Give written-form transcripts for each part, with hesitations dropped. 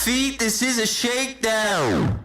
feet. This is a shakedown.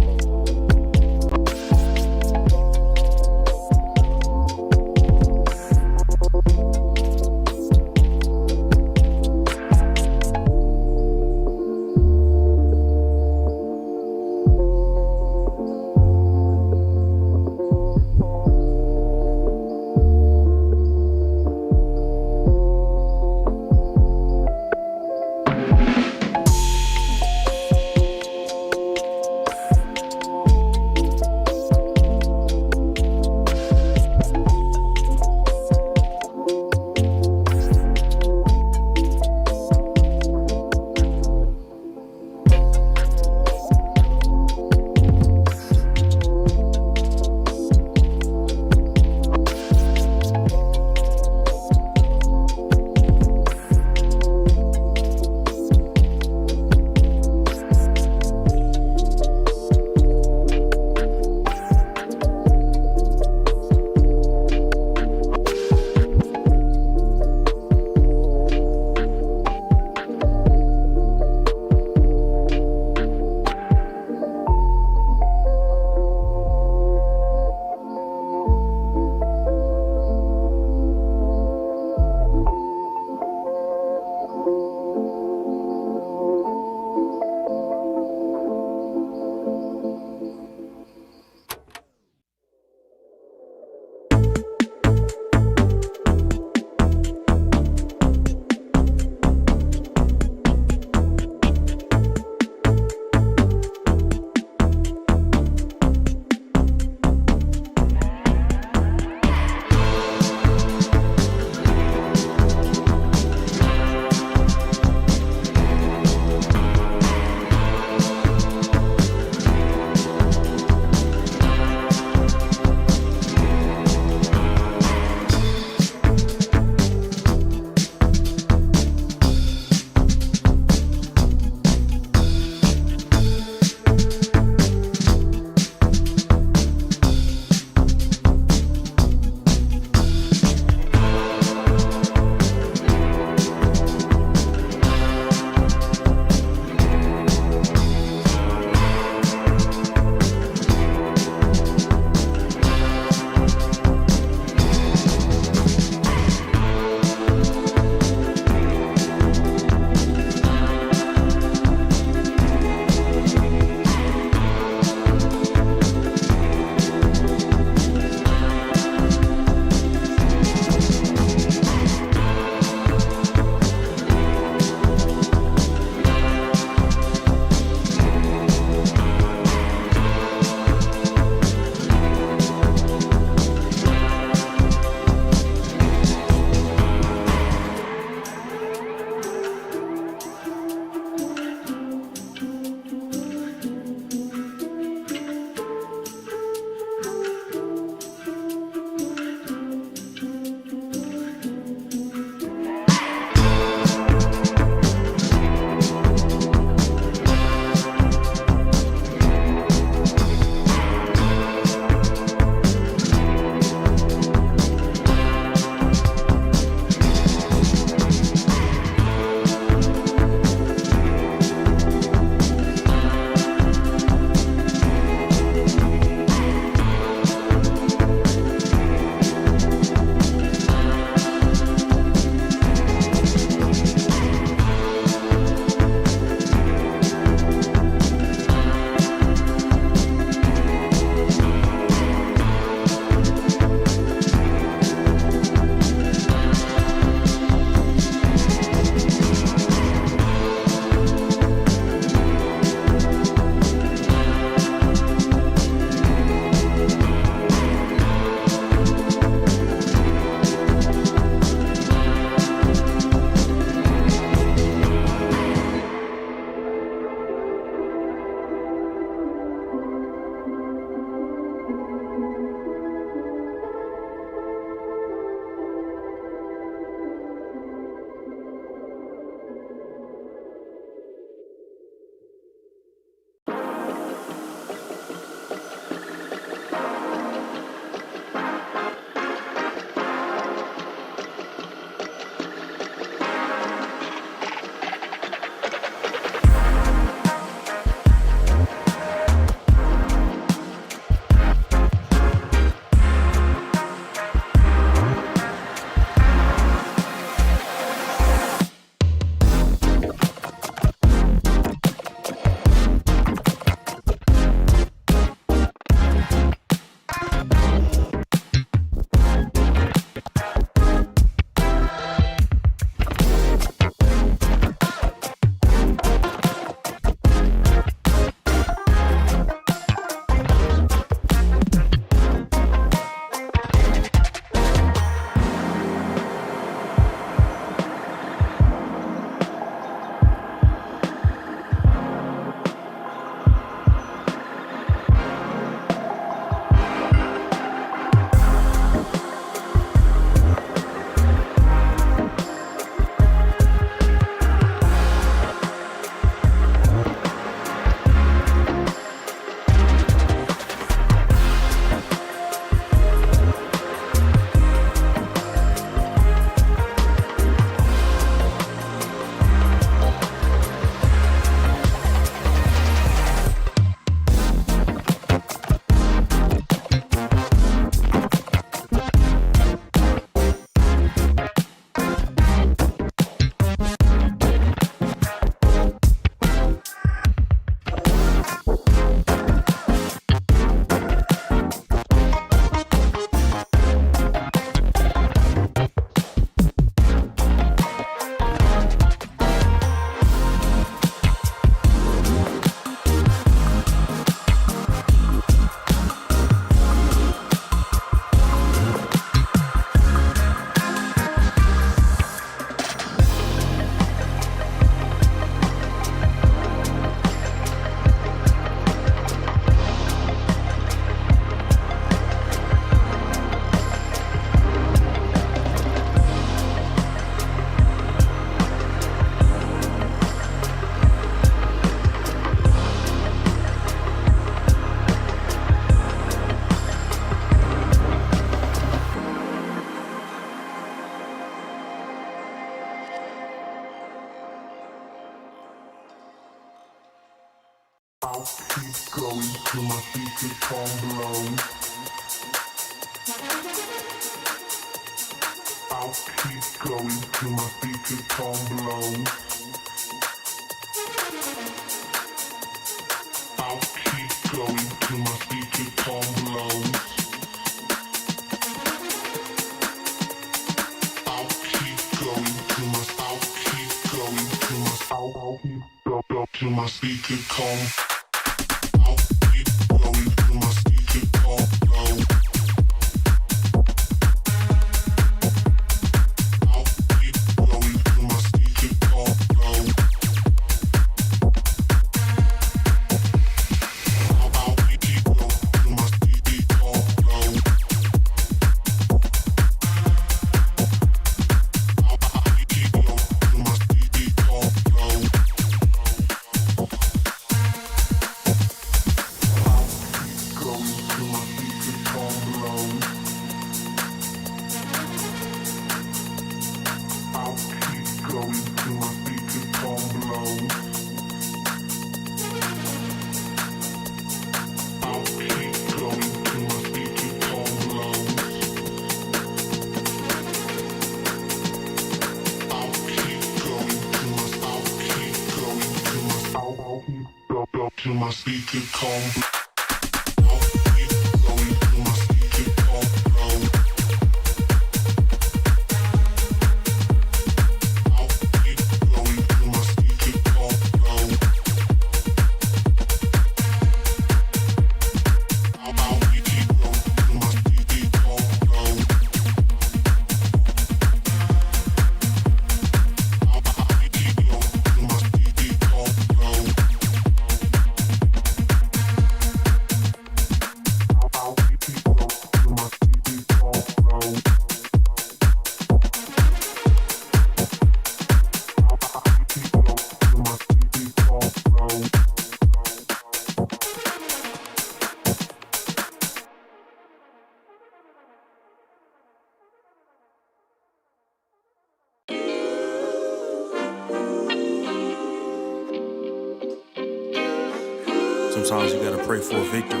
Sometimes you gotta pray for a victory.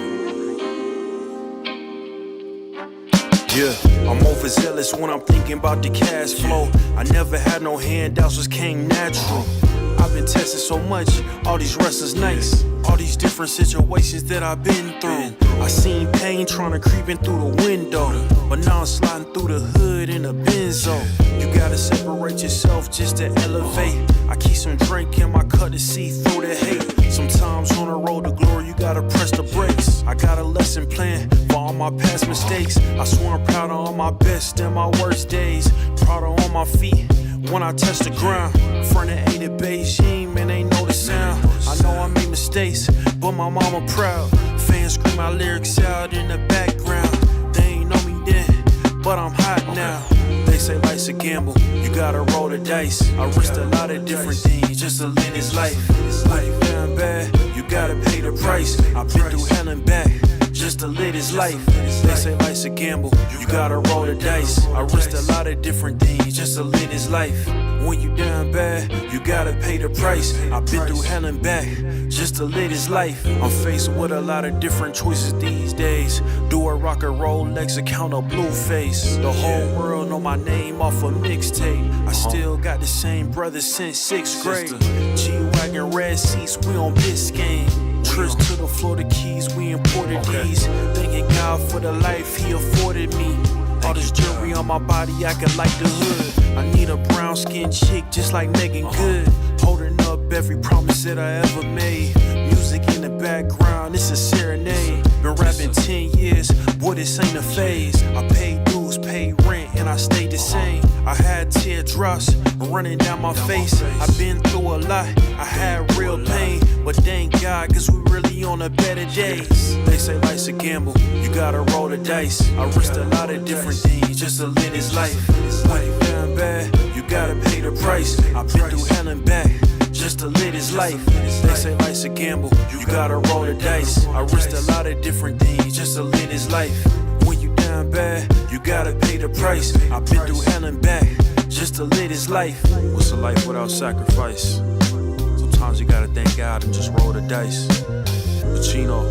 Yeah, I'm overzealous when I'm thinking about the cash flow. I never had no handouts, just came natural. I've been tested so much, all these restless nights, all these different situations that I've been through. I seen pain trying to creep in through the window, but now I'm sliding through the hood in a Benzo. You gotta separate yourself just to elevate. I keep some drink in my cup to see through the hate. Sometimes on the road to glory, you gotta press the brakes. I got a lesson plan for all my past mistakes. I swear I'm proud of all my best and my worst days. Proud of on my feet when I touch the ground. Front of A to Beijing, man, they know the sound. I know I made mistakes, but my mama proud. Fans scream my lyrics out in the background. They ain't know me then, but I'm hot now. They say life's a gamble, you gotta roll the dice. I risked a lot of different things just to live this life. When you down bad, you gotta pay the price. I've been through hell and back just to live this life. They say life's a gamble, you gotta roll the dice. I risked a lot of different things just to live this life. When you down bad, you gotta pay the price. I've been through hell and back just to live this life. I'm faced with a lot of different choices these days. Do a rock and roll Lex account of Blueface. The whole world know my name off a mixtape. I still got the same brothers since 6th grade. G-Wagon red seats, we on Biscayne. Trips to the Florida Keys, we imported these. Thanking God for the life he afforded me. All this jewelry on my body, acting like the hood. I need a brown skinned chick just like Megan Good. Holding up every promise that I ever made. Music in the background, it's a serenade. Been rapping 10 years, boy, this ain't a phase. I paid dues, paid rent, and I stayed the same. I had teardrops running down my face. I've been through a lot, I had real pain. But thank God, cause we really on a better days. They say life's a gamble, you gotta roll the dice. I risked a lot of different things just to live this life. When you down bad, you gotta pay the price. I've been through hell and back just to live this life. They say life's a gamble, you gotta roll the dice. I risked a lot of different things just to live this life. When you down bad, you gotta pay the price. I've been through hell and back just to live this life. What's a life without sacrifice? Sometimes you gotta thank God and just roll the dice. Pacino.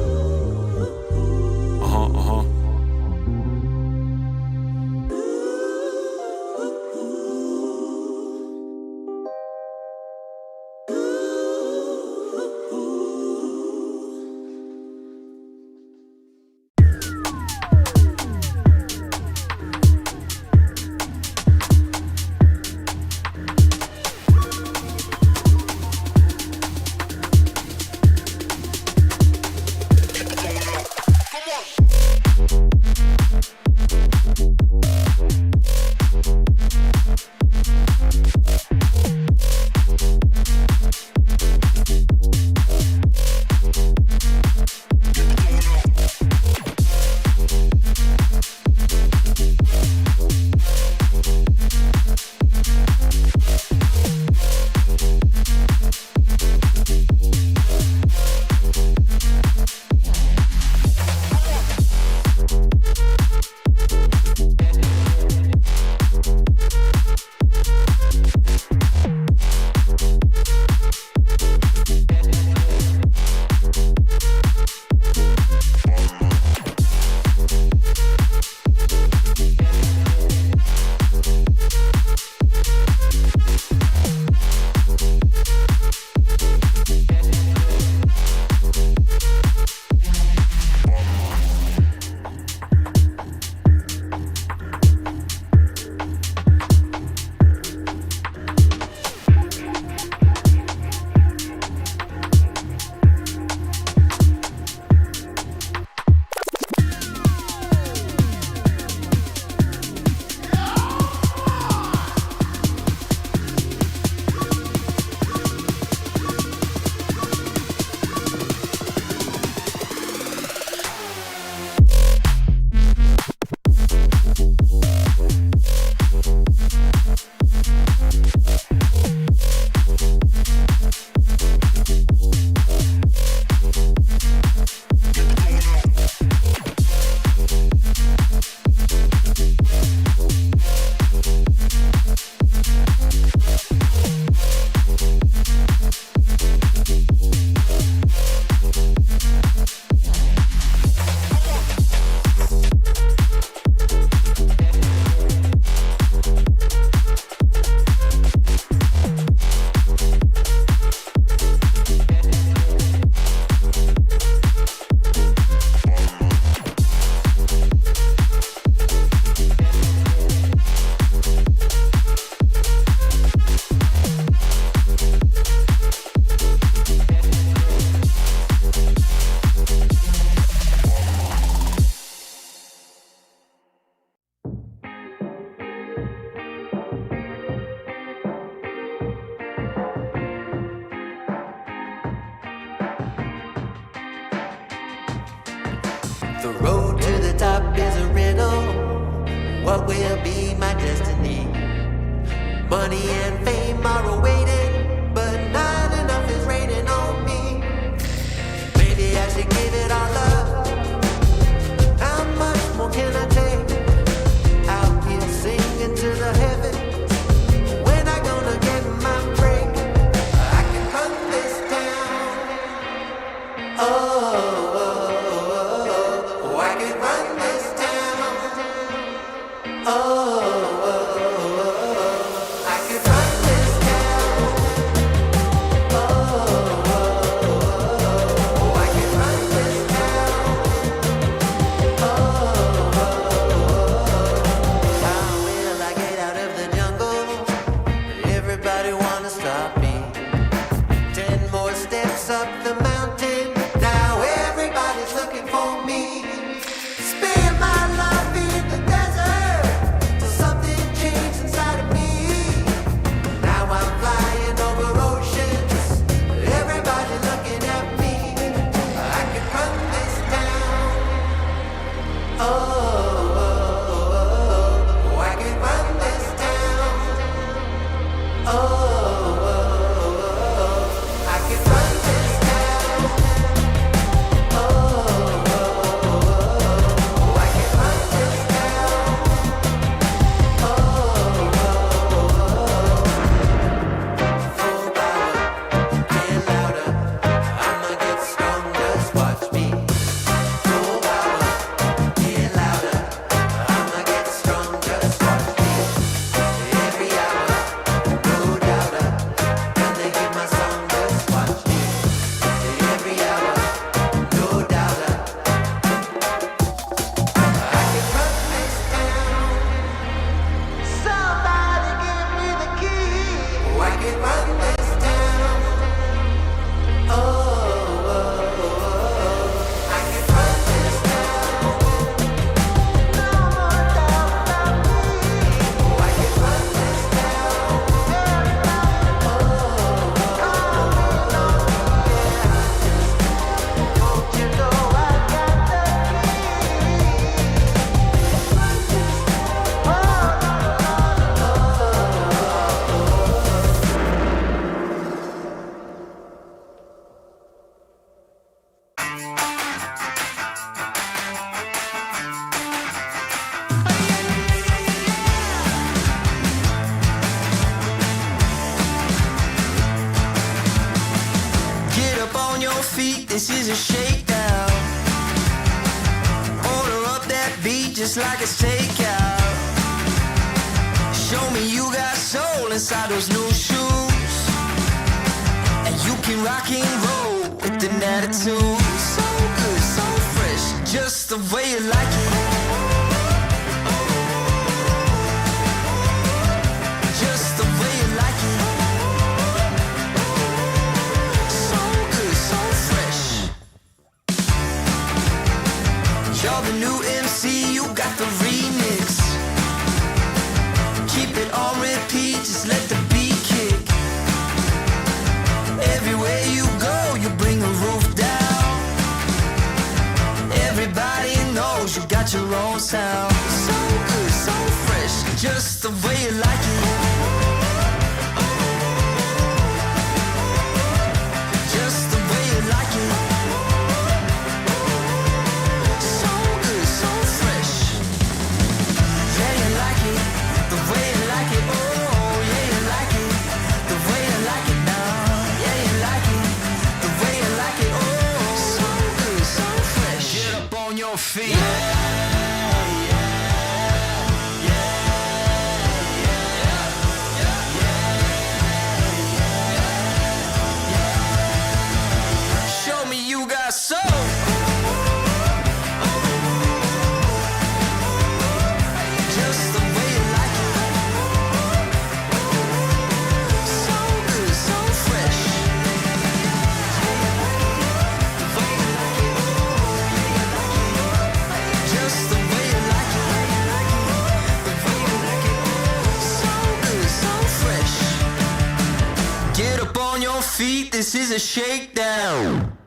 The road to the top is a riddle. What will be my destiny? Money and fame are awaiting, but not enough is raining on me. Maybe I should give it all up. How much more can I take? Out here singing to the heavens. When I gonna get my break? I can run this town. Oh. Get loud. this is a shakedown. Order up that beat just like it's takeout. Show me you got soul inside those new shoes, and you can rock and roll with an attitude. So good, so fresh, just the way you like it. Just the way you like it. So good, so fresh. You're the new MC, you got the remix. Keep it on repeat, just let the beat kick. Everywhere you go, you bring the roof down. Everybody knows you got your own sound. So good, so fresh, just the way you like it. Just the way you like it. So good, so fresh. Yeah, you like it, the way you like it. Oh, yeah, you like it, the way you like it now. Yeah, you like it, the way you like it. Oh, so good, so fresh. Get up on your feet. Show me you got soul. Just the way you like it. So good, so fresh. The way you like it. Just the way you like it. The way you like it. So good, so fresh. Get up on your feet, this is a shakedown.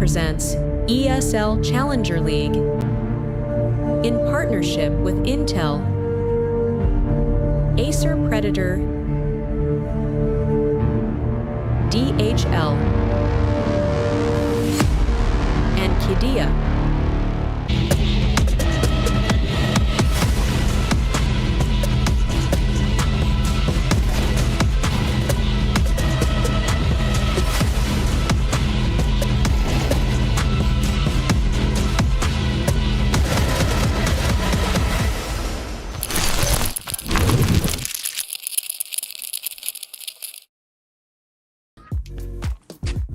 presents ESL Challenger League in partnership with Intel, Acer Predator, DHL, and Qiddiya.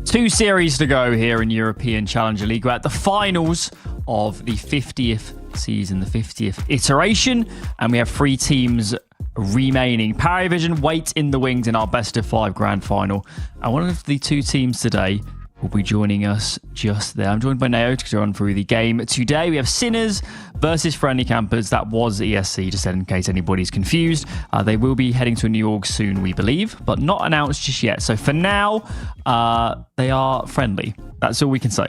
Two series to go here in European Challenger League. We're at the finals of the 50th season, the 50th iteration, and we have 3 teams remaining. Paravision waits in the wings in our best of 5 grand final. And one of the 2 teams today will be joining us just there. I'm joined by Neo to run through the game. Today we have Sinners versus Friendly Campers. That was ESC, just in case anybody's confused. They will be heading to New York soon, we believe, but not announced just yet. So for now, they are friendly. That's all we can say.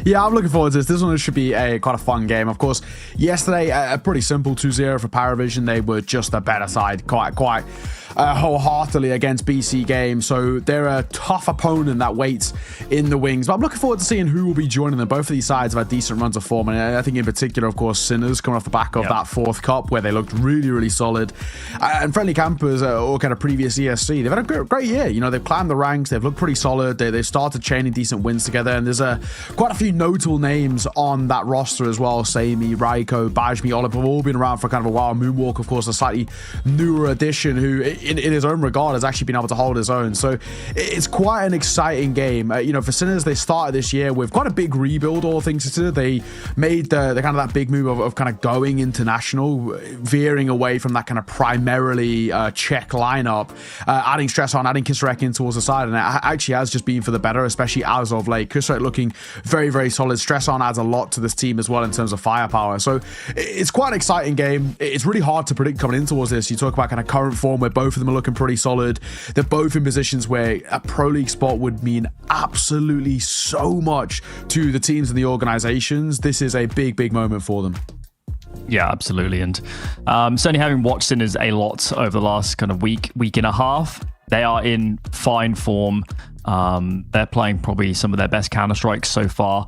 Yeah, I'm looking forward to this. This one should be quite a fun game. Of course, yesterday, a pretty simple 2-0 for Paravision. They were just a better side, quite wholeheartedly against BC Games. So they're a tough opponent that waits in the wings. But I'm looking forward to seeing who will be joining them. Both of these sides have had decent runs of form. And I think in particular, of course, Sinners coming off the back of that 4th cup where they looked really, really solid. And Friendly Campers, or kind of previous ESC, they've had a great year. You know, they've climbed the ranks. They've looked pretty solid. They've started chaining decent wins together. And there's quite a few notable names on that roster as well. Samey, Raiko, Bajmi, Olive have all been around for kind of a while. Moonwalk, of course, a slightly newer addition who, in his own regard, has actually been able to hold his own. So it's quite an exciting game. You know, for Sinners, they started this year with quite a big rebuild, all things considered. They made the kind of that big move of kind of going international, veering away from that kind of primarily Czech lineup, adding stress on, adding Kisarek in towards the side, and it actually has just been for the better, especially as of late. Kisarek looking very, very solid. Stress on adds a lot to this team as well in terms of firepower. So it's quite an exciting game. It's really hard to predict coming in towards this. You talk about kind of current form where both of them are looking pretty solid. They're both in positions where a Pro League spot would mean absolutely so much to the teams and the organizations. This is a big moment for them. Yeah, absolutely. And certainly having watched Sinners a lot over the last kind of week and a half, they are in fine form. They're playing probably some of their best Counter-Strikes so far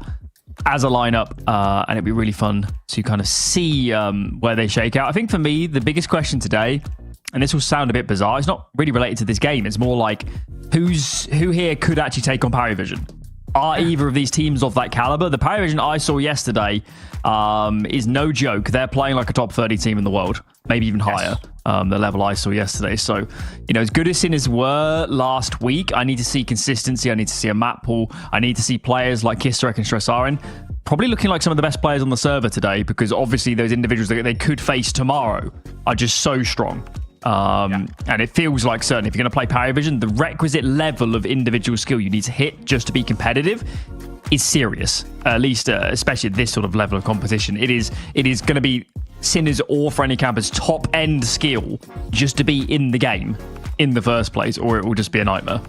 as a lineup, and it'd be really fun to kind of see where they shake out. I think for me, the biggest question today, and this will sound a bit bizarre, it's not really related to this game. It's more like who here could actually take on Paravision? Are either of these teams of that caliber? The Paravision I saw yesterday is no joke. They're playing like a top 30 team in the world, maybe even higher, the level I saw yesterday. So, you know, as good as Sinners were last week, I need to see consistency. I need to see a map pool. I need to see players like Kisarek and Stressarin probably looking like some of the best players on the server today, because obviously those individuals that they could face tomorrow are just so strong. And it feels like, certainly, if you're going to play Paravision, the requisite level of individual skill you need to hit just to be competitive is serious. At least, especially at this sort of level of competition, it is going to be Sinners or Friendly Campers' top end skill just to be in the game in the first place, or it will just be a nightmare.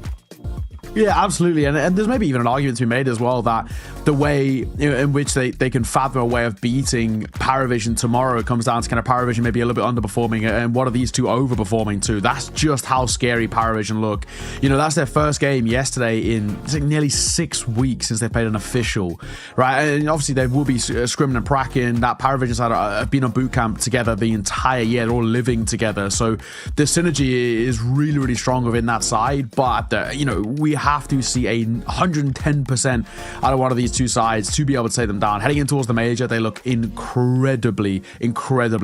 Yeah, absolutely. And there's maybe even an argument to be made as well that the way in which they can fathom a way of beating Paravision tomorrow comes down to kind of Paravision maybe a little bit underperforming, and what are these two overperforming to? That's just how scary Paravision look. You know, that's their first game yesterday in nearly 6 weeks since they played an official, right? And obviously they will be scrimming and pracking. That Paravision side have been on boot camp together the entire year. They're all living together. So the synergy is really, really strong within that side. But, you know, we have to see a 110% out of one of these two sides to be able to take them down. Heading in towards the major, they look incredibly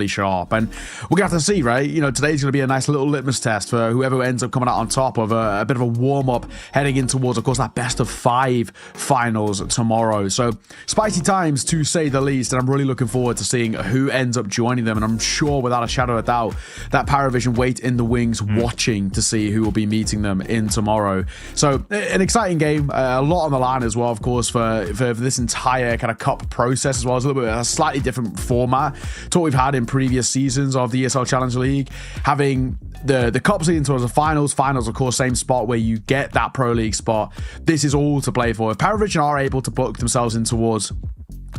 sharp, and we're gonna have to see, right? You know, today's gonna be a nice little litmus test for whoever ends up coming out on top of a bit of a warm-up heading in towards, of course, that best of 5 finals tomorrow. So spicy times, to say the least, and I'm really looking forward to seeing who ends up joining them. And I'm sure, without a shadow of a doubt, that Paravision wait in the wings watching to see who will be meeting them in tomorrow. So an exciting game, a lot on the line as well, of course, for this entire kind of cup process as well. It's a little bit of a slightly different format to what we've had in previous seasons of the ESL Challenger League, having the cups leading towards the finals, of course, same spot where you get that Pro League spot. This is all to play for. If Paravision are able to book themselves in towards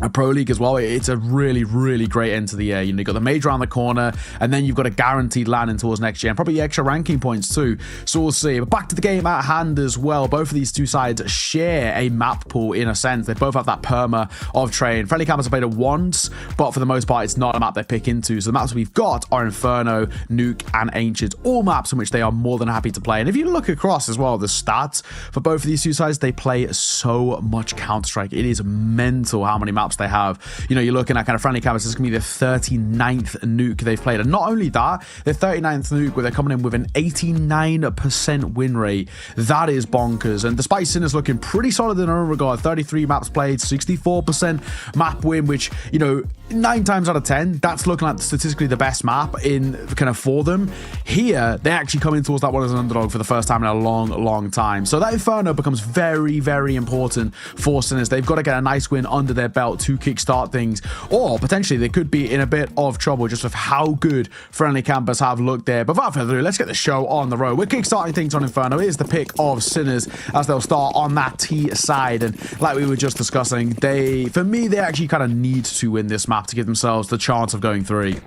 a Pro League as well, it's a really, really great end to the year. You know, you've got the major around the corner, and then you've got a guaranteed landing towards next year, and probably extra ranking points too. So we'll see. But back to the game at hand as well. Both of these two sides share a map pool in a sense. They both have that perma of train. Friendly Campers have played it once, but for the most part, it's not a map they pick into. So the maps we've got are Inferno, Nuke, and Ancient. All maps in which they are more than happy to play. And if you look across as well, the stats for both of these two sides, they play so much Counter-Strike. It is mental how many maps they have. You know, you're looking at kind of Friendly Campers, this is going to be the 39th Nuke they've played. And not only that, the 39th Nuke where they're coming in with an 89% win rate. That is bonkers. And despite Sinners looking pretty solid in their own regard, 33 maps played, 64% map win, which, you know, 9 times out of 10, that's looking like statistically the best map in kind of for them. Here, they actually come in towards that one as an underdog for the first time in a long time. So that Inferno becomes very, very important for Sinners. They've got to get a nice win under their belt to kickstart things, or potentially they could be in a bit of trouble just with how good Friendly Campers have looked there. But without further ado, let's get the show on the road. We're kickstarting things on Inferno. It is the pick of Sinners as they'll start on that T side, and like we were just discussing, for me, they actually kind of need to win this map to give themselves the chance of going 3.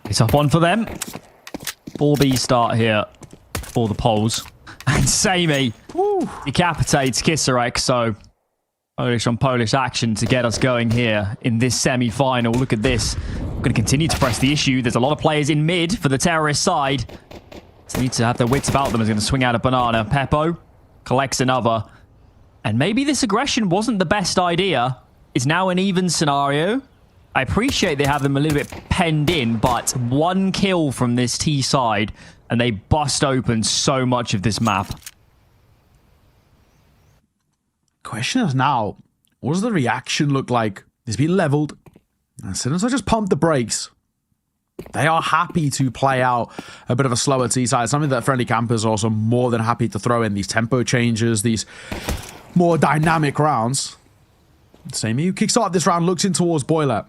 It's up one for them. 4B start here for the Poles. And Samey decapitates Kisarek, so Polish on Polish action to get us going here in this semi-final. Look at this. We're going to continue to press the issue. There's a lot of players in mid for the terrorist side. So they need to have their wits about them. Is going to swing out a banana. Peppo collects another. And maybe this aggression wasn't the best idea. It's now an even scenario. I appreciate they have them a little bit penned in, but 1 kill from this T side, and they bust open so much of this map. Question is now, what does the reaction look like? It's been leveled. And Sinners are just pumped the brakes. They are happy to play out a bit of a slower T side, something that Friendly Campers are also more than happy to throw in, these tempo changes, these more dynamic rounds. Same you kickstart this round, looks in towards Boiler.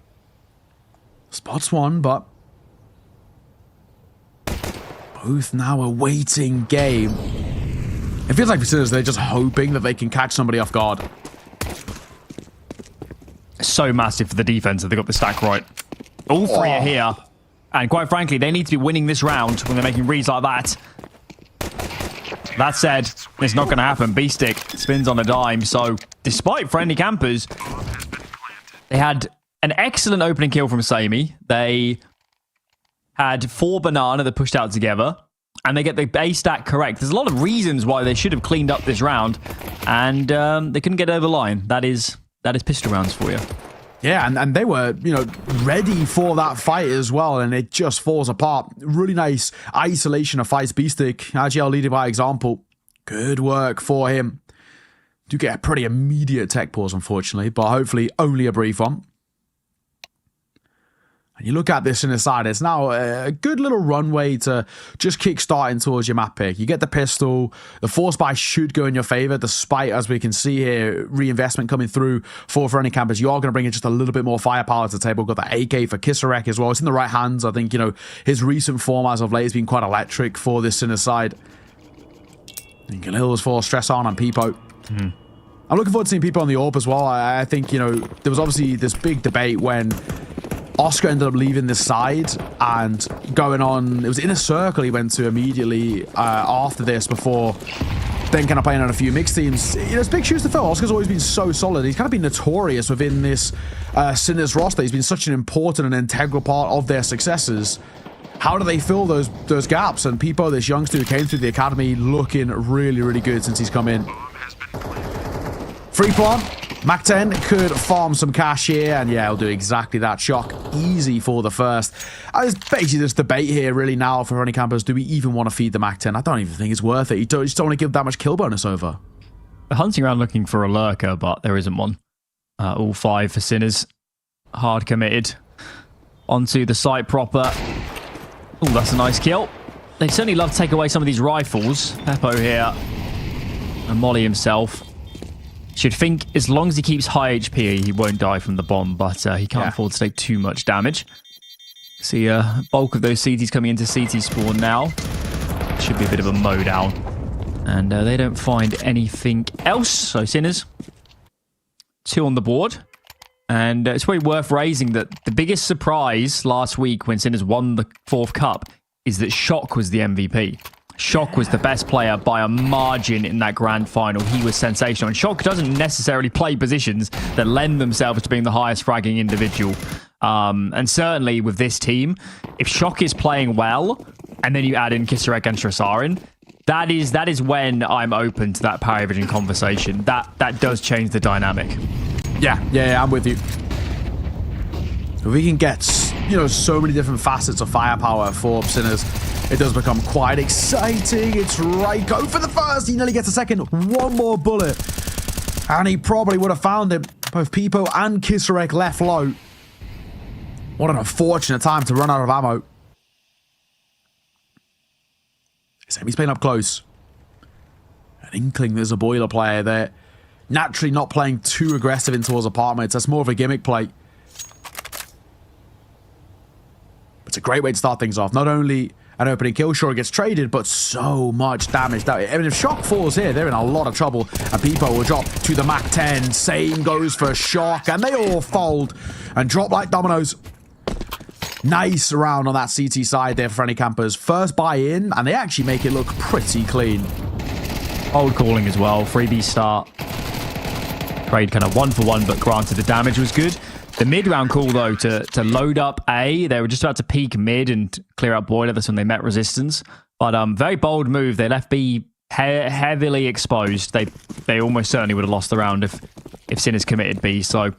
Spots one, but both now awaiting game. It feels like for Sinners, they're just hoping that they can catch somebody off guard. So massive for the defense that they got the stack right. All 3 are here. And quite frankly, they need to be winning this round when they're making reads like that. That said, it's not going to happen. B-Stick spins on a dime. So despite Friendly Campers, they had an excellent opening kill from Samey. They had 4 banana that pushed out together. And they get the A stack correct. There's a lot of reasons why they should have cleaned up this round. And they couldn't get over the line. That is pistol rounds for you. Yeah, and they were, you know, ready for that fight as well, and it just falls apart. Really nice isolation of fights. B-Stick, RGL leading by example. Good work for him. Do get a pretty immediate tech pause, unfortunately, but hopefully only a brief one. And you look at this in the side, it's now a good little runway to just kick-starting towards your map pick. You get the pistol, the force buy should go in your favor, despite, as we can see here, reinvestment coming through for Friendly Campers. You are going to bring in just a little bit more firepower to the table. Got the AK for Kisarek as well. It's in the right hands. I think, you know, his recent form as of late has been quite electric for this in the side. And Galil's for stress on Peepo. I'm looking forward to seeing Peepo on the AWP as well. I think, you know, there was obviously this big debate when Oscar ended up leaving this side and going on. It was Inner Circle he went to immediately after this, before then kind of playing on a few mixed teams. You know, it's big shoes to fill. Oscar's always been so solid. He's kind of been notorious within this Sinners roster. He's been such an important and integral part of their successes. How do they fill those gaps? And Peepo, this youngster who came through the academy, looking really, really good since he's come in. Free plant. Mac 10 could farm some cash here, and yeah, he'll do exactly that. Shock easy for the first. There's basically this debate here really now for Friendly Campers. Do we even want to feed the Mac 10? I don't even think it's worth it. You just don't want to give that much kill bonus over. They're hunting around looking for a lurker, but there isn't one. All 5 for Sinners. Hard committed. Onto the site proper. Oh, that's a nice kill. they'd certainly love to take away some of these rifles. Peppo here, and Molly himself. Should think as long as he keeps high HP, he won't die from the bomb, but he can't afford to take too much damage. See a bulk of those CTs coming into CT spawn now. Should be a bit of a mow down. And they don't find anything else. So Sinners, 2 on the board. And it's probably worth raising that the biggest surprise last week when Sinners won the 4th cup is that Shock was the MVP. Shock was the best player by a margin in that grand final. He was sensational. And Shock doesn't necessarily play positions that lend themselves to being the highest fragging individual. And certainly with this team, if Shock is playing well, and then you add in Kisarek and Strasarin, that is when I'm open to that Power Vision conversation. That does change the dynamic. Yeah, I'm with you. If we can get, so many different facets of firepower for Sinners, it does become quite exciting. It's right. Go for the first. He nearly gets a second. One more bullet. And he probably would have found it. Both Peepo and Kisarek left low. What an unfortunate time to run out of ammo. He's playing up close. An inkling there's a boiler player there. Naturally not playing too aggressive in towards apartments. That's more of a gimmick play. It's a great way to start things off. Not only an opening kill, sure, it gets traded, but so much damage. I mean, if Shock falls here, they're in a lot of trouble. And Peepo will drop to the Mach 10. Same goes for Shock. And they all fold and drop like dominoes. Nice round on that CT side there for Friendly Campers. First buy-in, and they actually make it look pretty clean. Old calling as well. Freebie start. Trade kind of 1-for-1, but granted the damage was good. The mid-round call, though, to load up A. They were just about to peek mid and clear out boiler. That's when they met resistance. But very bold move. They left B heavily exposed. They almost certainly would have lost the round if Sinners committed B. So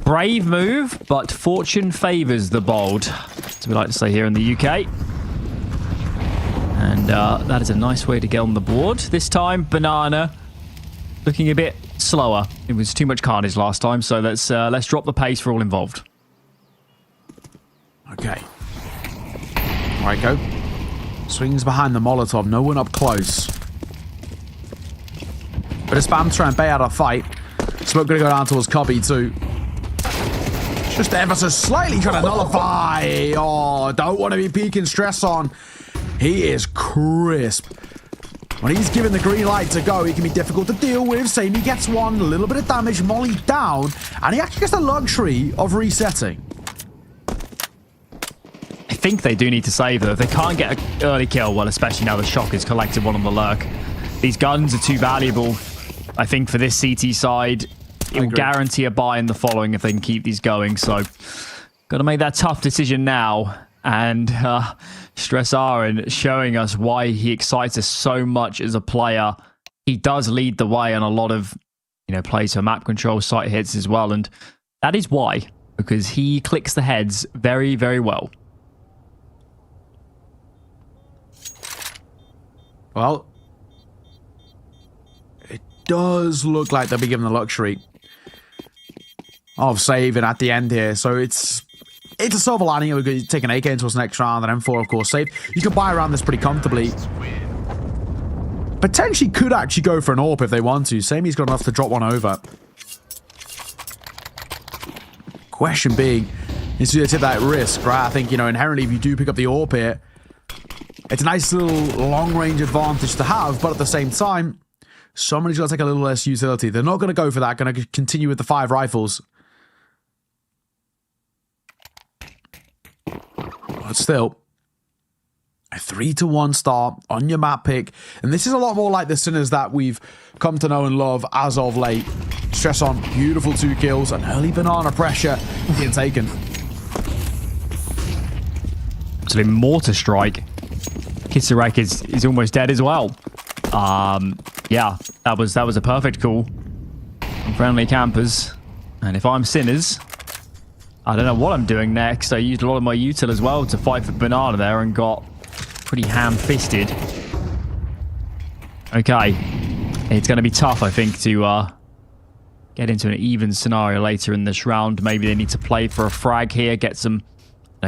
brave move, but fortune favours the bold, as we like to say here in the UK. And that is a nice way to get on the board. This time, Banana looking a bit slower. It was too much carnage last time, so let's drop the pace for all involved. Okay. All right, go. Swings behind the Molotov. No one up close. But a spam try and bay out of fight. Smoke going to go down towards Cubby too. Just ever so slightly trying to nullify. Oh, don't want to be peeking stress on. He is crisp. When he's given the green light to go, he can be difficult to deal with. Samey gets one, a little bit of damage, Molly down, and he actually gets the luxury of resetting. I think they do need to save though. If they can't get an early kill, well, especially now the Shock has collected one on the lurk. These guns are too valuable, I think, for this CT side. It will guarantee a buy in the following if they can keep these going. So, got to make that tough decision now. And Strasarin showing us why he excites us so much as a player. He does lead the way on a lot of, plays for map control, site hits as well. And that is why, because he clicks the heads very, very well. Well, it does look like they'll be given the luxury of saving at the end here. So it's a silver lining. We're going to take an AK into us next round, and M4, of course, saved. You can buy around this pretty comfortably. Potentially could actually go for an AWP if they want to. Samey's got enough to drop one over. Question being, is to take that risk, right? I think, inherently, if you do pick up the AWP here, it's a nice little long-range advantage to have, but at the same time, somebody's got to take a little less utility. They're not going to go for that. Going to continue with the 5 rifles. But still, a 3-1 start on your map pick. And this is a lot more like the Sinners that we've come to know and love as of late. Stress on, beautiful 2 kills, and early banana pressure being taken. Absolutely mortar strike. Kisarek is almost dead as well. Yeah, that was a perfect call from Friendly Campers. And if I'm Sinners, I don't know what I'm doing next. I used a lot of my util as well to fight for Banana there and got pretty ham-fisted. Okay. It's going to be tough, I think, to get into an even scenario later in this round. Maybe they need to play for a frag here, get some...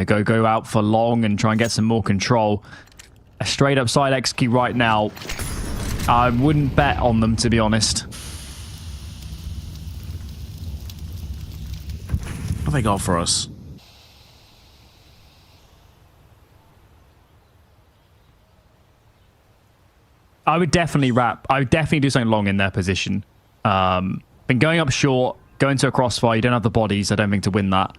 go out for long and try and get some more control. a straight up side execute right now. I wouldn't bet on them, to be honest. What have they got for us? I would definitely do something long in their position. Been going up short, going to a crossfire. You don't have the bodies, I don't think, to win that.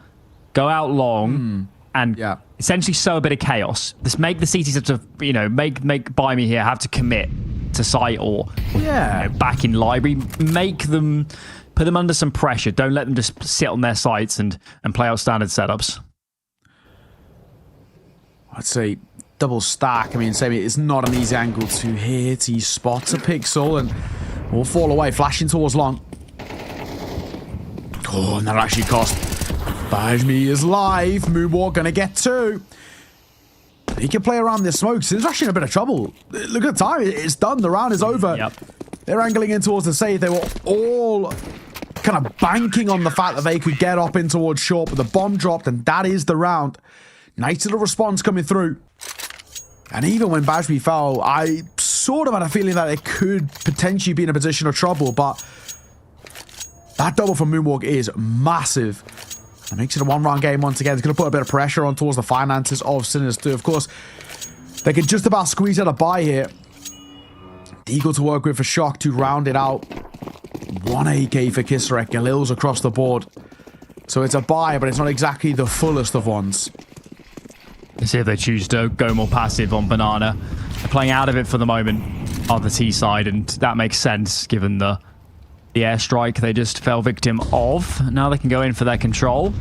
Go out long and essentially sow a bit of chaos. Just make the CTs have to, make Buy Me Here have to commit to site or back in library. Put them under some pressure. Don't let them just sit on their sites and play out standard setups. I'd say double stack. I mean, it's not an easy angle to hit. He spots a pixel and will fall away, flashing towards long. Oh, and that actually cost Bajmi his life. Moonwalk gonna get 2. He can play around this smoke. Sin's actually in a bit of trouble. Look at the time. It's done. The round is over. Yep. They're angling in towards the save. They were all kind of banking on the fact that they could get up in towards short, but the bomb dropped, and that is the round. Nice little response coming through. And even when Bajmi fell, I sort of had a feeling that it could potentially be in a position of trouble, but that double from Moonwalk is massive. It makes it a one-round game once again. It's going to put a bit of pressure on towards the finances of Sinners too. Of course, they can just about squeeze out a buy here. Deagle to work with for Shock to round it out. 1 AK for Kisarek. Galil's across the board. So it's a buy, but it's not exactly the fullest of ones. Let's see if they choose to go more passive on Banana. They're playing out of it for the moment on the T side, and that makes sense given the airstrike they just fell victim of. Now they can go in for their control.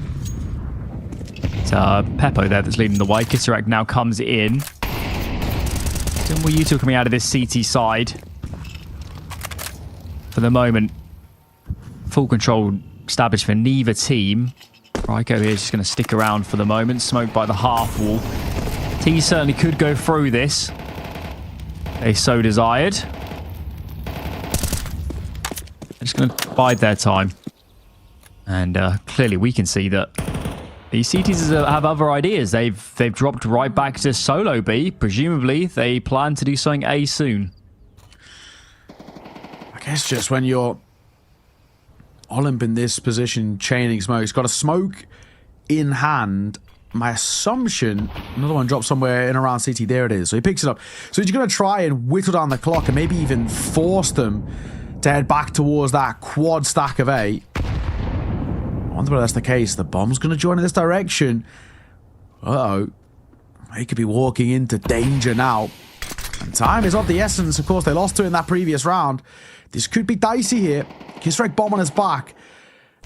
It's Peppo there that's leading the way. Kisarek now comes in. Still you two coming out of this CT side. For the moment, full control established for neither team. Ryko here is just going to stick around for the moment. Smoked by the half wall. T certainly could go through this. They so desired. They're just going to bide their time. And clearly we can see that these CTs have other ideas. They've dropped right back to solo B. Presumably they plan to do something A soon. I guess just when you're Olymp in this position, chaining smoke. He's got a smoke in hand. My assumption, another one dropped somewhere in around CT. There it is. So he picks it up. So he's going to try and whittle down the clock and maybe even force them to head back towards that quad stack of A. I wonder whether that's the case. The bomb's going to join in this direction. Uh-oh. They could be walking into danger now. And time is of the essence. Of course, they lost 2 in that previous round. This could be dicey here. Kisarek bomb on his back.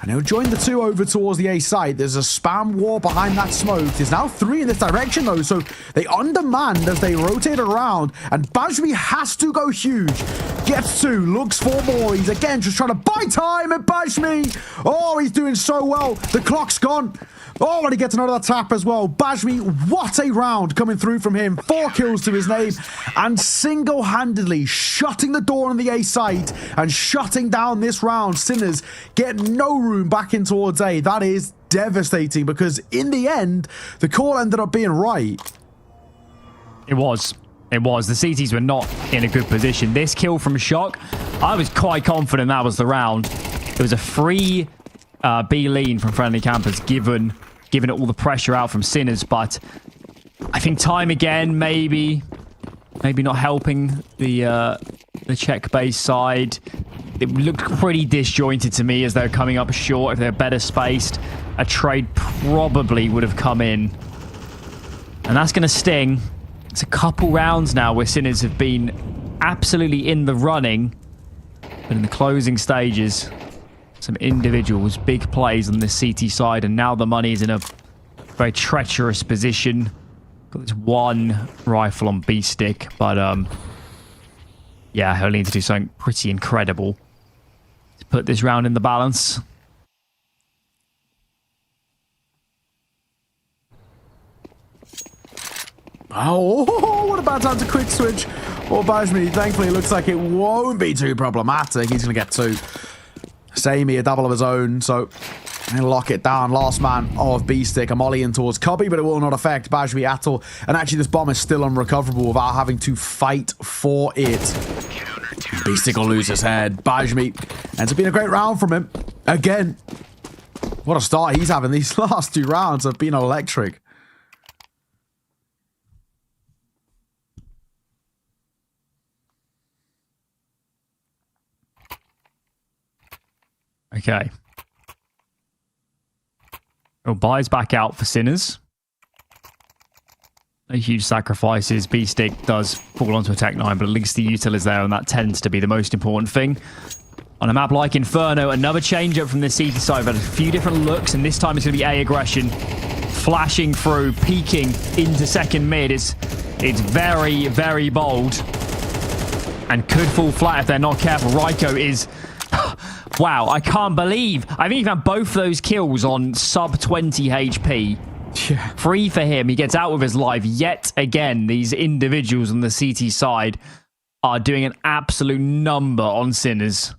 And he'll join the 2 over towards the A site. There's a spam wall behind that smoke. There's now 3 in this direction, though. So they undermanned as they rotate around. And Bajmi has to go huge. Gets 2. Looks for more. He's again just trying to buy time at Bajmi. Oh, he's doing so well. The clock's gone. Oh, and he gets another tap as well. Bajmi, what a round coming through from him. 4 kills to his name. And single-handedly shutting the door on the A site and shutting down this round. Sinners get no room back in towards A. That is devastating because in the end, the call ended up being right. It was. The CTs were not in a good position. This kill from Shock, I was quite confident that was the round. It was a free B lean from friendly campers given it all the pressure out from Sinners, but I think time again maybe not helping the Czech base side. It looked pretty disjointed to me as they're coming up short. If they're better spaced, a trade probably would have come in, and that's going to sting. It's a couple rounds now where Sinners have been absolutely in the running, but in the closing stages, some individuals, big plays on this CT side, and now the money is in a very treacherous position. Got this 1 rifle on B stick, but yeah, he'll need to do something pretty incredible to put this round in the balance. Oh, what a bad time to quick switch. Or Bajmi, thankfully, it looks like it won't be too problematic. He's going to get 2. Samey, a double of his own, so And lock it down. Last man of B-Stick. A molly in towards Cubby, but it will not affect Bajmi at all. And actually, this bomb is still unrecoverable without having to fight for it. B-Stick will lose his head. Bajmi ends up being a great round from him. Again. What a start he's having. These last 2 rounds have been electric. Okay. Well, buys back out for Sinners. A huge sacrifices. B-Stick does fall onto a Tech 9, but at least the util is there, and that tends to be the most important thing. On a map like Inferno, another change-up from the CT side. We've had a few different looks, and this time it's going to be A aggression. Flashing through, peeking into second mid. It's very, very bold. And could fall flat if they're not careful. Raiko is... Wow, I can't believe. I think he found both those kills on sub 20 HP. Yeah. 3 for him. He gets out with his life. Yet again, these individuals on the CT side are doing an absolute number on Sinners.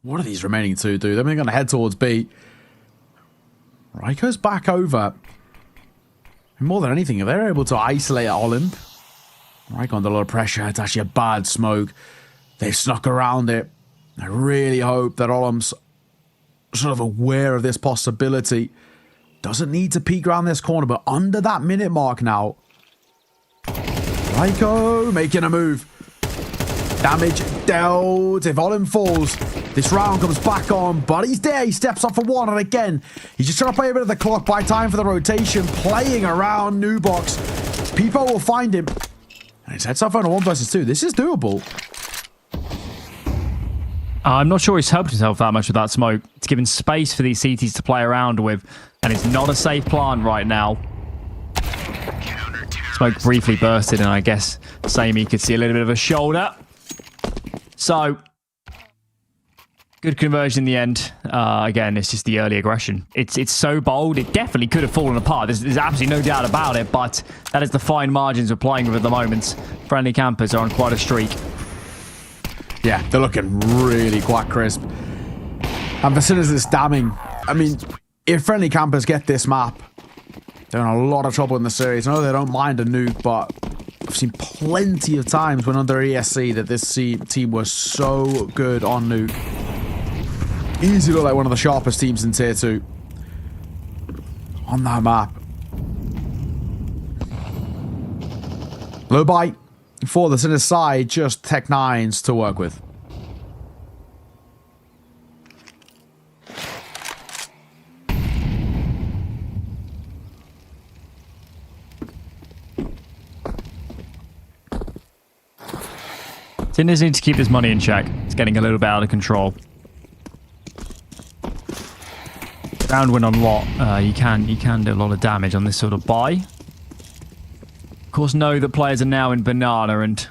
What are these remaining 2 do? They're going to head towards B. Raiko's back over. And more than anything, if they're able to isolate Olymp, Raiko under a lot of pressure. It's actually a bad smoke. They've snuck around it. I really hope that Olymp's sort of aware of this possibility. Doesn't need to peek around this corner, but under that minute mark now. Raiko making a move. Damage dealt. If Olymp falls, this round comes back on, but he's there. He steps up for 1, and again, he's just trying to play a bit of the clock, buy time for the rotation, playing around New Box. People will find him. And it's heads up on a 1 versus 2. This is doable. I'm not sure he's helped himself that much with that smoke. It's given space for these CTs to play around with, and it's not a safe plant right now. Smoke briefly bursted, and I guess Sammy could see a little bit of a shoulder. So, good conversion in the end. Again, it's just the early aggression. It's so bold. It definitely could have fallen apart. There's absolutely no doubt about it, but that is the fine margins we're playing with at the moment. Friendly campers are on quite a streak. Yeah, they're looking really quite crisp. And for Sinners, it's damning. I mean, if friendly campers get this map, they're in a lot of trouble in the series. I know they don't mind a nuke, but I've seen plenty of times when under ESC that this team was so good on nuke. Easy to look like one of the sharpest teams in Tier 2 on that map. Low bite for the Sinners side, just Tech 9s to work with. Sinners need to keep this money in check. It's getting a little bit out of control. Round win on lot. You can do a lot of damage on this sort of buy. Of course, know that players are now in banana, and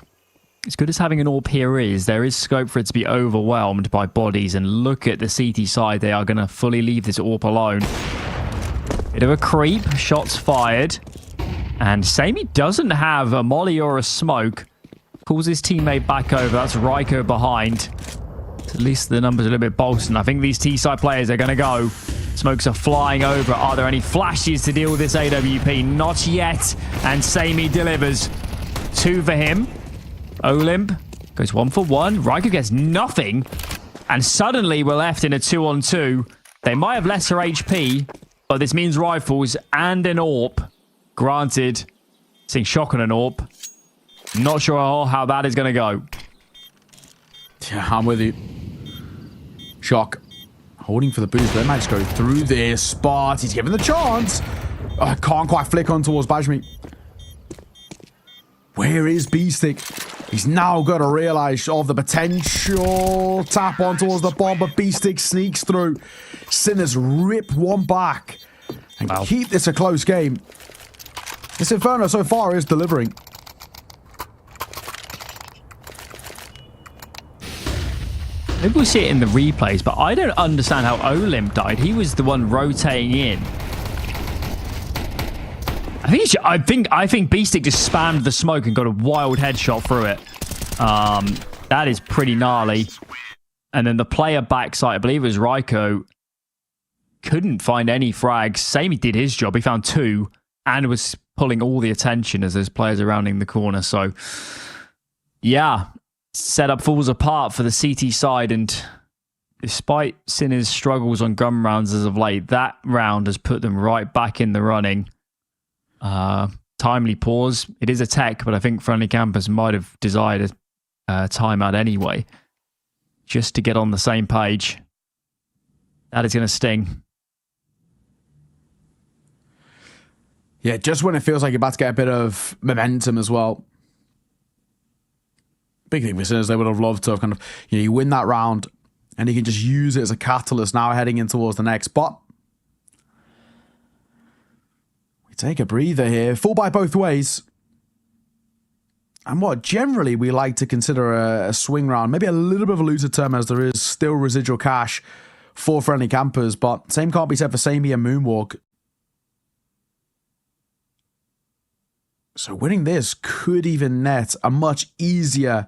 as good as having an AWP here is, there is scope for it to be overwhelmed by bodies. And look at the CT side; they are going to fully leave this AWP alone. Bit of a creep. Shots fired, and Sammy doesn't have a molly or a smoke. Pulls his teammate back over. That's Raiko behind. At least the numbers are a little bit bolstered. I think these T-side players are going to go. Smokes are flying over. Are there any flashes to deal with this AWP? Not yet. And Sammy delivers. 2 for him. Olymp goes 1 for 1. Raiko gets nothing. And suddenly we're left in a 2-on-2. They might have lesser HP, but this means rifles and an AWP. Granted, seeing shock on an AWP. Not sure how that is going to go. Yeah, I'm with you. Shock. Holding for the boost, but they might just go through this spot. He's given the chance. Oh, can't quite flick on towards Bajmi. Where is B-Stick? He's now got to realize of the potential. Tap on towards the bomb, but B-Stick sneaks through. Sinners rip one back and keep this a close game. This Inferno so far is delivering. Maybe we'll see it in the replays, but I don't understand how Olymp died. He was the one rotating in. I think B-Stick just spammed the smoke and got a wild headshot through it. That is pretty gnarly. And then the player backside, I believe it was Raiko, couldn't find any frags. Samey did his job. He found 2 and was pulling all the attention as there's players rounding the corner. So, yeah, setup falls apart for the CT side. And despite Sinner's struggles on gun rounds as of late, that round has put them right back in the running. Timely pause. It is a tech, but I think Friendly Campus might have desired a timeout anyway, just to get on the same page. That is going to sting. Yeah, just when it feels like you're about to get a bit of momentum as well. Big thing for Sinners, they would have loved to have kind of, you win that round and you can just use it as a catalyst now heading in towards the next. But we take a breather here. Full by both ways. And what generally we like to consider a swing round, maybe a little bit of a loser term as there is still residual cash for Friendly Campers, but same can't be said for Samey and Moonwalk. So winning this could even net a much easier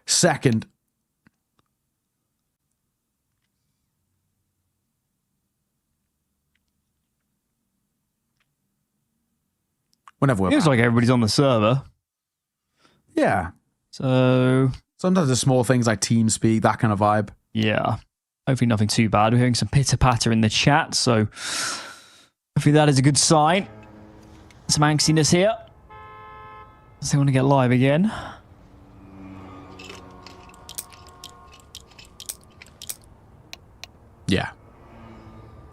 second. Whenever we're Feels back. like everybody's on the server. Yeah. So Sometimes there's small things like TeamSpeak, that kind of vibe. yeah, hopefully nothing too bad. We're hearing some pitter-patter in the chat, so hopefully that is a good sign. Some angstiness here. Does they want to get live again? Yeah.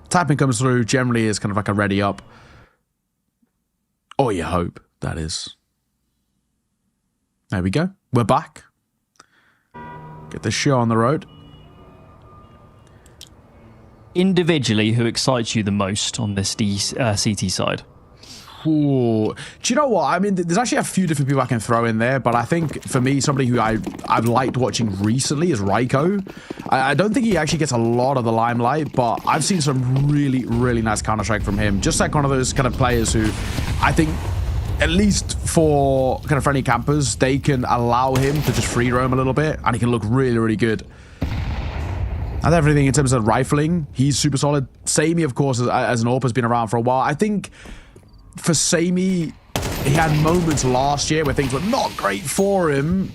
Typing comes through generally is kind of like a ready up. Or you hope, that is. There we go. We're back. Get the show on the road. Individually, who excites you the most on this CT side? Ooh. Do you know what? I mean, there's actually a few different people I can throw in there, but I think for me, somebody who I've liked watching recently is Raiko. I don't think he actually gets a lot of the limelight, but I've seen some really, really nice Counter-Strike from him. Just like one of those kind of players who I think, at least for kind of Friendly Campers, they can allow him to just free roam a little bit, and he can look really, really good. And everything in terms of rifling, he's super solid. Samey, of course, as an AWP, has been around for a while. I think for Samey, he had moments last year where things were not great for him.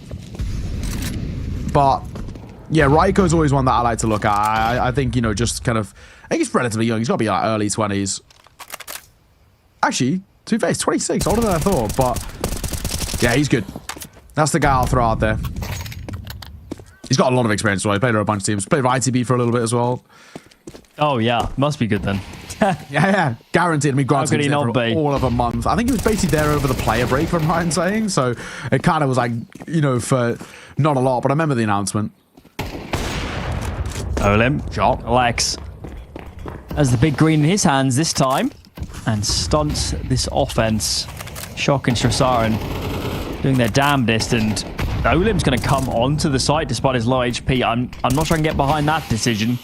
But yeah, Raiko's always one that I like to look at. I think, just kind of, I think he's relatively young. He's got to be like early 20s. Actually, to be fair, he's 26, older than I thought. But yeah, he's good. That's the guy I'll throw out there. He's got a lot of experience as well. He played for a bunch of teams. Played for ITB for a little bit as well. Oh yeah, must be good then. Yeah, guaranteed. I mean, granted, How could he not be? all of a month. I think he was basically there over the player break, from Ryan saying. So it kind of was like, for not a lot. But I remember the announcement. Olim, Shot. Alex has the big green in his hands this time and stunts this offense. Shock and Strasarin doing their damnedest, and Olim's going to come onto the site despite his low HP. I'm not sure I can get behind that decision.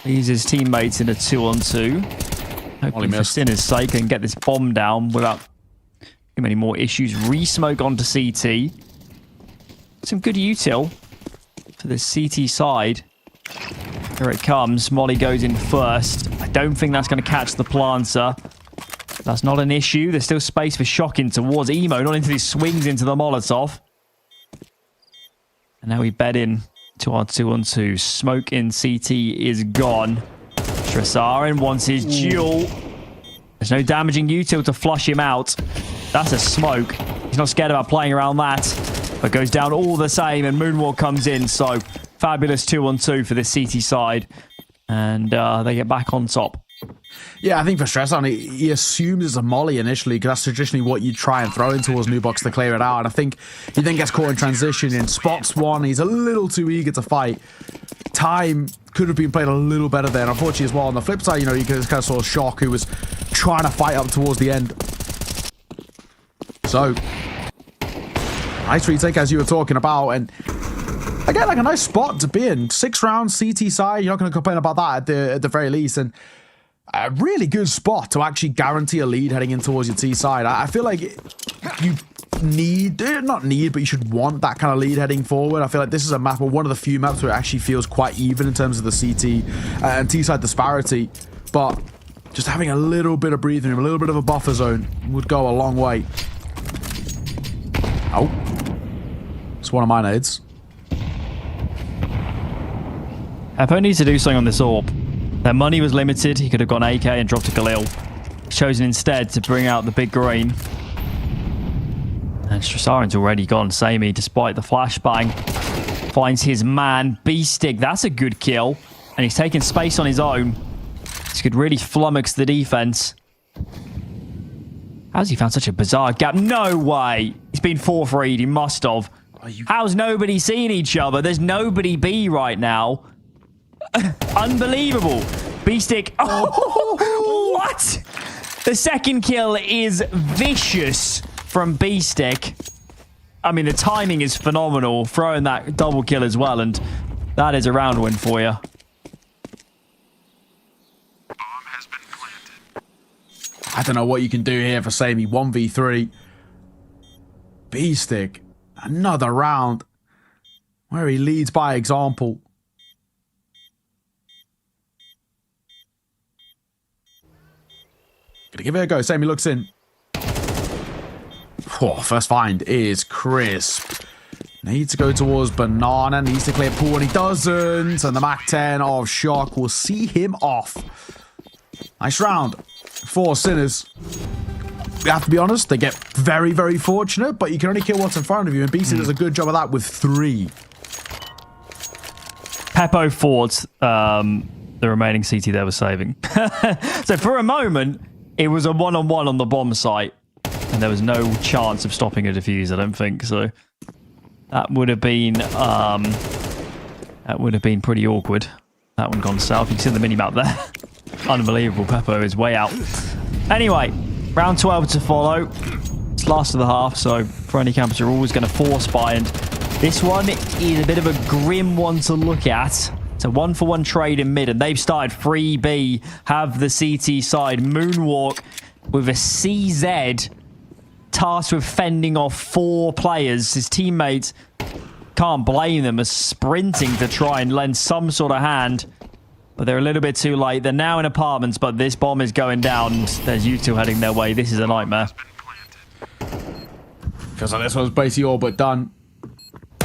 Leaves his teammates in a 2-on-2. Hoping for Sinner's sake and get this bomb down without too many more issues. Re-smoke onto CT. Some good util for the CT side. Here it comes. Molly goes in first. I don't think that's going to catch the planter. That's not an issue. There's still space for Shocking towards Emo, not into these swings into the Molotov. And now we bed in to our 2-on-2. Smoke in CT is gone. Strasarin wants his duel. There's no damaging util to flush him out. That's a smoke. He's not scared about playing around that, but goes down all the same, and Moonwalk comes in. So fabulous 2-on-2 for this CT side, and they get back on top. Yeah, I think for Strasarin, he assumes it's a molly initially, because that's traditionally what you try and throw in towards Nubox to clear it out. And I think he then gets caught in transition in spots one. He's a little too eager to fight. Time could have been played a little better there. And unfortunately as well, on the flip side, you kind of saw Shock, who was trying to fight up towards the end. So, nice retake as you were talking about. And again, like a nice spot to be in. 6 rounds, CT side. You're not going to complain about that at the very least. And a really good spot to actually guarantee a lead heading in towards your T side. I feel like you need, not need, but you should want that kind of lead heading forward. I feel like this is a map, or one of the few maps where it actually feels quite even in terms of the CT and T-side disparity. But just having a little bit of breathing room, a little bit of a buffer zone would go a long way. Oh. It's one of my nades. Apo needs to do something on this orb. Their money was limited. He could have gone AK and dropped a Galil. Chosen instead to bring out the big green. And Strasaren's already gone samey despite the flashbang. Finds his man, Beastig. That's a good kill. And he's taking space on his own. This could really flummox the defense. How's he found such a bizarre gap? No way. He's been 4-3'd. He must have. How's nobody seen each other? There's nobody B right now. Unbelievable. Beastig. Oh, what? The second kill is vicious from Beastig. I mean, the timing is phenomenal. Throwing that double kill as well, and that is a round win for you. I don't know what you can do here for Sammy. 1v3. Beastig. Another round where he leads by example. Gonna give it a go. Sammy looks in. Oh, first find is crisp. Needs to go towards Banana. Needs to clear pool, and he doesn't. And the Mach 10 of Shock will see him off. Nice round for Sinners. We have to be honest, they get very, very fortunate, but you can only kill what's in front of you, and BC does a good job of that with 3. Peppo fought the remaining CT they were saving. So for a moment, it was a one-on-one on the bomb site, and there was no chance of stopping a defuse, I don't think. So that would have been pretty awkward. That one gone south. You can see the mini-map there. Unbelievable. Peppo is way out. Anyway, round 12 to follow. It's last of the half, so friendly campers are always going to force buy, and this one is a bit of a grim one to look at. It's a 1-for-1 trade in mid, and they've started 3B, have the CT side moonwalk with a CZ tasked with fending off 4 players. His teammates, can't blame them, are sprinting to try and lend some sort of hand, but they're a little bit too late. They're now in apartments, but this bomb is going down. There's you 2 heading their way. This is a nightmare. Feels like this one's basically all but done.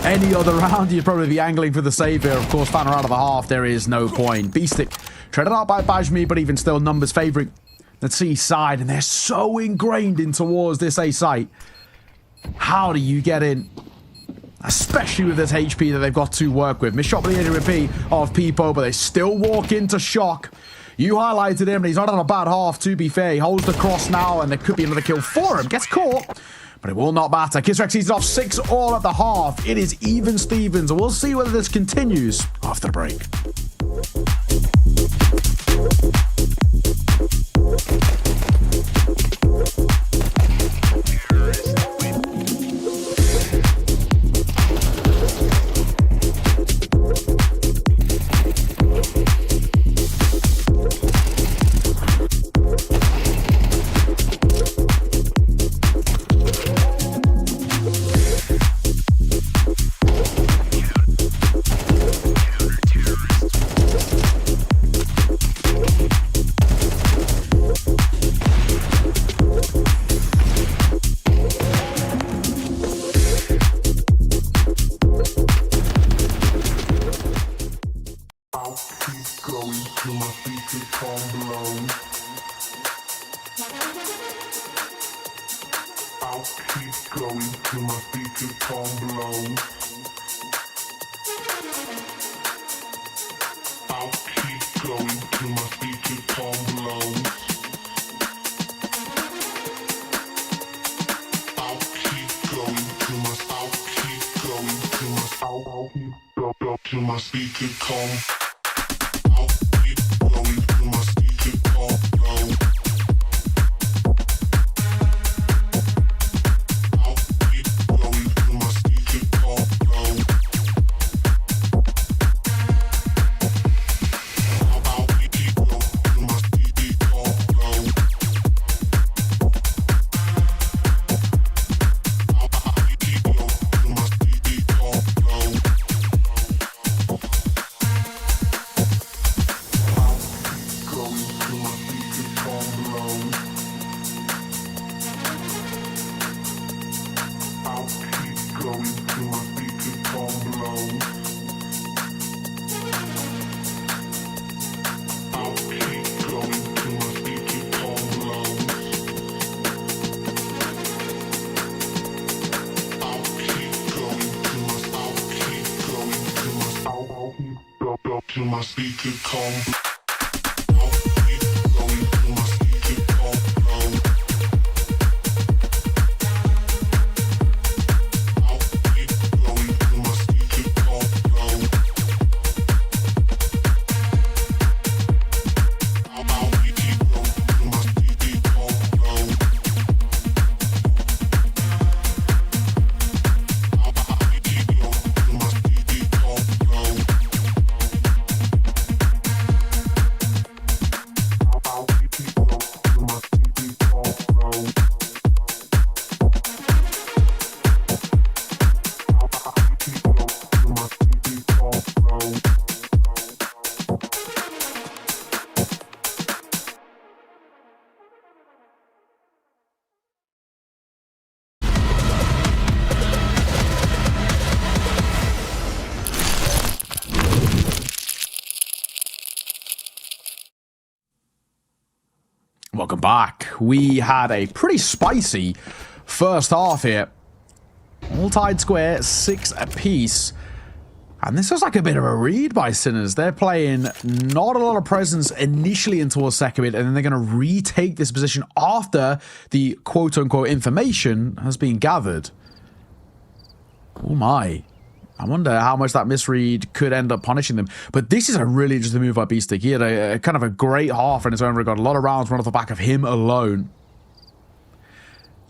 Any other round, you'd probably be angling for the save here. Of course, Fanner out of the half, there is no point. Beastig treaded out by Bajmi, but even still, numbers favouring the C side, and they're so ingrained in towards this A site. How do you get in? Especially with this HP that they've got to work with. Missed shot with the repeat of Peepo, but they still walk into Shock. You highlighted him, and he's not on a bad half, to be fair. He holds the cross now, and there could be another kill for him. Gets caught, but it will not matter. Kisrex sees it off 6-all at the half. It is even Stevens, and we'll see whether this continues after the break. my speaker calm. I'll keep going till my speaker calm. I'll keep going till my speaker calm. I'll keep going till my speaker calm. Welcome back. We had a pretty spicy first half here. All tied square, 6 apiece. And this was like a bit of a read by Sinners. They're playing not a lot of presence initially into a second mid, and then they're going to retake this position after the quote-unquote information has been gathered. Oh my. I wonder how much that misread could end up punishing them. But this is a really interesting move by Beastic. He had a kind of a great half in his own regard. A lot of rounds run off the back of him alone.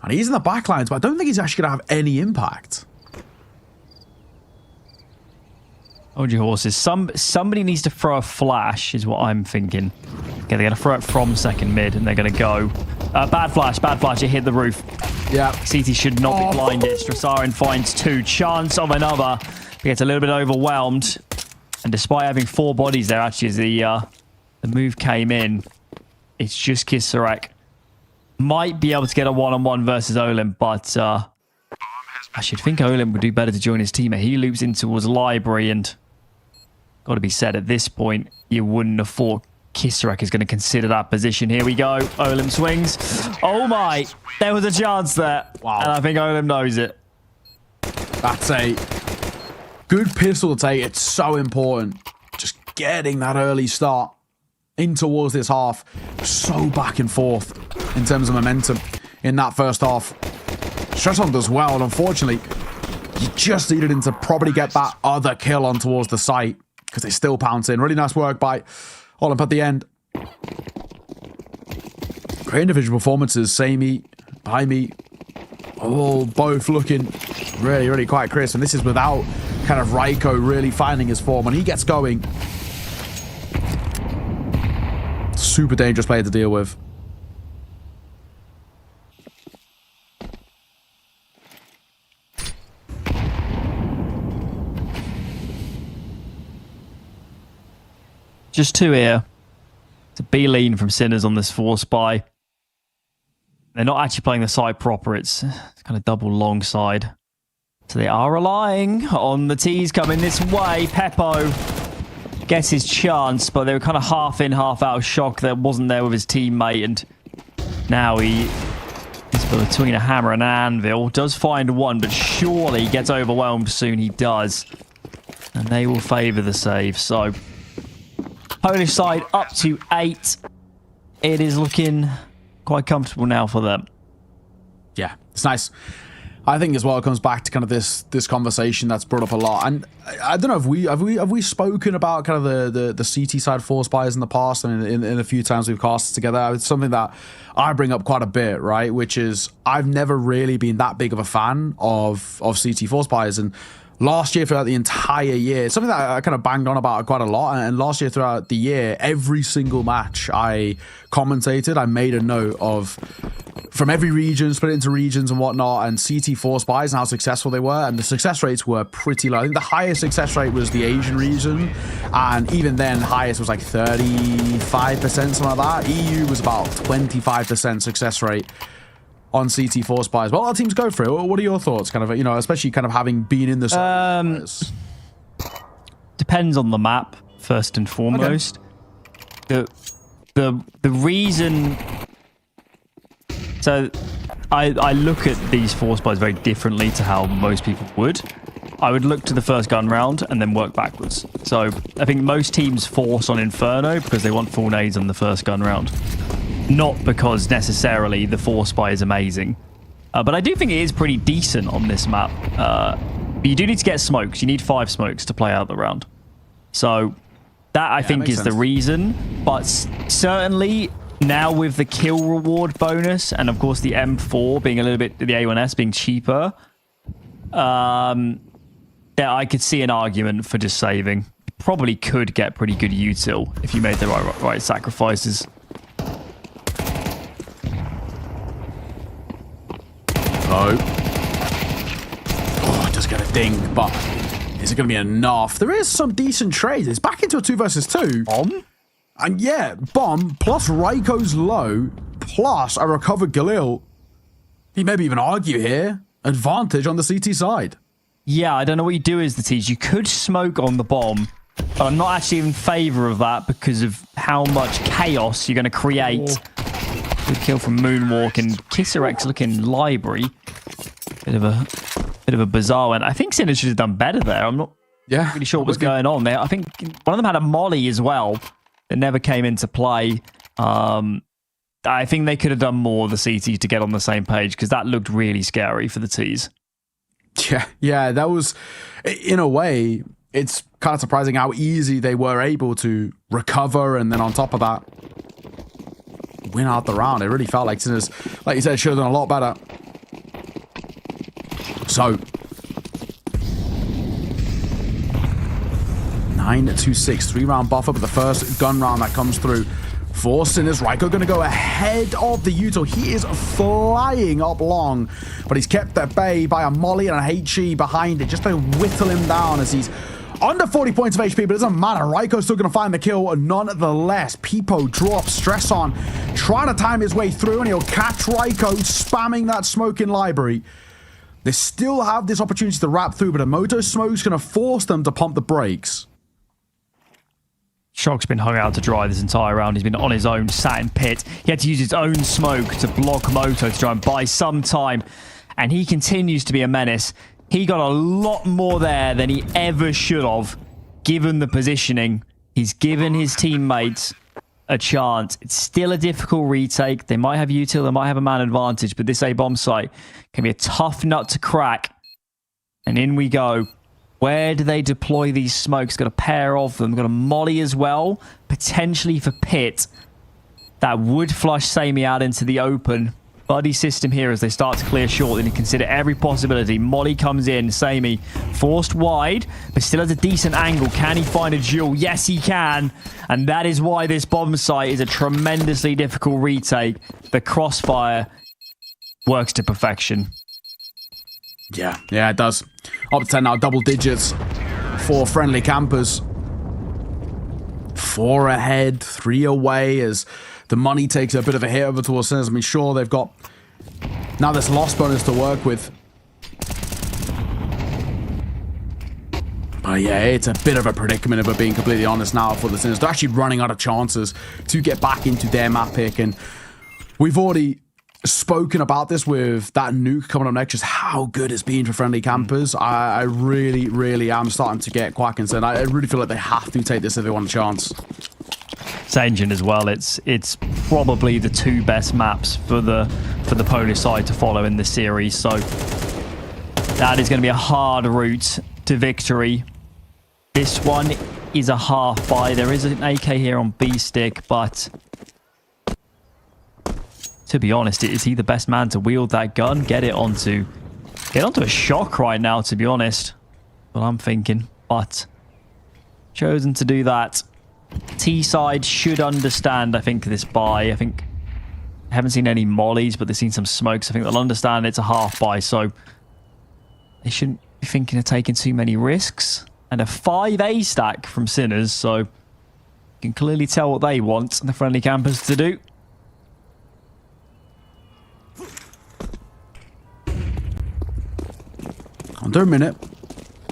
And he's in the back lines, but I don't think he's actually going to have any impact. Hold your horses. Somebody needs to throw a flash, is what I'm thinking. Okay, they're going to throw it from second mid, and they're going to go. Bad flash. It hit the roof. Yeah. CT should not be blinded. Strassarin finds 2. Chance of another. He gets a little bit overwhelmed. And despite having 4 bodies there, actually, as the move came in, it's just Kisarek. Might be able to get a one-on-one versus Olin, but I should think Olin would do better to join his teammate. He loops in towards Library, and got to be said, at this point, you wouldn't have thought Kisarek is going to consider that position. Here we go. Olim swings. Oh my. There was a chance there. Wow. And I think Olim knows it. That's a good pistol to take. It's so important. Just getting that early start in towards this half. So back and forth in terms of momentum in that first half. Stresson does well, and unfortunately, you just needed him to probably get that other kill on towards the site, because they still pounce in. Really nice work by Olymp at the end. Great individual performances. Samey, by me, all both looking really, really quite crisp. And this is without kind of Raiko really finding his form. When he gets going, super dangerous player to deal with. Just 2 here. It's a B-lean from Sinners on this 4 spy. They're not actually playing the side proper. It's kind of double long side. So they are relying on the T's coming this way. Peppo gets his chance, but they were kind of half in, half out of shock that wasn't there with his teammate. And now he's between a hammer and an anvil. Does find one, but surely he gets overwhelmed soon. He does. And they will favour the save. So Polish side up to 8. It is looking quite comfortable now for them. Yeah, it's nice. I think as well it comes back to kind of this conversation that's brought up a lot. And I don't know if have we spoken about kind of the CT side 4 spies in the past, and in a few times we've cast together. It's something that I bring up quite a bit, right? Which is I've never really been that big of a fan of CT 4 spies, and last year throughout the entire year, it's something that I kind of banged on about quite a lot. And last year throughout the year, every single match I commentated, I made a note of from every region, split it into regions and whatnot, and CT4 spies and how successful they were. And the success rates were pretty low. I think the highest success rate was the Asian region. And even then, highest was like 35%, something like that. EU was about 25% success rate on CT4 spies. Well, our teams go for it. What are your thoughts? Kind of, you know, especially kind of having been in this. Depends on the map, first and foremost. Okay. The reason. So I look at these 4 spies very differently to how most people would. I would look to the first gun round and then work backwards. So I think most teams force on Inferno because they want full nades on the first gun round. Not because necessarily the force buy is amazing. But I do think it is pretty decent on this map. But you do need to get smokes. You need 5 smokes to play out the round. So that I think is sense. the reason. But certainly now with the kill reward bonus and of course the M4 being a little bit, the A1S being cheaper, yeah, I could see an argument for just saving. Probably could get pretty good util if you made the right sacrifices. Oh, it does get a ding, but is it going to be enough? There is some decent trades. It's back into a 2 versus 2. Bomb? And yeah, bomb plus Raiko's low plus a recovered Galil. You maybe even argue here. Advantage on the CT side. Yeah, I don't know what you do as the T's. You could smoke on the bomb, but I'm not actually in favor of that because of how much chaos you're going to create. Good kill from Moonwalk and Kissarek's looking library. Bit of a bizarre one. I think Sinners should have done better there. I'm not really sure what was going on there. I think one of them had a molly as well that never came into play. I think they could have done more, the CTs, to get on the same page because that looked really scary for the T's. Yeah, that was, in a way, it's kind of surprising how easy they were able to recover and then on top of that, win out the round. It really felt like Sinners, like you said, should have done a lot better. So, 9-2-6, 3-round buffer, but the first gun round that comes through for Sinners. Raiko going to go ahead of the util. He is flying up long, but he's kept at bay by a molly and a HE behind it just to whittle him down as he's under 40 points of HP, but it doesn't matter. Raiko's still going to find the kill nonetheless. Peepo drops, stress on, trying to time his way through, and he'll catch Raiko spamming that smoke in library. They still have this opportunity to wrap through, but a Moto smoke's going to force them to pump the brakes. Shock's been hung out to dry this entire round. He's been on his own, sat in pit. He had to use his own smoke to block Moto to try and buy some time. And he continues to be a menace. He got a lot more there than he ever should have, given the positioning. He's given his teammates a chance. It's still a difficult retake. They might have util, they might have a man advantage, but this A-bomb site can be a tough nut to crack. And in we go. Where do they deploy these smokes? Got a pair of them. Got a molly as well, potentially for pit. That would flush Sammy out into the open. Buddy system here as they start to clear short. Then you consider every possibility. Molly comes in. Sammy forced wide, but still has a decent angle. Can he find a duel? Yes, he can. And that is why this bomb site is a tremendously difficult retake. The crossfire works to perfection. Yeah, it does. Up to 10 now, double digits for friendly campers. 4 ahead, 3 away as the money takes a bit of a hit over towards Sinners. I mean, sure, they've got now this loss bonus to work with. But yeah, it's a bit of a predicament if we're being completely honest now for the Sinners. They're actually running out of chances to get back into their map pick. And we've already spoken about this with that nuke coming up next, just how good it's been for friendly campers. I really, really am starting to get quite concerned. I really feel like they have to take this if they want a chance. Engine as well. It's probably the 2 best maps for the Polish side to follow in this series. So that is going to be a hard route to victory. This one is a half buy. There is an AK here on B stick, but to be honest, is he the best man to wield that gun? Get onto a shock right now, to be honest. What I'm thinking, but chosen to do that. T side should understand, I think, this buy. I haven't seen any mollies, but they've seen some smokes. I think they'll understand it's a half buy, so they shouldn't be thinking of taking too many risks. And a 5A stack from Sinners, so you can clearly tell what they want the friendly campers to do. Under a minute.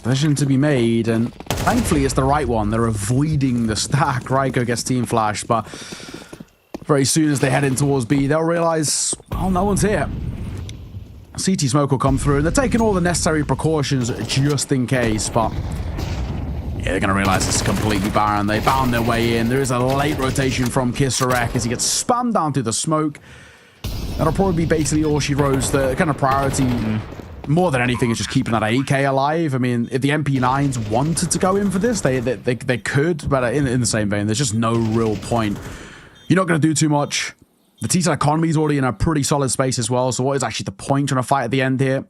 Decision to be made, and thankfully it's the right one. They're avoiding the stack. Raiko gets team flash, but very soon as they head in towards B, they'll realize, oh, no one's here. CT smoke will come through, and they're taking all the necessary precautions just in case, but yeah, they're going to realize it's completely barren. They found their way in. There is a late rotation from Kisarek as he gets spammed down through the smoke. That'll probably be basically all she rose. The kind of priority, more than anything, is just keeping that AK alive. I mean, if the MP9s wanted to go in for this, they could, but in the same vein, there's just no real point. You're not going to do too much. The T-side economy is already in a pretty solid space as well, so what is actually the point on a fight at the end here?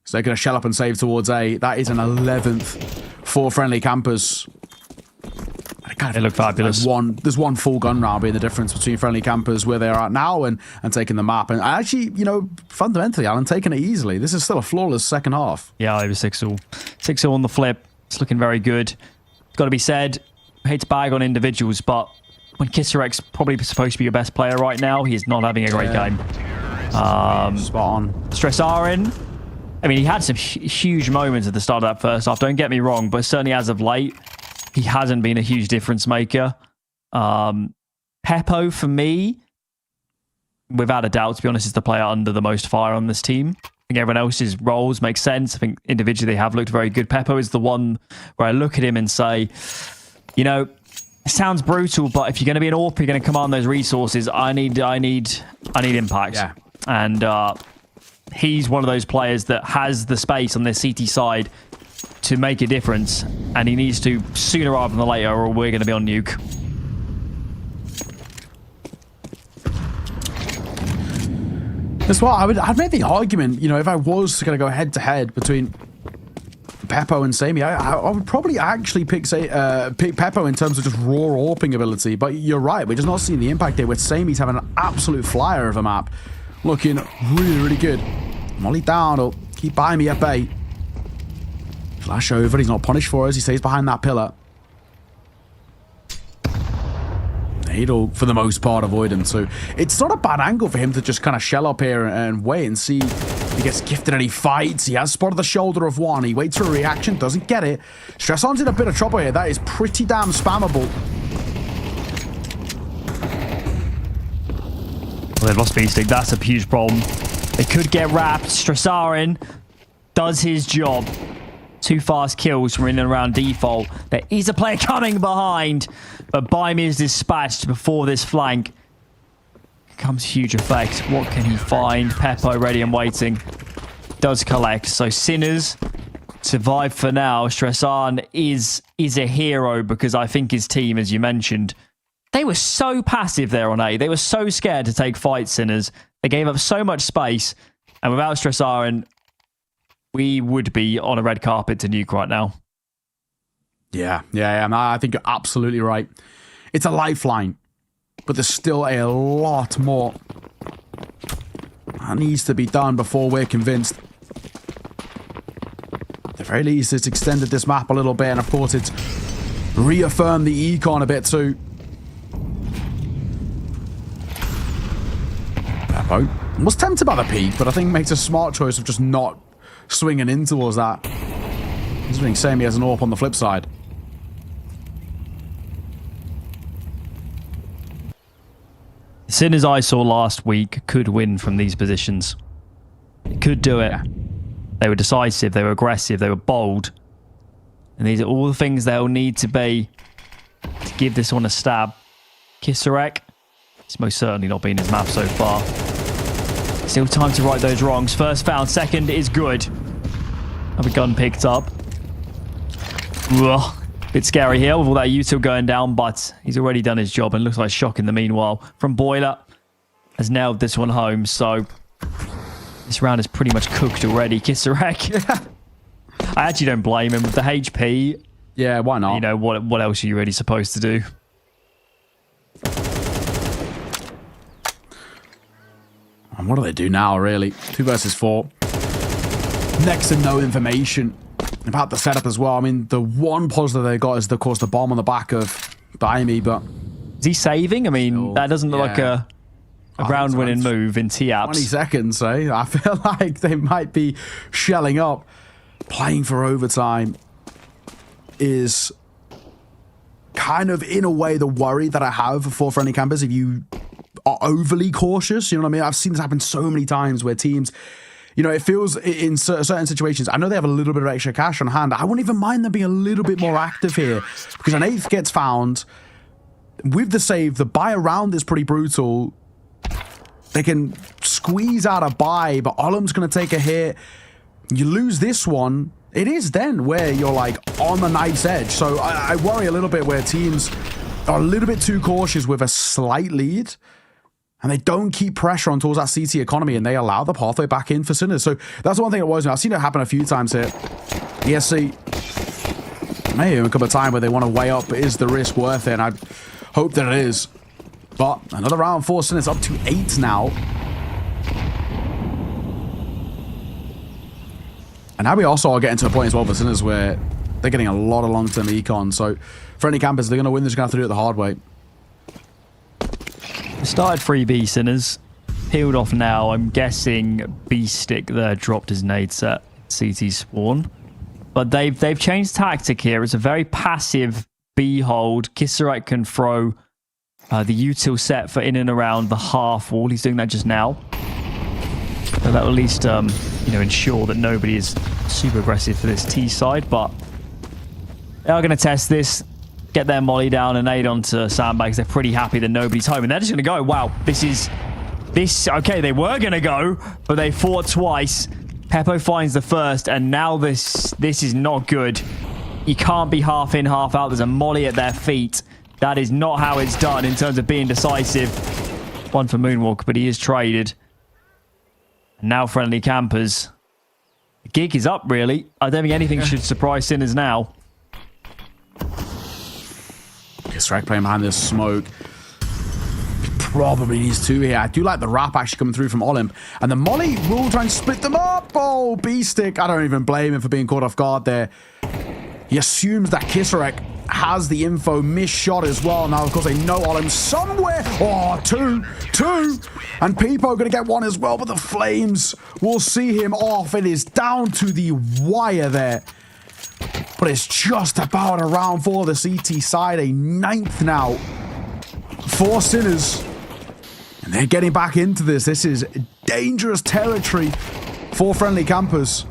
So they're going to shell up and save towards A. That is an 11th for friendly campers. They look fabulous. There's one full gun round being the difference between friendly campers where they are at now and taking the map. And actually, you know, fundamentally, Alan, taking it easily. This is still a flawless second half. Yeah, over 6-0. 6-0 on the flip. It's looking very good. It's got to be said, I hate to bag on individuals, but when Kisarek's probably supposed to be your best player right now, he's not having a great game. Spot on. Stressarin, I mean, he had some huge moments at the start of that first half, don't get me wrong, but certainly as of late, he hasn't been a huge difference maker. Peppo, for me, without a doubt, to be honest, is the player under the most fire on this team. I think everyone else's roles make sense. I think individually they have looked very good. Peppo is the one where I look at him and say, you know, it sounds brutal, but if you're going to be an AWP, you're going to command those resources. I need impact. Yeah. And he's one of those players that has the space on their CT side to make a difference, and he needs to sooner rather than later, or we're going to be on Nuke. That's what I'd make the argument, you know, if I was going to go head to head between Peppo and Sammy, I would probably actually pick Peppo in terms of just raw AWPing ability. But you're right, we're just not seeing the impact here with Samy's having an absolute flyer of a map. Looking really, really good. Molly down, or keep buying me up A. Flash over, he's not punished for us, he stays behind that pillar. He'll, for the most part, avoid him, so it's not a bad angle for him to just kind of shell up here and wait and see if he gets gifted and he fights. He has spotted the shoulder of one, he waits for a reaction, doesn't get it. Stresson's in a bit of trouble here, that is pretty damn spammable. Well, they've lost Beasting, that's a huge problem. They could get wrapped. Stressarin does his job. 2 fast kills from in and around default. There is a player coming behind, but Baimi is dispatched before this flank. Comes huge effect. What can he find? Peppo ready and waiting. Does collect. So Sinners survive for now. Stressan is a hero because I think his team, as you mentioned, they were so passive there on A. They were so scared to take fights, Sinners. They gave up so much space, and without Stressarin, we would be on a red carpet to Nuke right now. Yeah. I think you're absolutely right. It's a lifeline, but there's still a lot more that needs to be done before we're convinced. At the very least, it's extended this map a little bit, and of course, it's reaffirmed the econ a bit too. Peppo was tempted by the peak, but I think makes a smart choice of just not swinging in towards that. He's being Sammy as an AWP on the flip side. Sinners I saw last week could win from these positions. They could do it. Yeah. They were decisive, they were aggressive, they were bold. And these are all the things they'll need to be to give this one a stab. Kisarek, it's most certainly not been his map so far. Still time to right those wrongs. First found, second is good. Have a gun picked up. Ugh. Bit scary here with all that util going down, but he's already done his job and looks like shock in the meanwhile. From Boiler has nailed this one home, so this round is pretty much cooked already. Kisarek. I actually don't blame him with the HP. Yeah, why not? You know, what else are you really supposed to do? And what do they do now, really? 2 versus 4. Next to no information about the setup as well. I mean, the one positive they got is, of course, the bomb on the back of Baimi, but... Is he saving? I mean, that doesn't look like a round-winning move in T-Apps. 20 seconds, eh? I feel like they might be shelling up. Playing for overtime is kind of, in a way, the worry that I have for friendly campers. If you are overly cautious, you know what I mean? I've seen this happen so many times where teams You know, it feels in certain situations, I know they have a little bit of extra cash on hand. I wouldn't even mind them being a little bit more active here because an 8th gets found. With the save, the buy around is pretty brutal. They can squeeze out a buy, but Olim's going to take a hit. You lose this one. It is then where you're like on the knife's edge. So I worry a little bit where teams are a little bit too cautious with a slight lead. And they don't keep pressure on towards that CT economy, and they allow the pathway back in for Sinners. So that's one thing that worries me. I've seen it happen a few times here. ESC may even come a time where they want to weigh up, is the risk worth it? And I hope that it is. But another round for Sinners, up to 8 now. And now we also are getting to a point as well for Sinners where they're getting a lot of long-term econ. So friendly campers, they're going to win. They're just going to have to do it the hard way. Started 3B Sinners, peeled off now. I'm guessing B-Stick there dropped his nade set, CT spawn. But they've changed tactic here. It's a very passive B hold. Kisserite can throw the util set for in and around the half wall. He's doing that just now. So that will at least ensure that nobody is super aggressive for this T side. But they are going to test this. Get their molly down and aid onto sandbags. They're pretty happy that nobody's home. And they're just going to go, wow, okay, they were going to go, but they fought twice. Peppo finds the first, and now this is not good. You can't be half in, half out. There's a molly at their feet. That is not how it's done in terms of being decisive. One for Moonwalk, but he is traded. And now friendly campers. The gig is up, really. I don't think anything should surprise Sinners now. Strike playing behind this smoke. Probably needs 2 here. I do like the wrap actually coming through from Olymp. And the molly will try and split them up. Oh, B-Stick. I don't even blame him for being caught off guard there. He assumes that Kisserek has the info. Missed shot as well. Now, of course, they know Olymp somewhere. Oh, two. And Peepo going to get one as well. But the Flames will see him off. It is down to the wire there. But it's just about a round for the CT side. A 9th now for Sinners. And they're getting back into this. This is dangerous territory for friendly campers.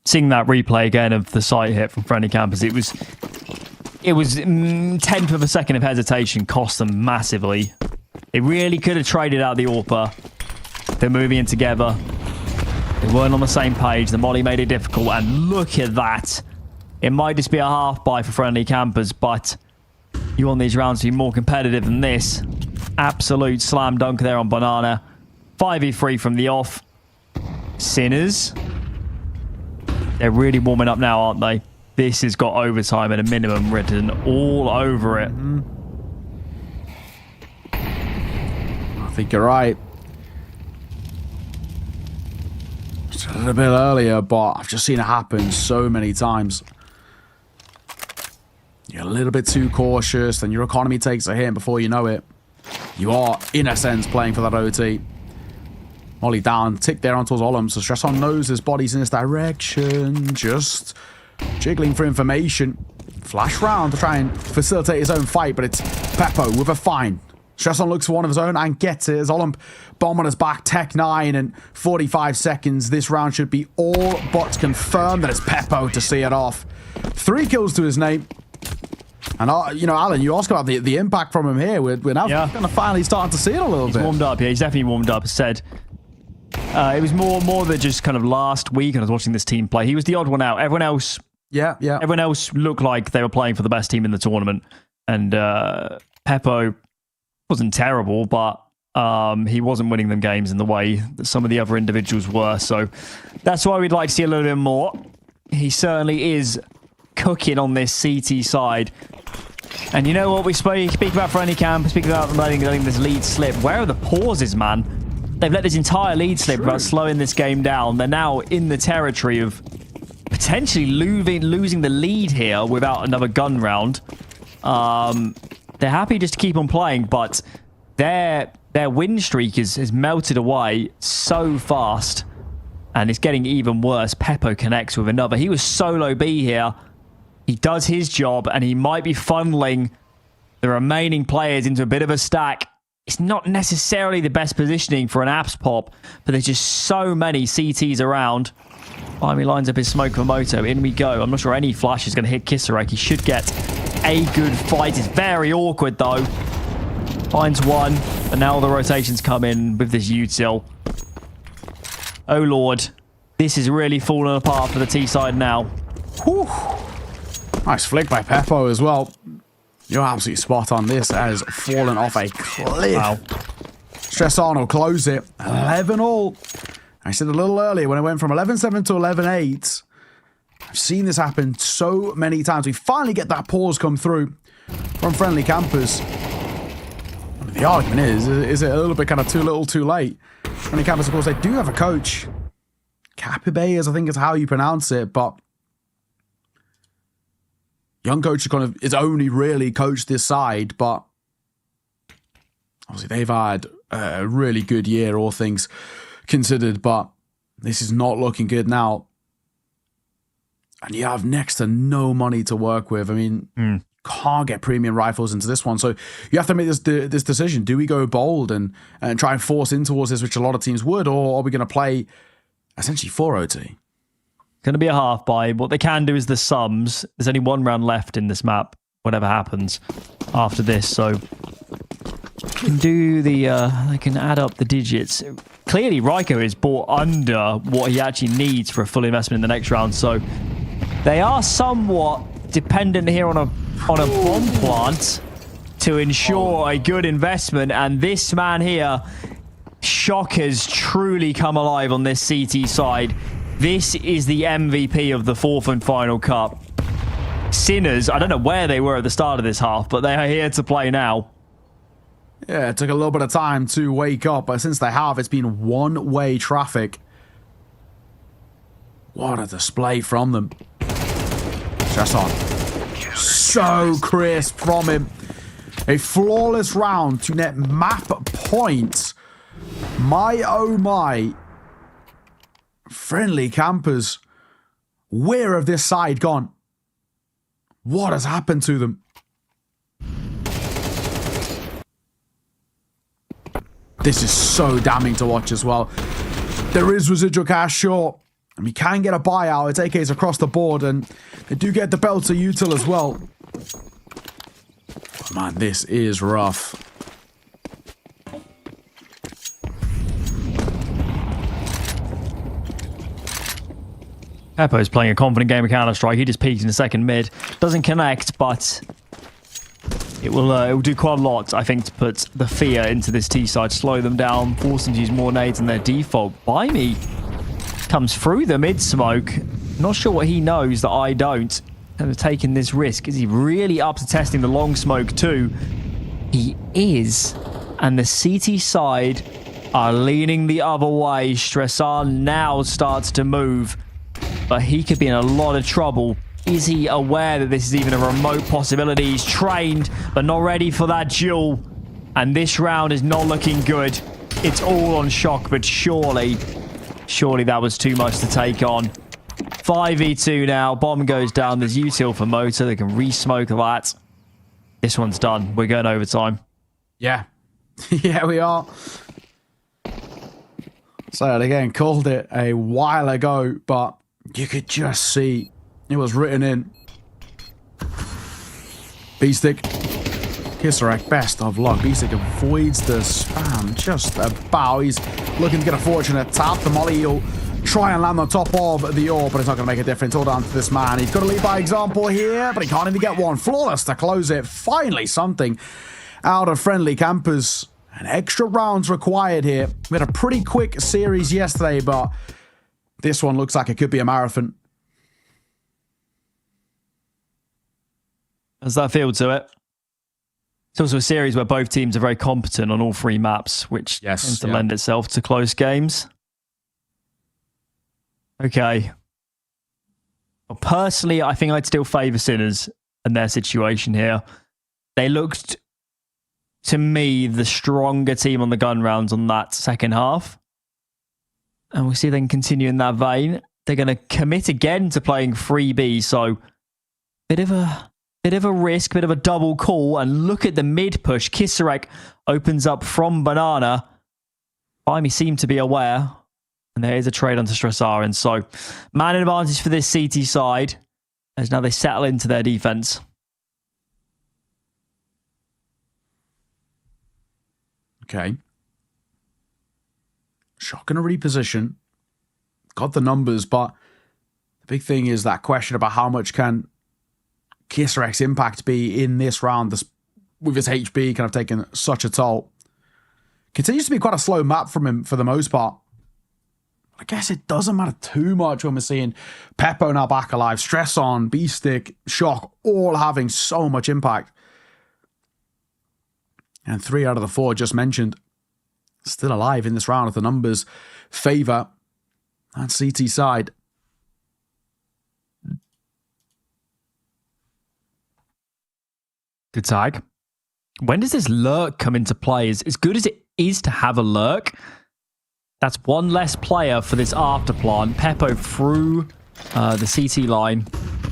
Seeing that replay again of the site hit from friendly campers, it was 10th of a second of hesitation cost them massively. They really could have traded out the AWPer. They're moving in together. They weren't on the same page. The molly made it difficult, and look at that. It might just be a half buy for friendly campers, but you want these rounds to be more competitive than this. Absolute slam dunk there on Banana. 5v3 from the off. Sinners. They're really warming up now, aren't they? This has got overtime at a minimum written all over it. I think you're right. A little bit earlier, but I've just seen it happen so many times. You're a little bit too cautious, then your economy takes a hit, and before you know it, you are, in a sense, playing for that OT. Molly down, tick there on towards Olymp, so Stresson knows his body's in this direction, just jiggling for information. Flash round to try and facilitate his own fight, but it's Peppo with a fine. Stresson looks for one of his own and gets it as Olymp bomb on his back, Tech 9 and 45 seconds. This round should be all but confirmed that it's Peppo to see it off. 3 kills to his name. And, Alan, you asked about the impact from him here. We're now kind of finally starting to see it a little bit. He's warmed up, yeah. He's definitely warmed up. As said, it was more than just kind of last week when I was watching this team play. He was the odd one out. Everyone else... Yeah. Everyone else looked like they were playing for the best team in the tournament. And Peppo wasn't terrible, but he wasn't winning them games in the way that some of the other individuals were. So that's why we'd like to see a little bit more. He certainly is cooking on this CT side. And you know what? We speak about friendly camp, speak about letting this lead slip. Where are the pauses, man? They've let this entire lead slip without slowing this game down. They're now in the territory of potentially losing the lead here without another gun round. They're happy just to keep on playing, but their win streak has melted away so fast, and it's getting even worse. Peppo connects with another. He was solo B here. He does his job, and he might be funneling the remaining players into a bit of a stack. it's not necessarily the best positioning for an apps pop, but there's just so many CTs around. He lines up his smoke for Moto. In we go. I'm not sure any flash is going to hit Kisarek. He should get a good fight. It's very awkward, though. Finds one, but now the rotations come in with this util. Oh, Lord. This is really falling apart for the T side now. Whew. Nice flick by Peppo as well. You're absolutely spot on. This has fallen off a cliff. Wow. Stressan will close it. 11-all. I said a little earlier when it went from 11-7 to 11-8. I've seen this happen so many times. We finally get that pause come through from friendly campers. The argument is it a little bit kind of too little too late? Friendly campers, of course, they do have a coach. Capibay I think is how you pronounce it, but young coach is only really coached this side, but obviously they've had a really good year, all things considered, but this is not looking good now. And you have next to no money to work with. I mean, can't get premium rifles into this one, so you have to make this decision. Do we go bold and try and force in towards this, which a lot of teams would, or are we going to play essentially 4 OT? Going to be a half buy. What they can do is the sums. There's only 1 round left in this map, whatever happens after this. So can do the they can add up the digits. Clearly, Raiko is bought under what he actually needs for a full investment in the next round. So they are somewhat dependent here on a bomb plant to ensure a good investment. And this man here, Shock, has truly come alive on this CT side. This is the MVP of the 4th and final cup. Sinners, I don't know where they were at the start of this half, but they are here to play now. Yeah, it took a little bit of time to wake up, but since they have, it's been one-way traffic. What a display from them. Just on. So crisp from him. A flawless round to net map points. My oh my. Friendly campers. Where have this side gone? What has happened to them? This is so damning to watch as well. There is residual cash, sure. And we can get a buyout. It's AKs across the board, and they do get the belter util as well. Oh, man, this is rough. Peppo is playing a confident game of Counter-Strike. He just peeks in the second mid. Doesn't connect, but it will do quite a lot, I think, to put the fear into this T side, slow them down, force them to use more nades than their default. By me comes through the mid smoke. Not sure what he knows that I don't. Kind of taking this risk. Is he really up to testing the long smoke too? He is. And the CT side are leaning the other way. Stressar now starts to move, but he could be in a lot of trouble. Is he aware that this is even a remote possibility? He's trained, but not ready for that duel. And this round is not looking good. It's all on Shock, but surely that was too much to take on. 5v2 now. Bomb goes down. There's util for Motor. They can re-smoke that. This one's done. We're going overtime. Yeah. Yeah, we are. So again, called it a while ago, but you could just see it was written in. B-Stick. Kisarek, best of luck. B-Stick avoids the spam just about. He's looking to get a fortunate tap. The molly, he'll try and land on top of the orb, but it's not going to make a difference. All down to this man. He's got to lead by example here, but he can't even get one. Flawless to close it. Finally something out of friendly campers. And extra rounds required here. We had a pretty quick series yesterday, but this one looks like it could be a marathon. Does that feel to it? It's also a series where both teams are very competent on all 3 maps, which tends to lend itself to close games. Okay. Well, personally, I think I'd still favour Sinners and their situation here. They looked, to me, the stronger team on the gun rounds on that second half. And we'll see if they can continue in that vein. They're going to commit again to playing 3B, so bit of a Bit of a risk, bit of a double call, and look at the mid push. Kisarek opens up from Banana. Bimey seemed to be aware, and there is a trade onto Stressarin. So, man advantage for this CT side, as now they settle into their defense. Okay. Shock gonna reposition. Got the numbers, but the big thing is that question about how much can Kisarek's impact be in this round with his HP kind of taking such a toll. Continues to be quite a slow map from him for the most part. I guess it doesn't matter too much when we're seeing Peppo now back alive, Stress on, B-Stick, Shock, all having so much impact. And 3 out of the 4 just mentioned still alive in this round if the numbers favor that CT side. Good tag. When does this lurk come into play? As good as it is to have a lurk, that's one less player for this after plant. Peppo through the CT line,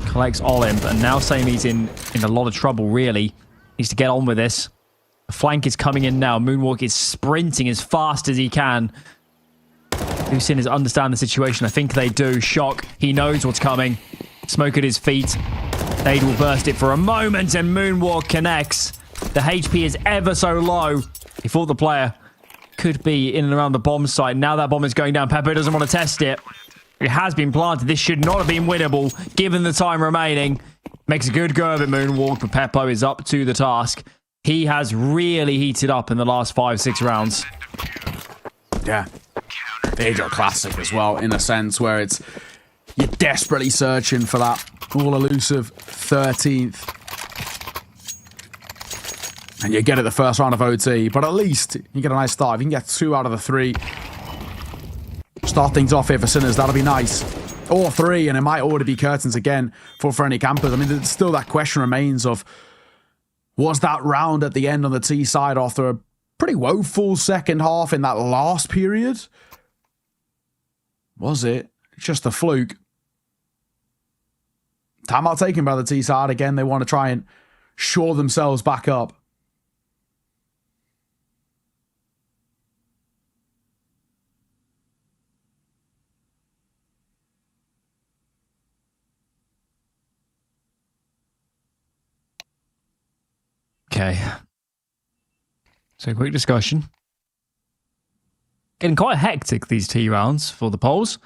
collects Olymp, and now saying he's in a lot of trouble, really. Needs to get on with this. The flank is coming in now. Moonwalk is sprinting as fast as he can. Lucian understand the situation. I think they do. Shock, he knows what's coming. Smoke at his feet. Nade will burst it for a moment, and Moonwalk connects. The HP is ever so low. He thought the player could be in and around the bomb site. Now that bomb is going down. Peppo doesn't want to test it. It has been planted. This should not have been winnable, given the time remaining. Makes a good go of it, Moonwalk, but Peppo is up to the task. He has really heated up in the last 5-6 rounds. Yeah. The Age-Old Classic as well, in a sense, where it's you're desperately searching for that all-elusive 13th. And you get it the first round of OT, but at least you get a nice start. If you can get 2 out of the 3, start things off here for Sinners, that'll be nice. Or 3, and it might already be curtains again for any campers. I mean, still that question remains of, was that round at the end on the T side after a pretty woeful second half in that last period? Was it? Just a fluke. Timeout taken by the T side. Again, they want to try and shore themselves back up. Okay. So quick discussion. Getting quite hectic, these T rounds for the polls.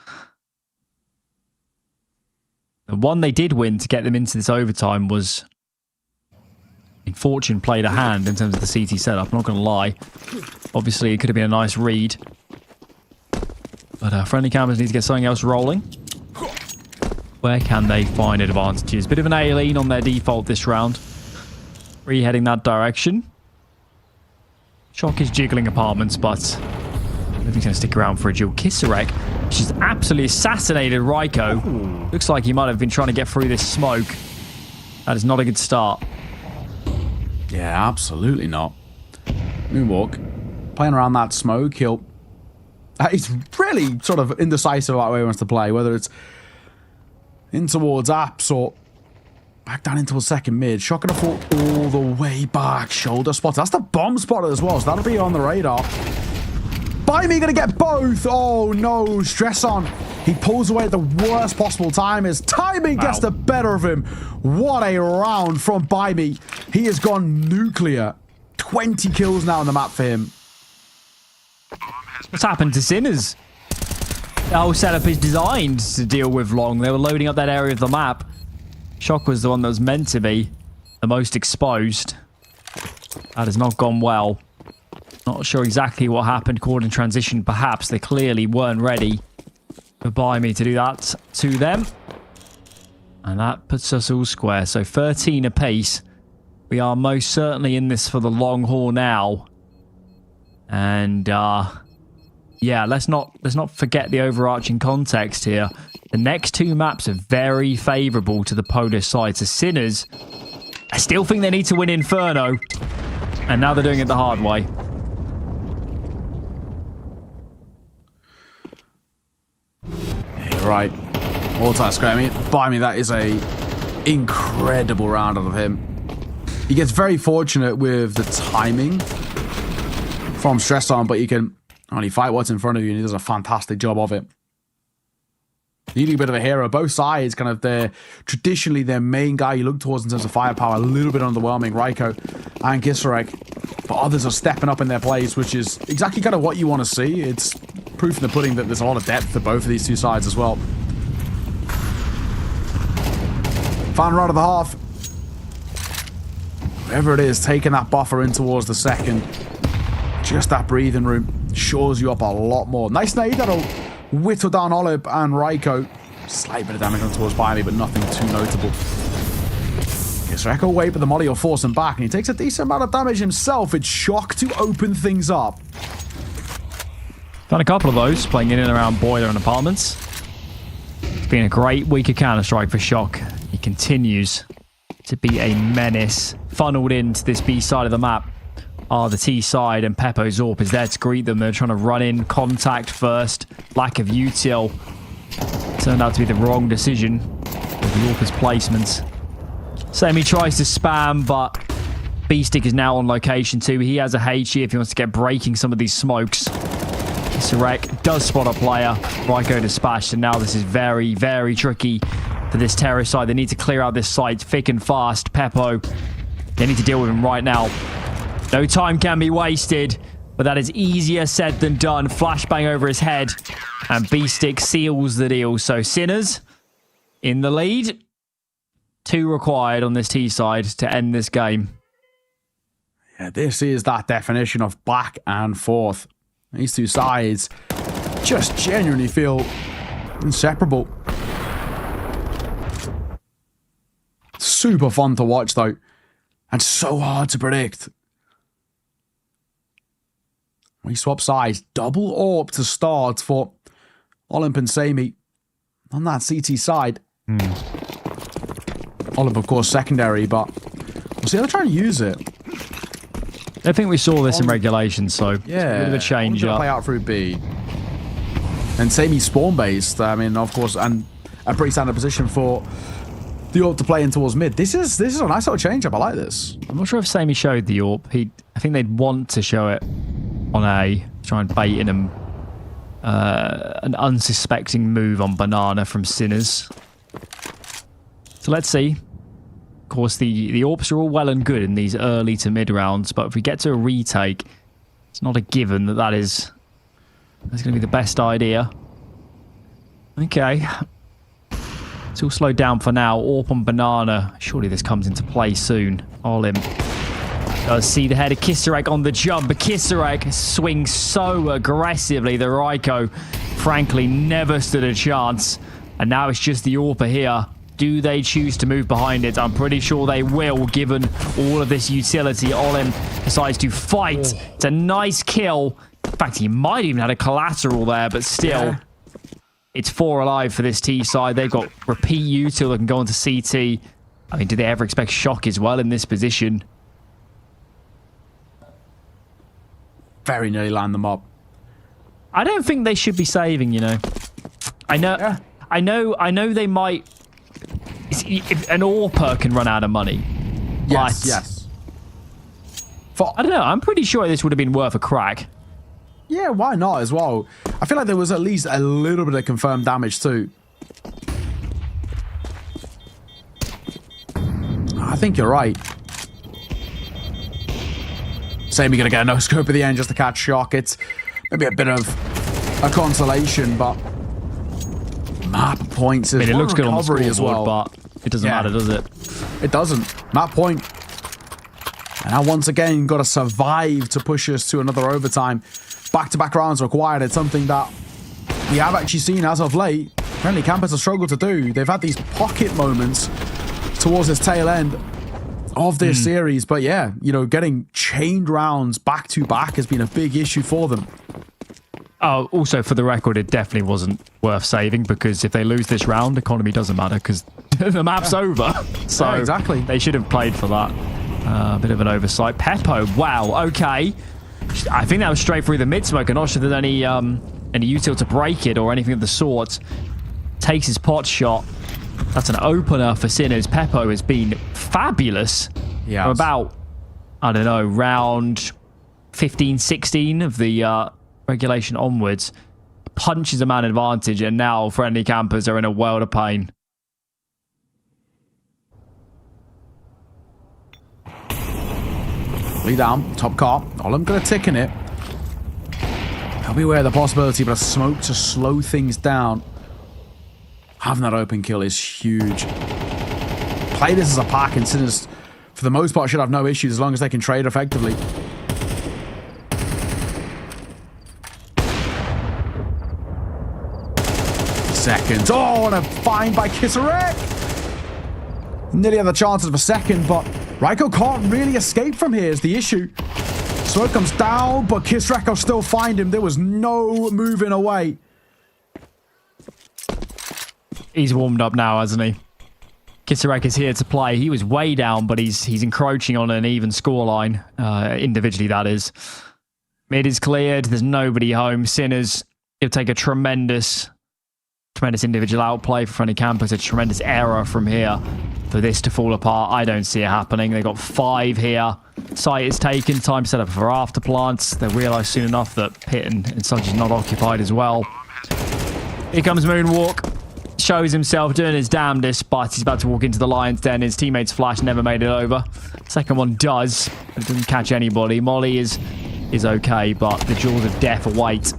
The one they did win to get them into this overtime was... Fortune played a hand in terms of the CT setup, I'm not going to lie. Obviously, it could have been a nice read. But friendly cameras need to get something else rolling. Where can they find advantages? Bit of an A-lean on their default this round. Heading that direction. Shock is jiggling apartments, but I don't think he's going to stick around for a duel. Kisarek, she's absolutely assassinated Raiko. Looks like he might have been trying to get through this smoke. That is not a good start. Yeah, absolutely not. Moonwalk, playing around that smoke, he's really sort of indecisive about where he wants to play, whether it's in towards apps or back down into a second mid. Shock gonna fall all the way back. Shoulder spotter. That's the bomb spotter as well, so that'll be on the radar. Bimey gonna get both. Oh no, Stress on. He pulls away at the worst possible time. His timing gets the better of him. What a round from Bimey. He has gone nuclear. 20 kills now on the map for him. What's happened to Sinners? The whole setup is designed to deal with long. They were loading up that area of the map. Shock was the one that was meant to be the most exposed. That has not gone well. Not sure exactly what happened. Caught in transition, perhaps. They clearly weren't ready for Bimey to do that to them. And that puts us all square. So 13 apiece. We are most certainly in this for the long haul now. And yeah, let's not forget the overarching context here. The next 2 maps are very favourable to the Polish side. So Sinners, I still think they need to win Inferno. And now they're doing it the hard way. Yeah, you're right. All-time scram. Bimey, that is a Incredible round out of him. He gets very fortunate with the timing from Stress On, but you can only fight what's in front of you, and he does a fantastic job of it. Needing a bit of a hero. Both sides, kind of traditionally their main guy you look towards in terms of firepower, a little bit underwhelming, Raiko and Kisarek. But others are stepping up in their place, which is exactly kind of what you want to see. It's proof in the pudding that there's a lot of depth to both of these two sides as well. Final round of the half. Whoever it is, taking that buffer in towards the second. Just that breathing room shores you up a lot more. Nice nade that'll whittle down Olib and Raiko. Slight bit of damage on towards Biley, but nothing too notable. Kisarek will wait, but the molly will force him back, and he takes a decent amount of damage himself. It's Shock to open things up. Done a couple of those, playing in and around Boiler and Apartments. It's been a great week of Counter-Strike for Shock. He continues to be a menace. Funneled into this B side of the map are the T side, and Peppo Zorp is there to greet them. They're trying to run in, contact first. Lack of util. Turned out to be the wrong decision with Yorker's placements. Semi tries to spam, but B-Stick is now on location too. He has a HE if he wants to get breaking some of these smokes. Kisarek does spot a player. Raiko dispatched, and now this is very, very tricky for this terror side. They need to clear out this site thick and fast. Peppo, they need to deal with him right now. No time can be wasted, but that is easier said than done. Flashbang over his head, and B-Stick seals the deal. So Sinners in the lead. 2 required on this T side to end this game. Yeah, this is that definition of back and forth. These two sides just genuinely feel inseparable. Super fun to watch, though, and so hard to predict. We swap sides. Double AWP to start for Olymp and Sammy on that CT side. Olymp, of course, secondary, but we'll see how they're trying to use it. I think we saw this in regulation, so yeah, a bit of a change up. Play out through B. And Sammy spawn-based, I mean, of course, and a pretty standard position for the AWP to play in towards mid. This is a nice little change-up. I like this. I'm not sure if Sammy showed the AWP. I think they'd want to show it on A, try and bait in him an unsuspecting move on Banana from Sinners. So let's see. Of course, the AWPs are all well and good in these early to mid rounds, but if we get to a retake, it's not a given that that's going to be the best idea. Okay. It's all slowed down for now. AWP on Banana. Surely this comes into play soon. Olim does see the head of Kisarek on the jump, but Kisarek swings so aggressively that Raiko, frankly, never stood a chance. And now it's just the AWP here. Do they choose to move behind it? I'm pretty sure they will, given all of this utility. Olim decides to fight. It's a nice kill. In fact, he might even had a collateral there, but still, yeah. It's 4 alive for this T side. They've got repeat util that can go into CT. I mean, did they ever expect Shock as well in this position? Very nearly land them up. I don't think they should be saving, you know. I know they might. If an AWPer can run out of money. Yes, yes. I don't know. I'm pretty sure this would have been worth a crack. Yeah, why not as well? I feel like there was at least a little bit of confirmed damage too. I think you're right. Sammy gonna get a no scope at the end just to catch Shock. It's maybe a bit of a consolation, but map points is it looks good on the scoreboard as well, but it doesn't matter, does it? It doesn't. Map point. And now once again, got to survive to push us to another overtime. Back-to-back rounds required. It's something that we have actually seen as of late. Apparently, campers have struggled to do. They've had these pocket moments towards this tail end of this series. But yeah, you know, getting chained rounds back-to-back has been a big issue for them. Oh, also, for the record, it definitely wasn't worth saving, because if they lose this round, economy doesn't matter because the map's over. So yeah, exactly. They should have played for that. A bit of an oversight. Peppo, wow, okay. I think that was straight through the mid-smoke. I'm not sure there's any util to break it or anything of the sort. Takes his pot shot. That's an opener for Sinners. Peppo has been fabulous. Yeah. From about, I don't know, round 15, 16 of the regulation onwards. Punches a man advantage, and now friendly campers are in a world of pain. Lead down, top car. All I'm going to tick in it. I'll be aware of the possibility of a smoke to slow things down. Having that open kill is huge. Play this as a pack, and Sinners, for the most part, should have no issues as long as they can trade effectively. Seconds. Oh, and a find by Kisarek. Nearly had the chances of a second, but Raiko can't really escape from here is the issue. Smoke comes down, but Kisarek will still find him. There was no moving away. He's warmed up now, hasn't he? Kisarek is here to play. He was way down, but he's encroaching on an even scoreline. Individually, that is. Mid is cleared. There's nobody home. Sinners, it'll take a tremendous individual outplay for friendly campers. A tremendous error from here for this to fall apart. I don't see it happening. They got 5 here. Site is taken. Time set up for after plants. They realise soon enough that pit and such is not occupied as well. Here comes Moonwalk. Shows himself doing his damnedest, but he's about to walk into the lion's den. His teammate's flash never made it over. Second one does, but it doesn't catch anybody. Molly is okay, but the jaws of death await.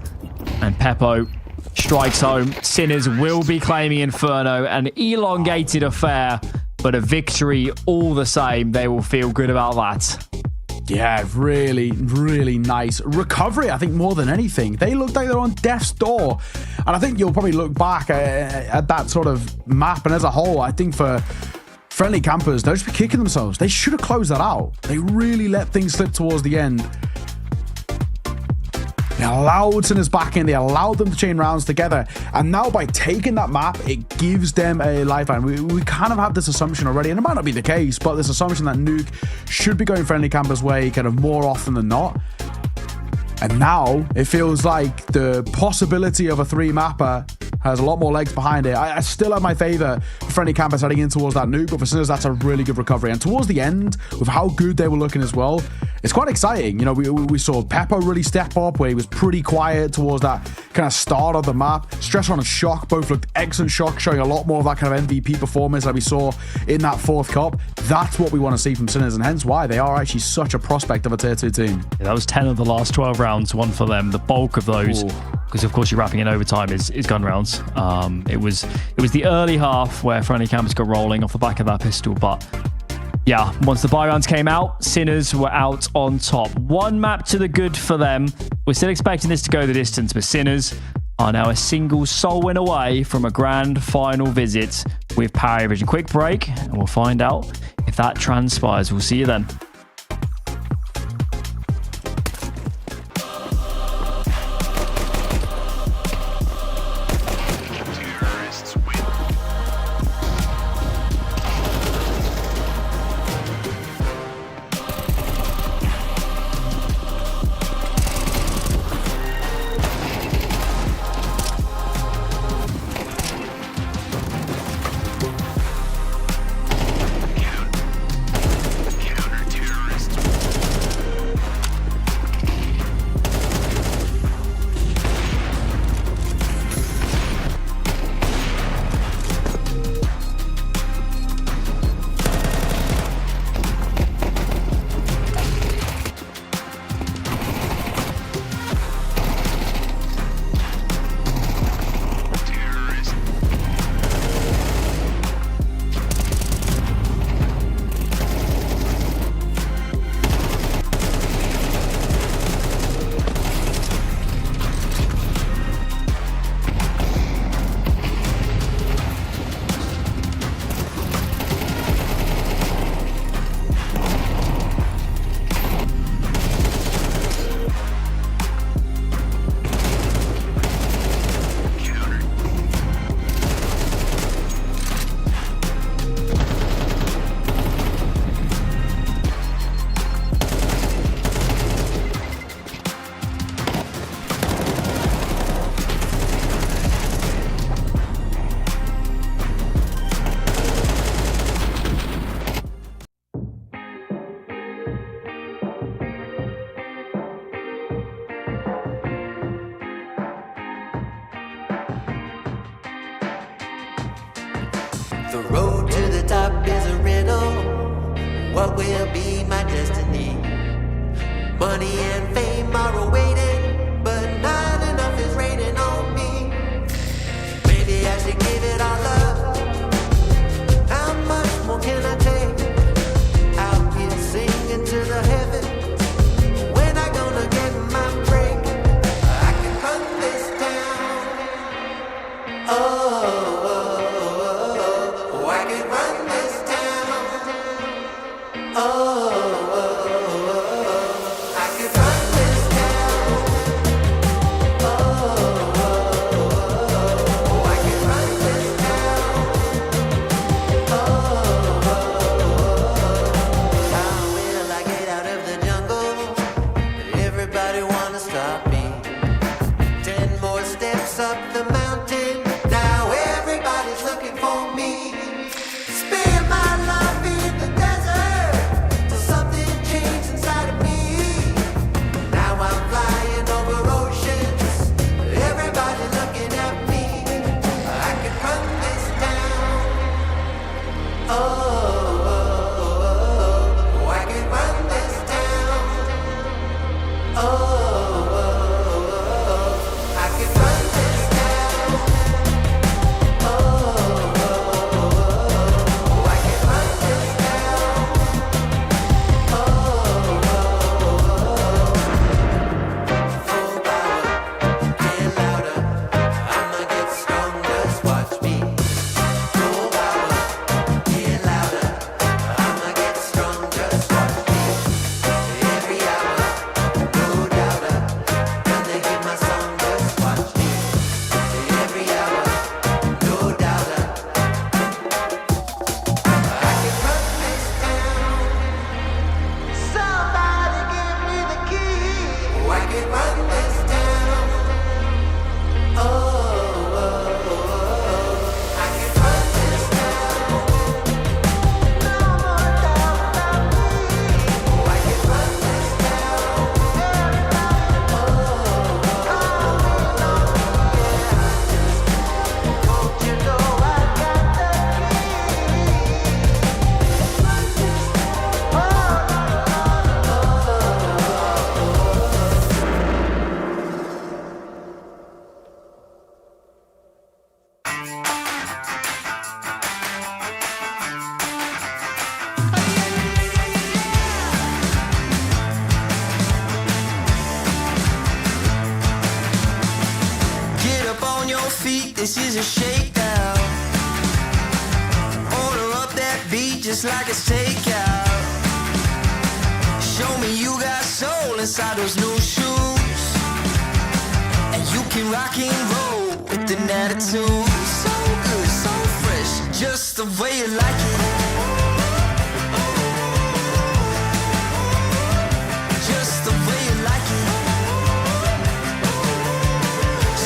And Peppo strikes home. Sinners will be claiming Inferno. An elongated affair, but a victory all the same. They will feel good about that. Yeah, really, really nice recovery, I think, more than anything. They looked like they're on death's door. And I think you'll probably look back at that sort of map, and as a whole, I think for friendly campers, they'll just be kicking themselves. They should have closed that out. They really let things slip towards the end. They allowed Sinners back in. They allowed them to chain rounds together. And now by taking that map, it gives them a lifeline. We kind of have this assumption already, and it might not be the case, but this assumption that Nuke should be going friendly campers' way kind of more often than not. And now it feels like the possibility of a 3-mapper has a lot more legs behind it. I still have my favor for friendly campers heading in towards that Nuke, but for Sinners, that's a really good recovery. And towards the end, with how good they were looking as well, it's quite exciting. You know, we saw Peppo really step up, where he was pretty quiet towards that kind of start of the map. Stressor and Shock both looked excellent. Shock showing a lot more of that kind of MVP performance that we saw in that 4th cup. That's what we want to see from Sinners, and hence why they are actually such a prospect of a tier 2 team. Yeah, that was 10 of the last 12 rounds, one for them. The bulk of those, because of course you're wrapping in overtime, is gun rounds. It was the early half where friendly campers got rolling off the back of that pistol, but yeah, once the buy rounds came out, Sinners were out on top. 1 map to the good for them. We're still expecting this to go the distance, but Sinners are now a single soul win away from a grand final visit with Power Vision. Quick break, and we'll find out if that transpires. We'll see you then. The road to the top is a riddle. What will be my destiny? Money and fame are awaiting, but not enough is raining on me. Maybe I should give it all up. How much more can I take? Out here singing to the heavens. When I gonna get my break? I can run this town. Oh, I can run this town. Oh, I can run this town. Oh, I can run this town. How will I get out of the jungle? Everybody wanna stop me. 10 more steps up the mountain. Now everybody's looking for me. Spend my life in the desert till something changed inside of me. Now I'm flying over oceans. Everybody looking at me. I can run this town. Oh, I can run this town. Oh, I can run this town. Oh, I can run this town. Full power, get louder. I'ma get strong, just watch me. Full power, get louder. I'ma get strong, just watch me. Every hour, no doubter. Gonna hear my song, just watch me. Every hour, no doubter. I can run this town. Somebody give me the key. Oh, I can run this town. Oh, I can run this town. No more doubt about me. Oh, I can run this town. Don't you know I got the Get up on your feet, this is a shakedown. Order up that beat just like it's takeout. Show me you got soul inside those new shoes. And you can rock and roll with an attitude. So good, so fresh, just the way you like it. Just the way you like it.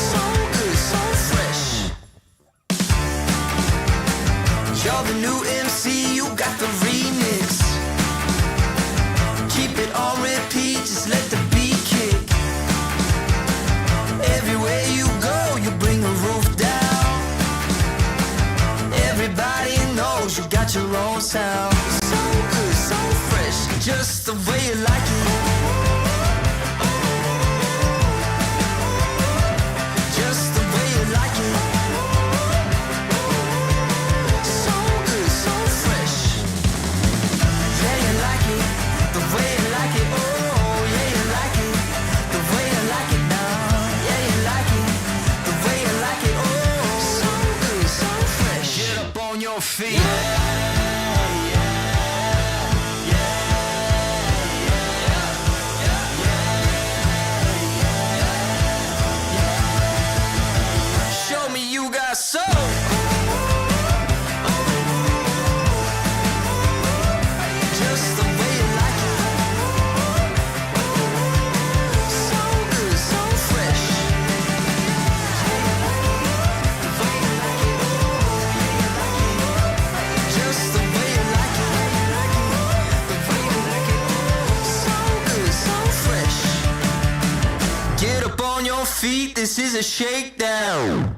So good, so fresh. You're the new MC, you got the remix. Keep it on repeat, just let the beat kick. Everywhere you go, you bring the roof down. Everybody knows you got your own sound. So good, so fresh, just the way you like it. Just the way you like it. So good, so fresh. Yeah, you like it, the way you like it. Oh, yeah, you like it, the way you like it now. Yeah, you like it, the way you like it. Oh, so good, so fresh. Get up on your feet. Show me you got soul. Just the way you like it. So good, so fresh. Just the way you like it. The way you like it. So good, so fresh. Get up on your feet, this is a shakedown.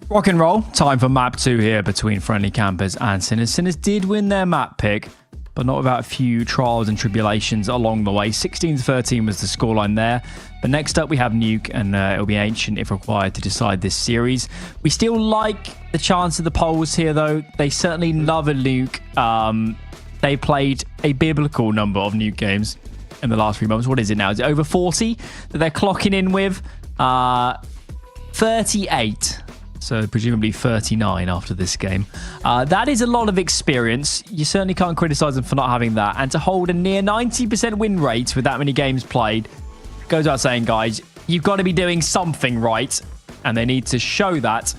Rock and roll. Time for map 2 here between Friendly Campers and Sinners. Sinners did win their map pick, but not without a few trials and tribulations along the way. 16-13 was the scoreline there. But next up we have Nuke, and it'll be Ancient if required to decide this series. We still like the chance of the polls here, though. They certainly love a Nuke. They played a biblical number of Nuke games in the last 3 months. What is it now? Is it over 40 that they're clocking in with? 38. So presumably 39 after this game. That is a lot of experience. You certainly can't criticize them for not having that. And to hold a near 90% win rate with that many games played goes without saying, guys, you've got to be doing something right. And they need to show that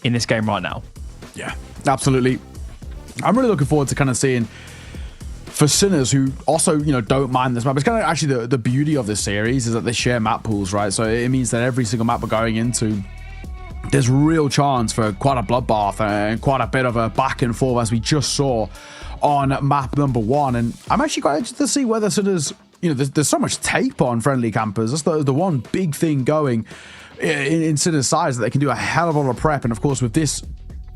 in this game right now. Yeah, absolutely. I'm really looking forward to kind of seeing, for Sinners, who also, don't mind this map. It's kind of actually the beauty of this series is that they share map pools, right? So it means that every single map we're going into, there's real chance for quite a bloodbath and quite a bit of a back and forth, as we just saw on map number 1. And I'm actually quite interested to see whether Sinners, there's so much tape on Friendly Campers. That's the one big thing going in Sinners' sides, that they can do a hell of a lot of prep. And of course, with this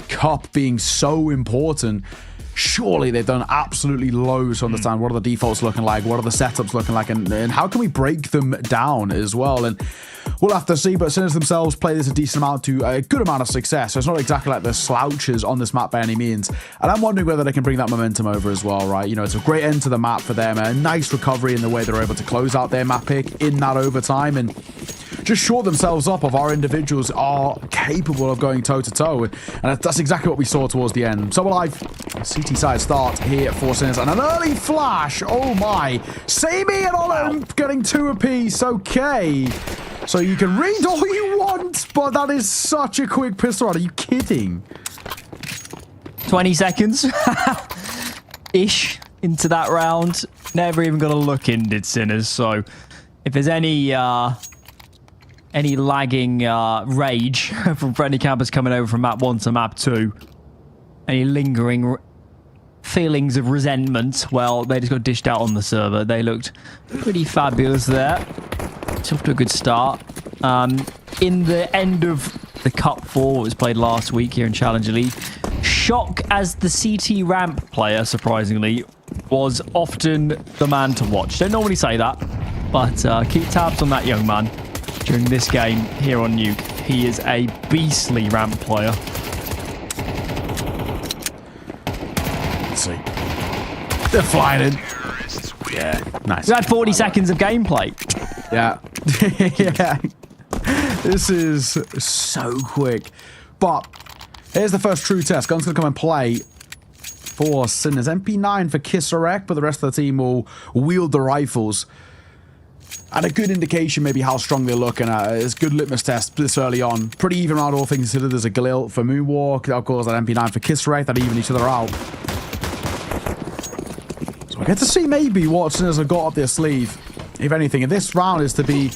cup being so important, surely they've done absolutely loads to understand what are the defaults looking like, what are the setups looking like, and how can we break them down as well. And we'll have to see, but Sinners themselves play this a decent amount to a good amount of success, so it's not exactly like the slouches on this map by any means. And I'm wondering whether they can bring that momentum over as well, right? It's a great end to the map for them, a nice recovery in the way they're able to close out their map pick in that overtime, and just shore themselves up of our individuals are capable of going toe-to-toe. And that's exactly what we saw towards the end. So we'll have CT side start here for Sinners, and an early flash. Oh my. Samey and Olin getting 2 apiece. Okay. So you can read all you want, but that is such a quick pistol round. Are you kidding? 20 seconds ish into that round. Never even got a look in, did Sinners. So if there's any lagging rage from Friendly Campers coming over from map 1 to map 2, any lingering feelings of resentment, well, they just got dished out on the server. They looked pretty fabulous there. It's off to a good start. In the end of the Cup 4 that was played last week here in Challenger League, Shock, as the CT ramp player, surprisingly, was often the man to watch. Don't normally say that, but keep tabs on that young man during this game here on Nuke. He is a beastly ramp player. Let's see. They're flying in. Yeah, nice. We had 40 seconds of gameplay. Yeah. Yeah. This is so quick. But here's the first true test. Gun's going to come and play for Sinners. MP9 for Kisarek, but the rest of the team will wield the rifles. And a good indication maybe how strong they're looking at. It's a good litmus test this early on. Pretty even round, all things considered. There's a Galil for Moonwalk. Of course, that MP9 for Kisarek. That even each other out. So we get to see maybe what Sinners have got up their sleeve. If anything, if this round is to be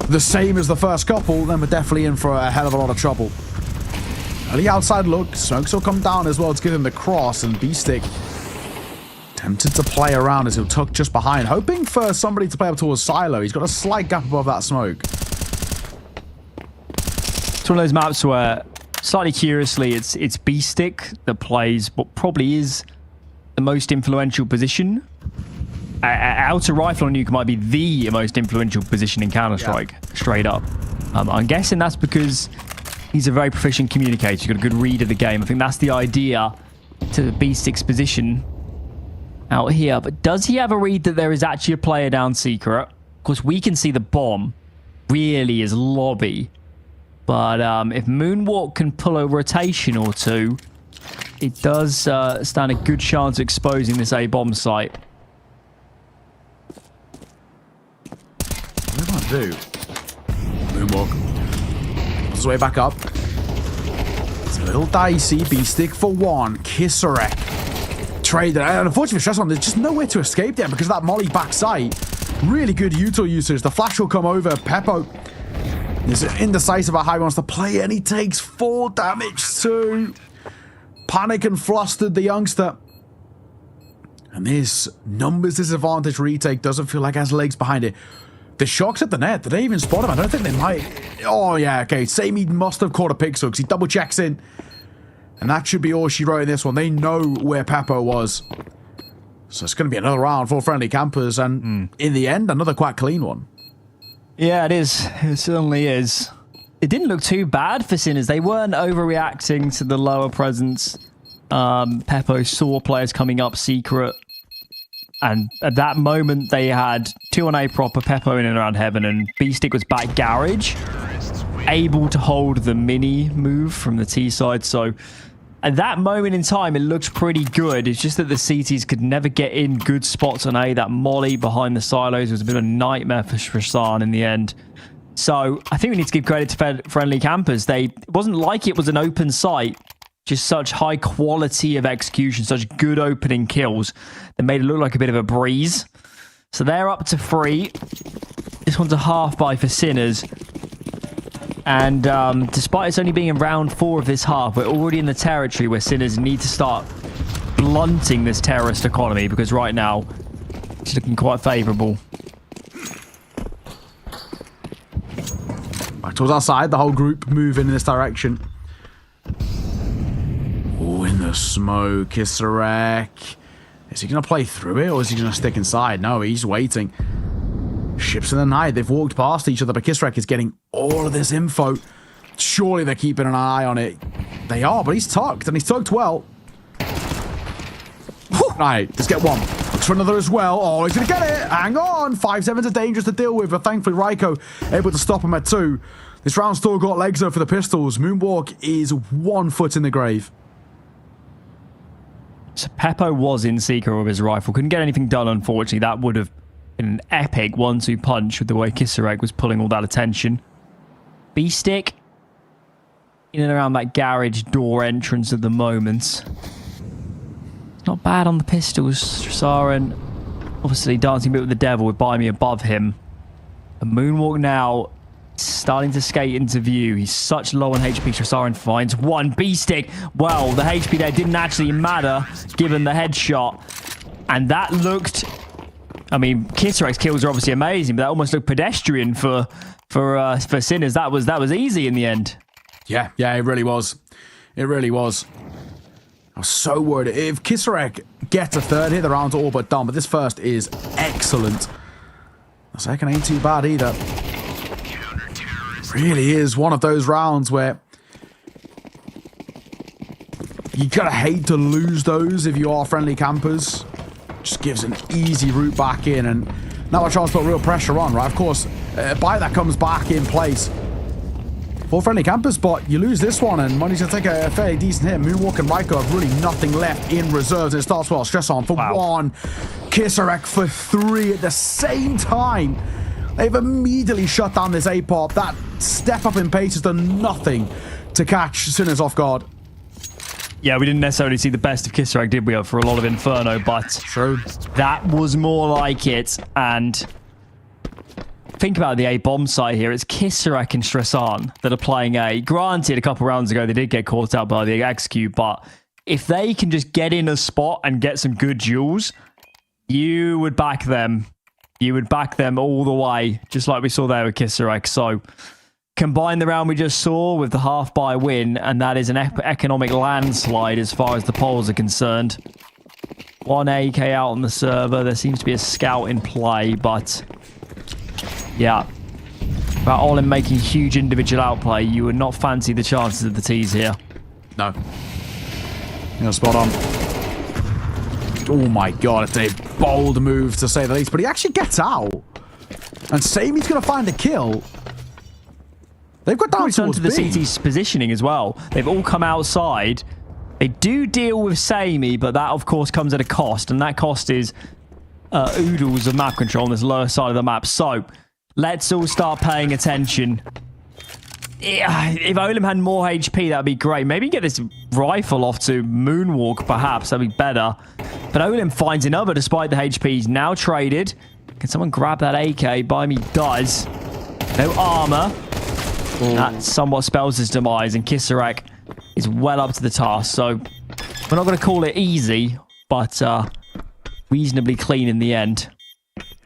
the same as the first couple, then we're definitely in for a hell of a lot of trouble. Early outside look. Smokes will come down as well to give him the cross, and B-Stick tempted to play around as he'll tuck just behind, hoping for somebody to play up towards Silo. He's got a slight gap above that smoke. It's one of those maps where, slightly curiously, it's B-Stick that plays what probably is the most influential position. Outer rifle on Nuke might be the most influential position in Counter-Strike, straight up. I'm guessing that's because he's a very proficient communicator. He's got a good read of the game. I think that's the idea to the B-Stick's position out here. But does he have a read that there is actually a player down secret? Of course, we can see the bomb really is lobby. But if Moonwalk can pull a rotation or two, it does stand a good chance of exposing this A-bomb site. What do I do? Moonwalk. His way back up. It's a little dicey. B-Stick for 1. Kisarek. Trade. And unfortunately for Stressman, there's just nowhere to escape there because of that molly backside. Really good util usage. The flash will come over. Peppo is indecisive about how he wants to play, and he takes 4 damage too. Panic and flustered, the youngster. And this numbers disadvantage retake doesn't feel like it has legs behind it. The shots at the net, did they even spot him? I don't think they might. Oh, yeah, okay. Samey must have caught a pixel because he double checks in. And that should be all she wrote in this one. They know where Peppo was. So it's going to be another round for friendly campers. And in the end, another quite clean one. Yeah, it is. It certainly is. It didn't look too bad for Sinners. They weren't overreacting to the lower presence. Peppo saw players coming up secret. And at that moment, they had 2-on-A proper, Peppo in and around Heaven, and B-Stick was back garage, able to hold the mini move from the T side. So at that moment in time, it looked pretty good. It's just that the CTs could never get in good spots on A. That molly behind the silos was a bit of a nightmare for Shrasan in the end. So I think we need to give credit to friendly campers. It wasn't like it was an open site. Just such high quality of execution, such good opening kills that made it look like a bit of a breeze. So they're up to 3. This one's a half buy for Sinners. And despite it's only being in round 4 of this half, we're already in the territory where Sinners need to start blunting this terrorist economy, because right now it's looking quite favourable. Back towards our side, the whole group moving in this direction. Oh, in the smoke, Kisarek. Is he going to play through it, or is he going to stick inside? No, he's waiting. Ships in the night. They've walked past each other, but Kisarek is getting all of this info. Surely they're keeping an eye on it. They are, but he's tucked, and he's tucked well. Right, let's get one. Looks for another as well. Oh, he's going to get it. Hang on. 5-7s are dangerous to deal with, but thankfully Raiko able to stop him at 2. This round still got legs though for the pistols. Moonwalk is 1 foot in the grave. So Peppo was in Seeker with his rifle. Couldn't get anything done, unfortunately. That would have been an epic 1-2 punch with the way Kisarek was pulling all that attention. B-Stick in and around that garage door entrance at the moment. Not bad on the pistols. Saren obviously dancing a bit with the devil with Buy Me above him. A Moonwalk now starting to skate into view. He's such low on HP. Saren finds one. B-Stick. Well, the HP there didn't actually matter given the headshot. And that looked... I mean, Kisarek's kills are obviously amazing, but that almost looked pedestrian for Sinners. That was easy in the end. Yeah, it really was. It really was. I was so worried. If Kisarek gets a third here, the round's all but done. But this first is excellent. The second ain't too bad either. Really is one of those rounds where you gotta hate to lose those if you are friendly campers. Just gives an easy route back in, and now a chance to put real pressure on, right? Of course, a buy that comes back in place for friendly campers, but you lose this one, and Money's gonna take a fairly decent hit. Moonwalk and Raiko have really nothing left in reserves. It starts well. Stress on for 1. Kisarek for 3 at the same time. They've immediately shut down this A-pop. That step up in pace has done nothing to catch Sinners off guard. Yeah, we didn't necessarily see the best of Kisarek, did we, for a lot of Inferno, but true. That was more like it. And think about the A-bomb site here. It's Kisarek and Stressan that are playing A. Granted, a couple rounds ago, they did get caught out by the execute, but if they can just get in a spot and get some good duels, you would back them. You would back them all the way, just like we saw there with Kisarek. So combine the round we just saw with the half-buy win, and that is an economic landslide as far as the polls are concerned. 1 AK out on the server. There seems to be a scout in play, but yeah. About all in making huge individual outplay, you would not fancy the chances of the T's here. No. You're spot on. Oh my god, it's a bold move to say the least, but he actually gets out. And Samey's going to find a kill. They've got down towards towards the B. CT's positioning as well. They've all come outside. They do deal with Samey, but that of course comes at a cost, and that cost is oodles of map control on this lower side of the map. So let's all start paying attention. If Olim had more HP, that'd be great. Maybe get this rifle off to Moonwalk, perhaps. That'd be better. But Olim finds another despite the HP. He's now traded. Can someone grab that AK? By me does. No armor. That somewhat spells his demise, and Kisarek is well up to the task. So we're not going to call it easy, but reasonably clean in the end.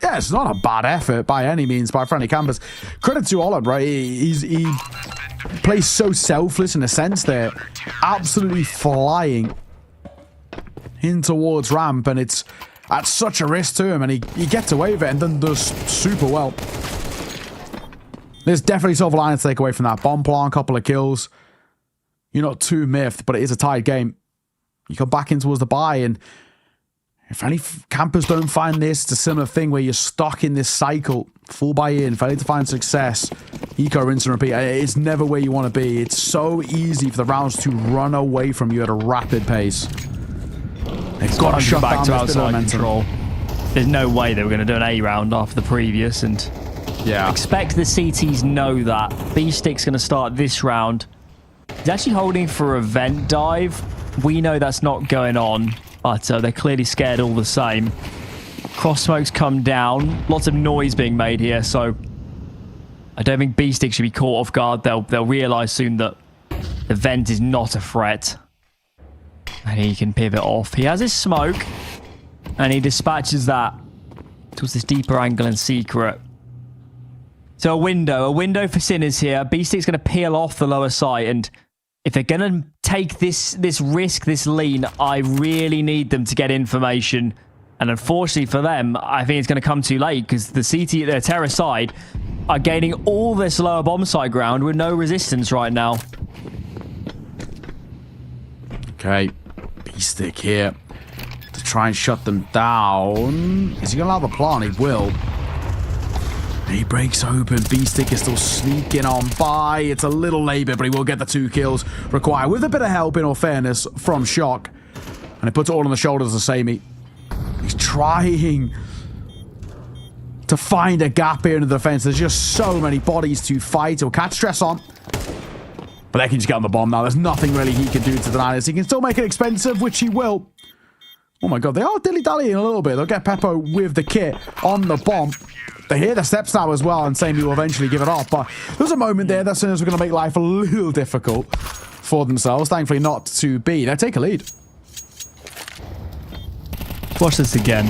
Yeah, Yeah, it's not a bad effort by any means by friendly campers. Credit to Olive, right? He plays so selfless in a sense there. Absolutely flying in towards ramp, and it's at such a risk to him, and he gets away with it and then does super well. There's definitely silver lining to take away from that. Bomb plant, couple of kills. You're not too miffed, but it is a tight game. You come back in towards the buy, and if any campers don't find this, it's a similar thing where you're stuck in this cycle. Full buy-in, failing to find success. Eco, rinse and repeat. It's never where you want to be. It's so easy for the rounds to run away from you at a rapid pace. They've got to shut back down to this outside momentum. control. There's no way they were going to do an A round after the previous, and Yeah. expect the CTs know that. B-Stick's going to start this round. He's actually holding for a vent dive. We know that's not going on, but they're clearly scared all the same. Cross smokes come down. Lots of noise being made here, so I don't think B-Stick should be caught off guard. They'll realise soon that the vent is not a threat. And he can pivot off. He has his smoke, and he dispatches that towards this deeper angle in secret. So a window for Sinners here. B-Stick's going to peel off the lower site, and if they're going to take this risk, this lean, I really need them to get information. And unfortunately for them, I think it's going to come too late, because the CT, their terrace side, are gaining all this lower bomb site ground with no resistance right now. Okay. B-Stick here to try and shut them down. Is he going to allow the plant? He will. He breaks open. B-Stick is still sneaking on by. It's a little labor, but he will get the 2 kills required with a bit of help, in all fairness, from Shock. And it puts it all on the shoulders of Sammy. He's trying to find a gap here in the defense. There's just so many bodies to fight. He'll catch stress on. But they can just get on the bomb now. There's nothing really he can do to deny this. He can still make it expensive, which he will. Oh my god, they are dilly-dallying a little bit. They'll get Peppo with the kit on the bomb. They hear the steps now as well, and Sammy will eventually give it up. But there's a moment there that Sinners were going to make life a little difficult for themselves. Thankfully not to be. They take a lead. Watch this again.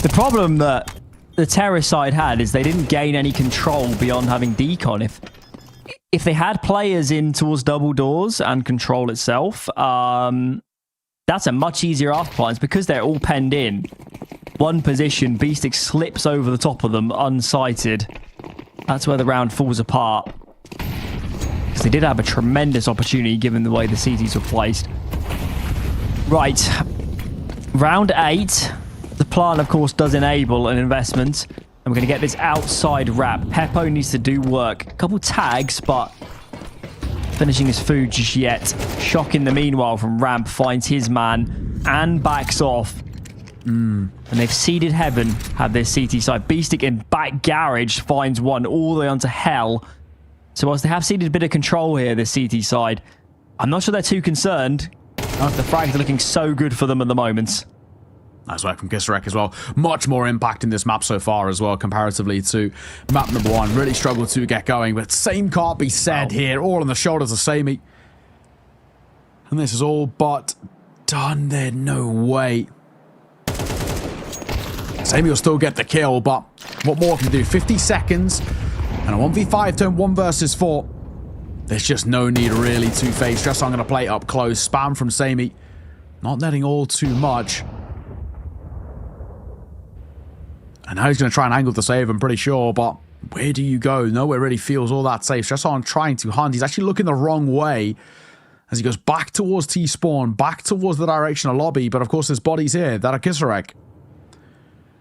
The problem that the terrace side had is they didn't gain any control beyond having decon. If they had players in towards double doors and control itself, that's a much easier afterplans, because they're all penned in. One position, B-Stick slips over the top of them unsighted. That's where the round falls apart. Because they did have a tremendous opportunity given the way the CTs were placed. Right. Round 8. The plan, of course, does enable an investment. And we're going to get this outside wrap. Peppo needs to do work. A couple tags, but finishing his food just yet. Shock in the meanwhile from ramp finds his man and backs off. And they've seeded heaven, have their CT side. B-Stick in back garage finds one all the way onto hell. So whilst they have seeded a bit of control here, the CT side, I'm not sure they're too concerned. The frags are looking so good for them at the moment. Nice work from Kisarek as well. Much more impact in this map so far as well, comparatively to map number 1. Really struggled to get going, but same can't be said here. All on the shoulders of Sammy. And this is all but done there. No way. Sammy will still get the kill, but what more can he do? 50 seconds and a 1v5 turn 1 versus 4. There's just no need really to face. Just I'm going to play up close. Spam from Sammy. Not netting all too much. And now he's going to try and angle to save, I'm pretty sure, but where do you go? Nowhere really feels all that safe. Just on trying to hunt. He's actually looking the wrong way as he goes back towards T-spawn, back towards the direction of lobby, but of course there's bodies here that are Kisarek.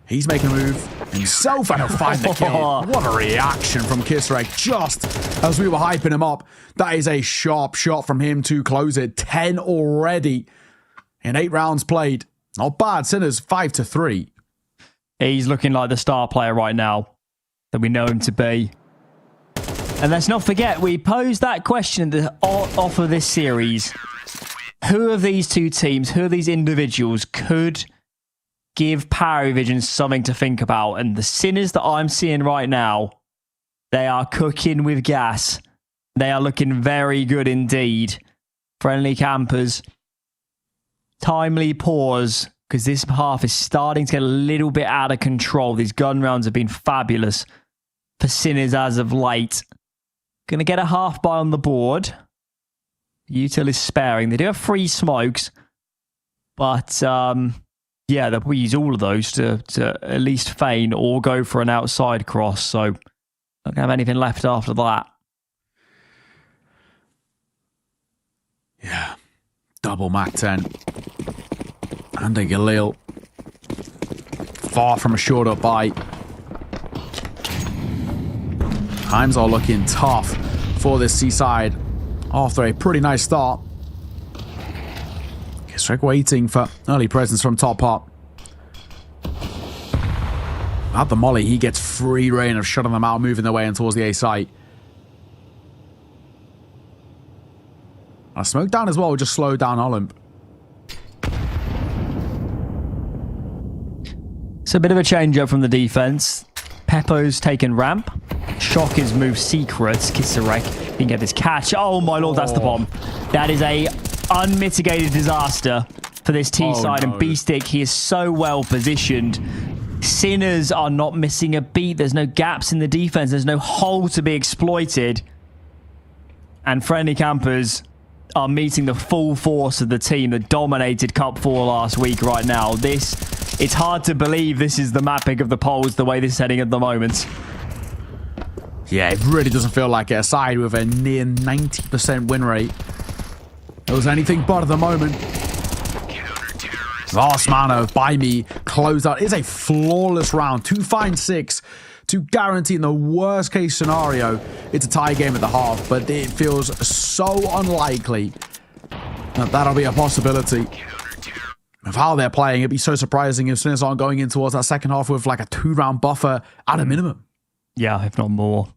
He's making a move himself and he'll find the kill. What a reaction from Kisarek just as we were hyping him up. That is a sharp shot from him to close it. 10 already in 8 rounds played. Not bad. Sinners 5-3. He's looking like the star player right now that we know him to be. And let's not forget, we posed that question at the off of this series. Who of these two teams, who of these individuals could give Paravision something to think about? And the Sinners that I'm seeing right now, they are cooking with gas. They are looking very good indeed. Friendly campers. Timely pause because this half is starting to get a little bit out of control. These gun rounds have been fabulous for Sinners as of late. Going to get a half buy on the board. Util is sparing. They do have 3 smokes, but yeah, they'll probably use all of those to at least feign or go for an outside cross. So not going to have anything left after that. Yeah. Double Mac 10. And a Galil. Far from a short up buy. Times are looking tough for this Seaside after a pretty nice start. Kisrick waiting for early presence from top up. At the molly, he gets free reign of shutting them out, moving their way in towards the A site. A smoke down as well will just slow down Olymp. It's a bit of a change up from the defense. Peppo's taken ramp. Shock has moved secrets. Kisarek, you can get this catch. Oh my lord, that's the bomb. That is a unmitigated disaster for this T side. And B-Stick, he is so well positioned. Sinners are not missing a beat. There's no gaps in the defense. There's no hole to be exploited. And friendly campers are meeting the full force of the team that dominated Cup 4 last week right now. It's hard to believe this is the map pick of the polls the way this is heading at the moment. Yeah, it really doesn't feel like it. A side with a near 90% win rate. It was anything but at the moment. Last mana by me closed out. It's a flawless round. 2 find 6 to guarantee in the worst case scenario it's a tie game at the half, but it feels so unlikely that that'll be a possibility. Of how they're playing, it'd be so surprising if Sinners aren't going in towards that second half with like a 2-round buffer at a minimum. Yeah, if not more.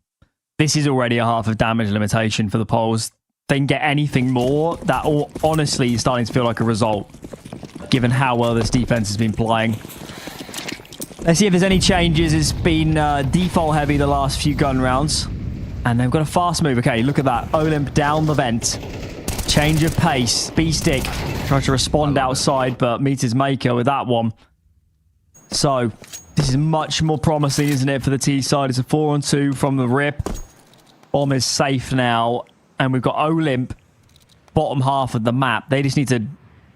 This is already a half of damage limitation for the Poles. They can get anything more. That honestly is starting to feel like a result, given how well this defense has been playing. Let's see if there's any changes. It's been default heavy the last few gun rounds. And they've got a fast move. Okay, look at that. Olymp down the vent. Change of pace. B-Stick tries to respond outside, but meets his maker with that one. So, this is much more promising, isn't it, for the T side? It's a 4-on-2 from the rip. Bomb is safe now. And we've got Olymp, bottom half of the map. They just need to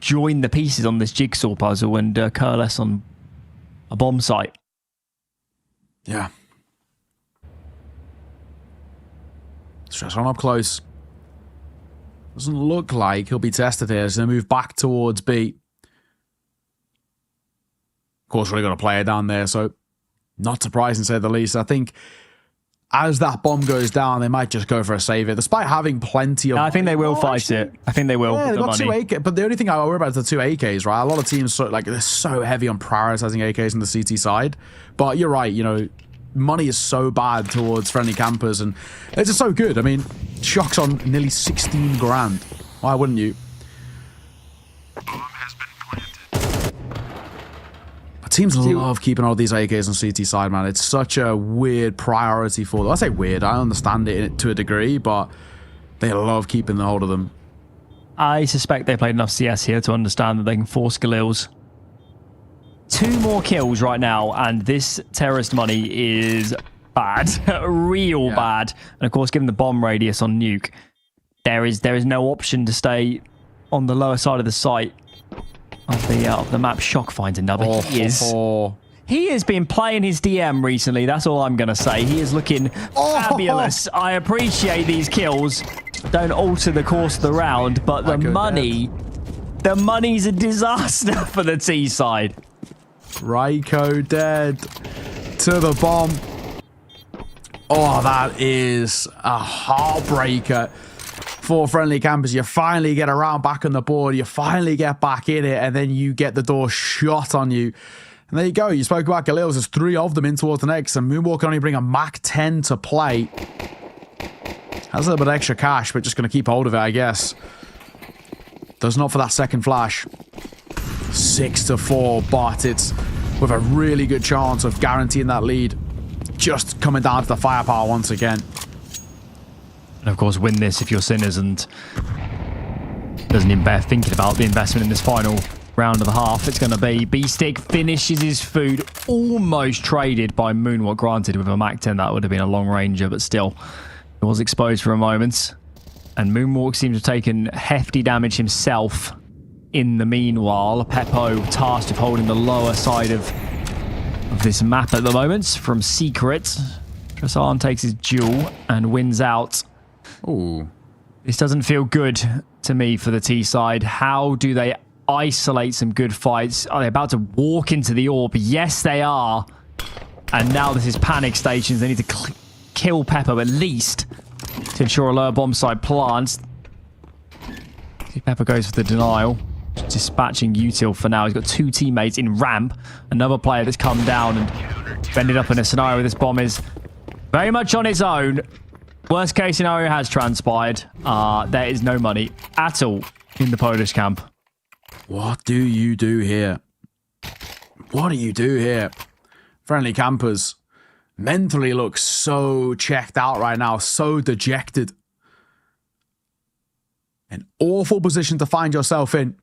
join the pieces on this jigsaw puzzle and coalesce on a bomb site. Yeah. Stress on up close. Doesn't look like he'll be tested here, so they move back towards B. Of course, really got a player down there, so not surprising to say the least. I think as that bomb goes down, they might just go for a save it, despite having plenty of... I think they will fight it. I think they will. Yeah, they've got money. 2 AK, but the only thing I worry about is the 2 AKs, right? A lot of teams, they're so heavy on prioritizing AKs on the CT side. But you're right, you know, money is so bad towards friendly campers, and it's just so good. I mean, Shock's on nearly 16 grand. Why wouldn't you? Teams love keeping all these AKs on CT side, man. It's such a weird priority for them. I say weird, I understand it to a degree, but they love keeping the hold of them. I suspect they played enough CS here to understand that they can force Galils. 2 more kills right now, and this terrorist money is bad. Real bad. And of course, given the bomb radius on Nuke, there is no option to stay on the lower side of the site. Of the map. Shock finds another. He has been playing his DM recently. That's all I'm going to say. He is looking fabulous. I appreciate these kills. Don't alter the course of the round, but the money's a disaster for the T side. Raiko dead to the bomb. Oh, that is a heartbreaker for friendly campers. You finally get around back on the board, you finally get back in it, and then you get the door shut on you. And there you go. You spoke about Galils. There's 3 of them in towards the next, and Moonwalk can only bring a Mac 10 to play. Has a little bit of extra cash, but just going to keep hold of it, I guess. Does not for that second flash. 6-4, but it's with a really good chance of guaranteeing that lead. Just coming down to the firepower once again. And of course, win this if you're Sinners and doesn't even bear thinking about the investment in this final. round of the half it's going to be. B-Stick finishes his food, almost traded by Moonwalk. Granted, with a Mac-10, that would have been a long ranger, but still, it was exposed for a moment. And Moonwalk seems to have taken hefty damage himself in the meanwhile. Peppo tasked with holding the lower side of this map at the moment from Secret. Trissan takes his duel and wins out. Ooh. This doesn't feel good to me for the T side. How do they isolate some good fights? Are they about to walk into the orb? Yes, they are. And now this is panic stations. They need to kill Peppo at least to ensure a lower bomb site plants. Peppo goes for the denial. Dispatching Util for now. He's got 2 teammates in ramp. Another player that's come down and ended up in a scenario where this bomb is very much on its own. Worst case scenario has transpired. There is no money at all in the Polish camp. What do you do here? What do you do here? Friendly campers mentally look so checked out right now, so dejected. An awful position to find yourself in.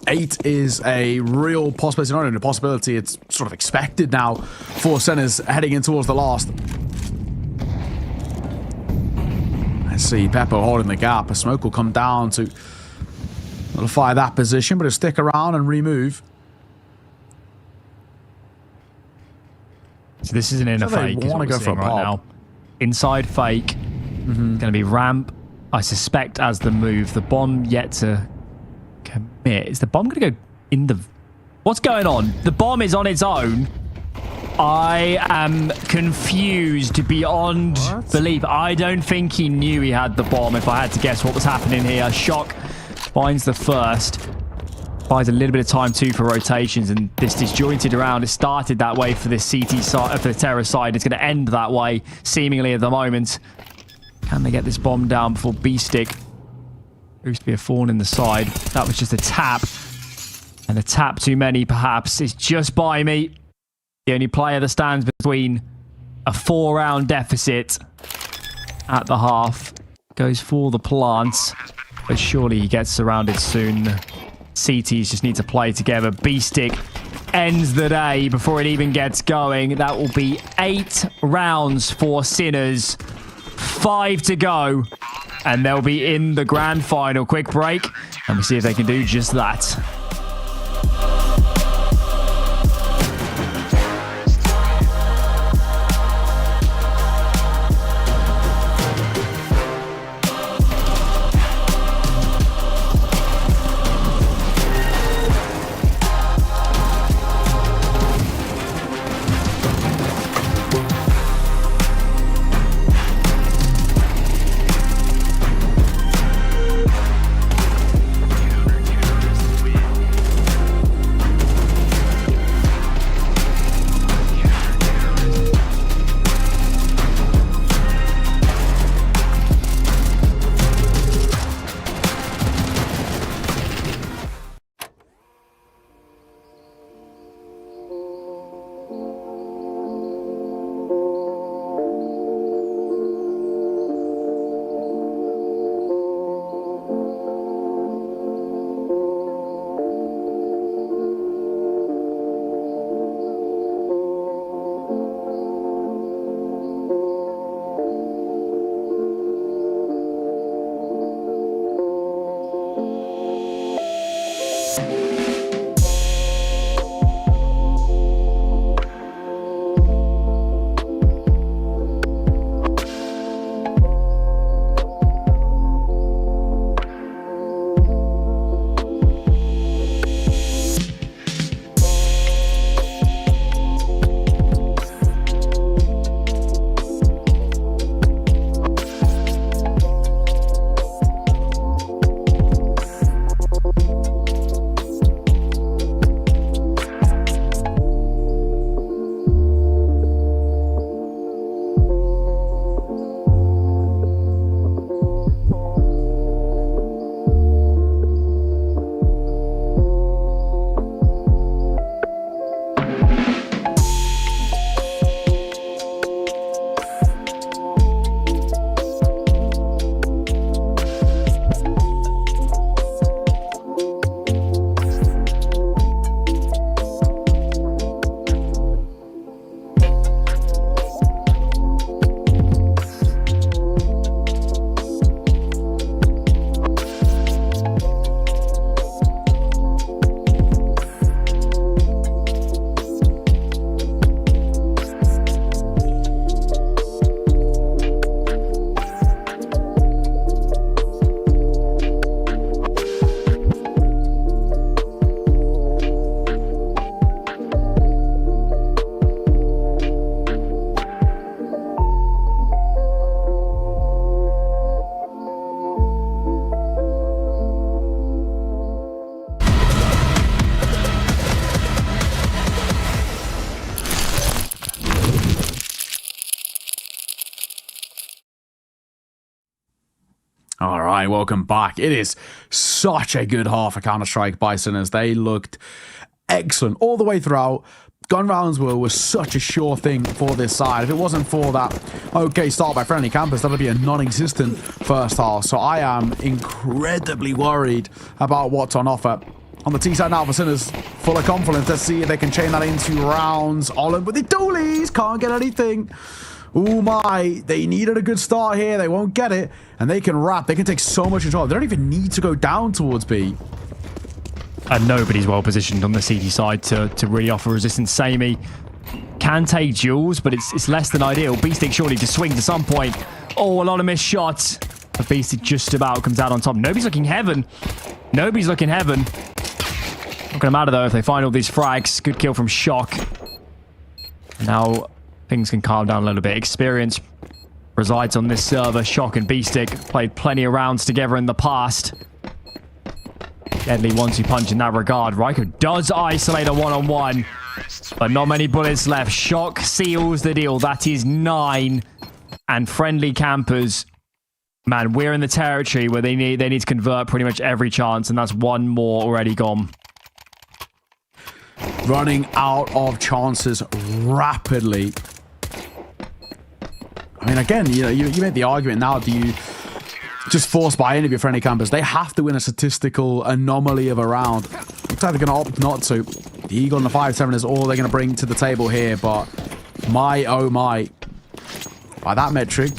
8 is a real possibility, not only a possibility, it's sort of expected now for Sinners heading in towards the last. Let's see, Peppo holding the gap. A smoke will come down to nullify that position, but he'll stick around and remove. So this is an inner fake. They want to go for a right pop. now. Inside fake. Going to be ramp, I suspect, as the move. The bomb yet to commit. Is the bomb going to go in the... What's going on? The bomb is on its own. I am confused beyond belief. I don't think he knew he had the bomb, if I had to guess what was happening here. Shock finds the first. Buys a little bit of time too for rotations, and this disjointed round, it started that way for this CT side, for the Terror side. It's going to end that way, seemingly at the moment. Can they get this bomb down before B-Stick proves to be a thorn in the side? That was just a tap, and a tap too many perhaps. It's just by me. The only player that stands between a 4-round deficit at the half. Goes for the plants, but surely he gets surrounded soon. CTs just need to play together. B-Stick ends the day before it even gets going. That will be 8 rounds for Sinners. 5 to go, and they'll be in the grand final. Quick break, and we'll see if they can do just that. my, welcome back. It is such a good half of Counter-Strike by Sinners. They looked excellent all the way throughout. Gun rounds were such a sure thing for this side. If it wasn't for that okay start by friendly campers, that would be a non-existent first half. So I am incredibly worried about what's on offer. On the T side now for Sinners, full of confidence. Let's see if they can chain that into rounds. Olin with the doolies, can't get anything. Oh my, they needed a good start here. They won't get it. And they can wrap. They can take so much control. They don't even need to go down towards B. And nobody's well positioned on the CD side to really offer resistance. Samey can take duels, but it's less than ideal. Beastic surely to swing to some point. Oh, a lot of missed shots. But Beastic just about comes out on top. Nobody's looking heaven. Nobody's looking heaven. Not going to matter though if they find all these frags. Good kill from Shock. Now things can calm down a little bit. Experience resides on this server. Shock and Beastic played plenty of rounds together in the past. Deadly 1-2 punch in that regard. Ryko does isolate a one-on-one, but not many bullets left. Shock seals the deal. That is 9. And friendly campers, man, we're in the territory where they need to convert pretty much every chance, and that's one more already gone. Running out of chances rapidly. I mean, again, you made the argument now. Do you just force by any of your friendly campers? They have to win a statistical anomaly of a round. Looks like they're going to opt not to. The Eagle and the 5-7 is all they're going to bring to the table here, but my, oh my. By that metric,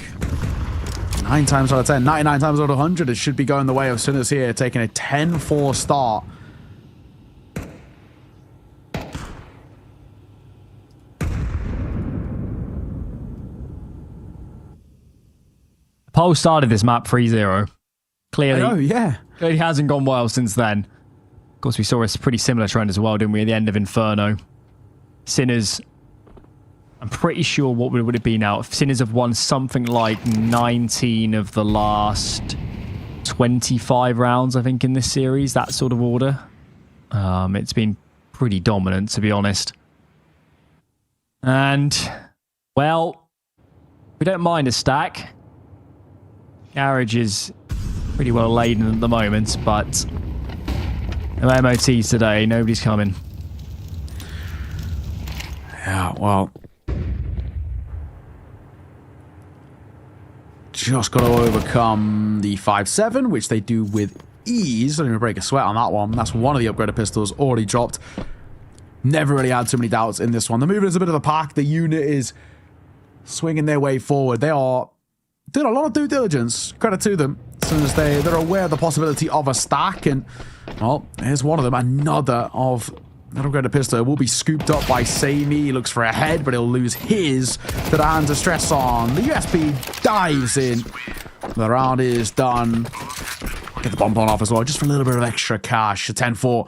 9 times out of 10, 99 times out of 100, it should be going the way of Sinners here, taking a 10-4 start. Post started this map 3-0. Clearly, Oh yeah. Clearly hasn't gone well since then. Of course, we saw a pretty similar trend as well, didn't we, at the end of Inferno? Sinners, I'm pretty sure what would it be now? Sinners have won something like 19 of the last 25 rounds, I think, in this series, that sort of order. It's been pretty dominant, to be honest. And, well, we don't mind a stack. Garage is pretty well laden at the moment, but no MOTs today. Nobody's coming. Yeah, well, just got to overcome the 5-7, which they do with ease. Don't even break a sweat on that one. That's one of the upgraded pistols already dropped. Never really had too many doubts in this one. The movement is a bit of a pack. The unit is swinging their way forward. They are doing a lot of due diligence. Credit to them. As soon as they're aware of the possibility of a stack, and well, here's one of them. Another of that upgraded pistol will be scooped up by Samey. He looks for a head, but he'll lose his to the hands of Stress on. The USP dives in. The round is done. Get the bomb on off as well, just for a little bit of extra cash. A 10-4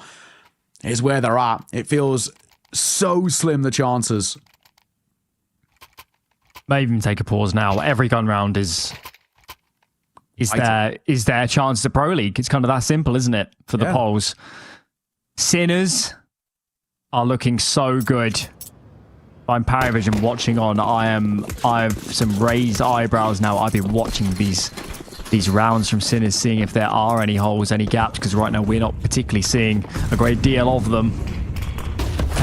is where they're at. It feels so slim, the chances. May even take a pause now. Every gun round is their chance to Pro League. It's kind of that simple, isn't it? For the polls. Sinners are looking so good. I'm Paravision watching on. I have some raised eyebrows now. I've been watching these rounds from Sinners, seeing if there are any holes, any gaps, because right now we're not particularly seeing a great deal of them.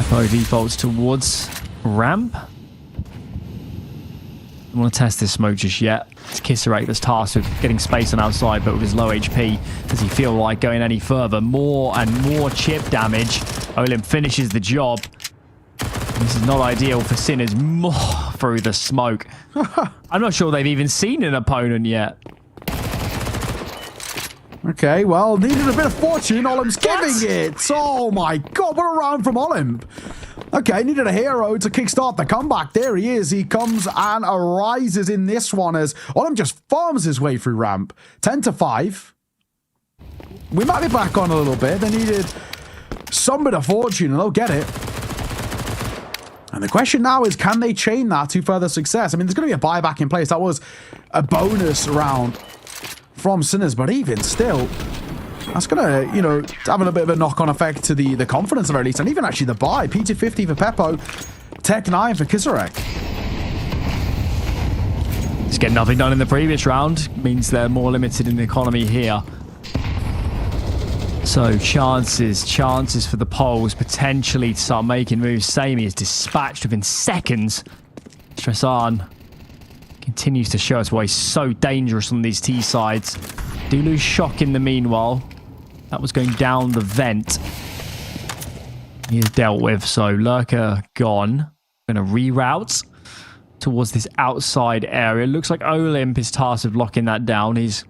FO defaults towards ramp. I don't want to test this smoke just yet. It's Kisserake that's tasked with getting space on outside, but with his low HP, does he feel like going any further? More and more chip damage. Olim finishes the job. This is not ideal for Sinners. More through the smoke. I'm not sure they've even seen an opponent yet. Okay, well, needed a bit of fortune. Olim's giving it. Oh my god, what a round from Olim. Okay, needed a hero to kickstart the comeback. There he is. He comes and arises in this one as Olim just farms his way through ramp. 10-5. We might be back on a little bit. They needed some bit of fortune and they'll get it. And the question now is, can they chain that to further success? I mean, there's going to be a buyback in place. That was a bonus round from Sinners, but even still, that's going to, have a bit of a knock-on effect to the confidence, at the very least, and even actually the buy. PT50 for Peppo, Tech 9 for Kisserake. Just getting nothing done in the previous round means they're more limited in the economy here. So chances for the Poles potentially to start making moves. Samey is dispatched within seconds. Stressan continues to show us why he's so dangerous on these T sides. Do lose shock in the meanwhile. That was going down the vent. He is dealt with. So Lurker gone. Going to reroute towards this outside area. Looks like Olymp is tasked with locking that down. He's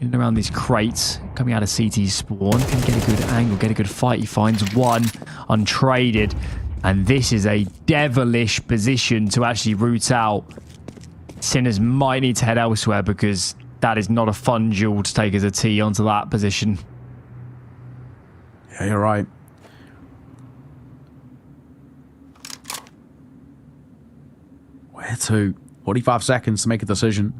in and around these crates coming out of CT's spawn. Can get a good angle, get a good fight. He finds one untraded. And this is a devilish position to actually root out. Sinners might need to head elsewhere because that is not a fun duel to take as a T onto that position. Yeah, you're right. Where to? 45 seconds to make a decision.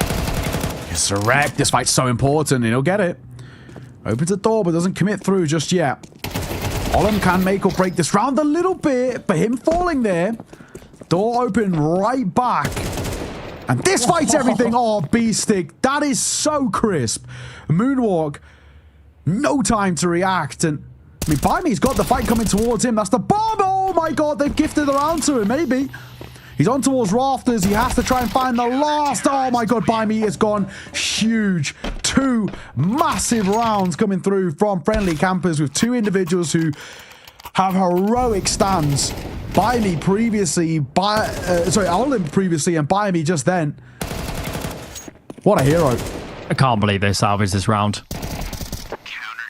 Yes, Surrect. This fight's so important, and he'll get it. Opens the door, but doesn't commit through just yet. Olem can make or break this round a little bit, but him falling there. Door open right back. And this fights everything. Oh, B-stick. That is so crisp. Moonwalk. No time to react. And, I mean, Bimey's got the fight coming towards him. That's the bomb. Oh, my God. They've gifted the round to him. Maybe. He's on towards rafters. He has to try and find the last. Oh, my God. Bimey has gone huge. 2 massive rounds coming through from friendly campers with 2 individuals who have heroic stands. Bimey previously, Olymp previously, and Bimey just then. What a hero. I can't believe they salvaged this round.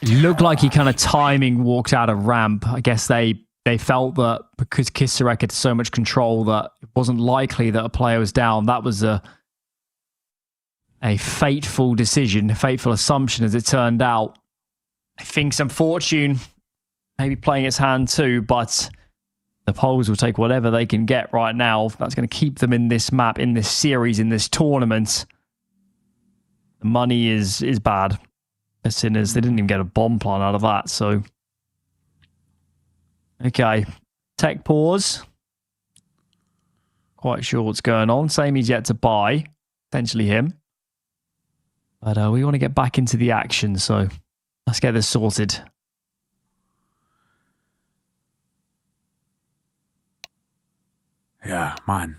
It looked like he kind of timing walked out of ramp. I guess they felt that because Kisarek had so much control that it wasn't likely that a player was down. That was a fateful decision, a fateful assumption as it turned out. I think some fortune maybe playing its hand too, but the Poles will take whatever they can get right now. That's going to keep them in this map, in this series, in this tournament. The money is bad. The Sinners, they didn't even get a bomb plant out of that, so. Okay. Tech pause. Quite sure what's going on. Samey's yet to buy. Potentially him. But we want to get back into the action, so let's get this sorted. Yeah, man.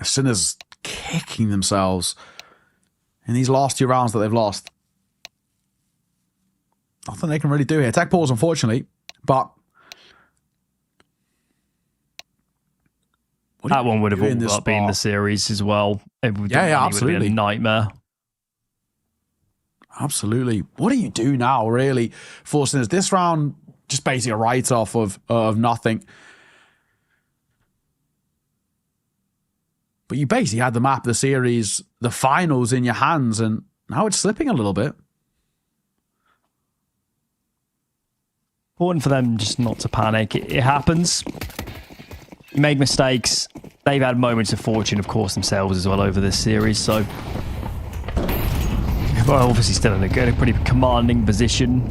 Sinners kicking themselves in these last 2 rounds that they've lost. Nothing they can really do here. Tech pause, unfortunately, but that one would have all got been the series as well. Yeah, absolutely. Would have been a nightmare. Absolutely. What do you do now, really, for Sinners? This round, just basically a write-off of nothing. But you basically had the map, the series, the finals in your hands, and now it's slipping a little bit. Important for them just not to panic. It happens. You make mistakes. They've had moments of fortune, of course, themselves as well over this series, so. Well, obviously still in a pretty commanding position.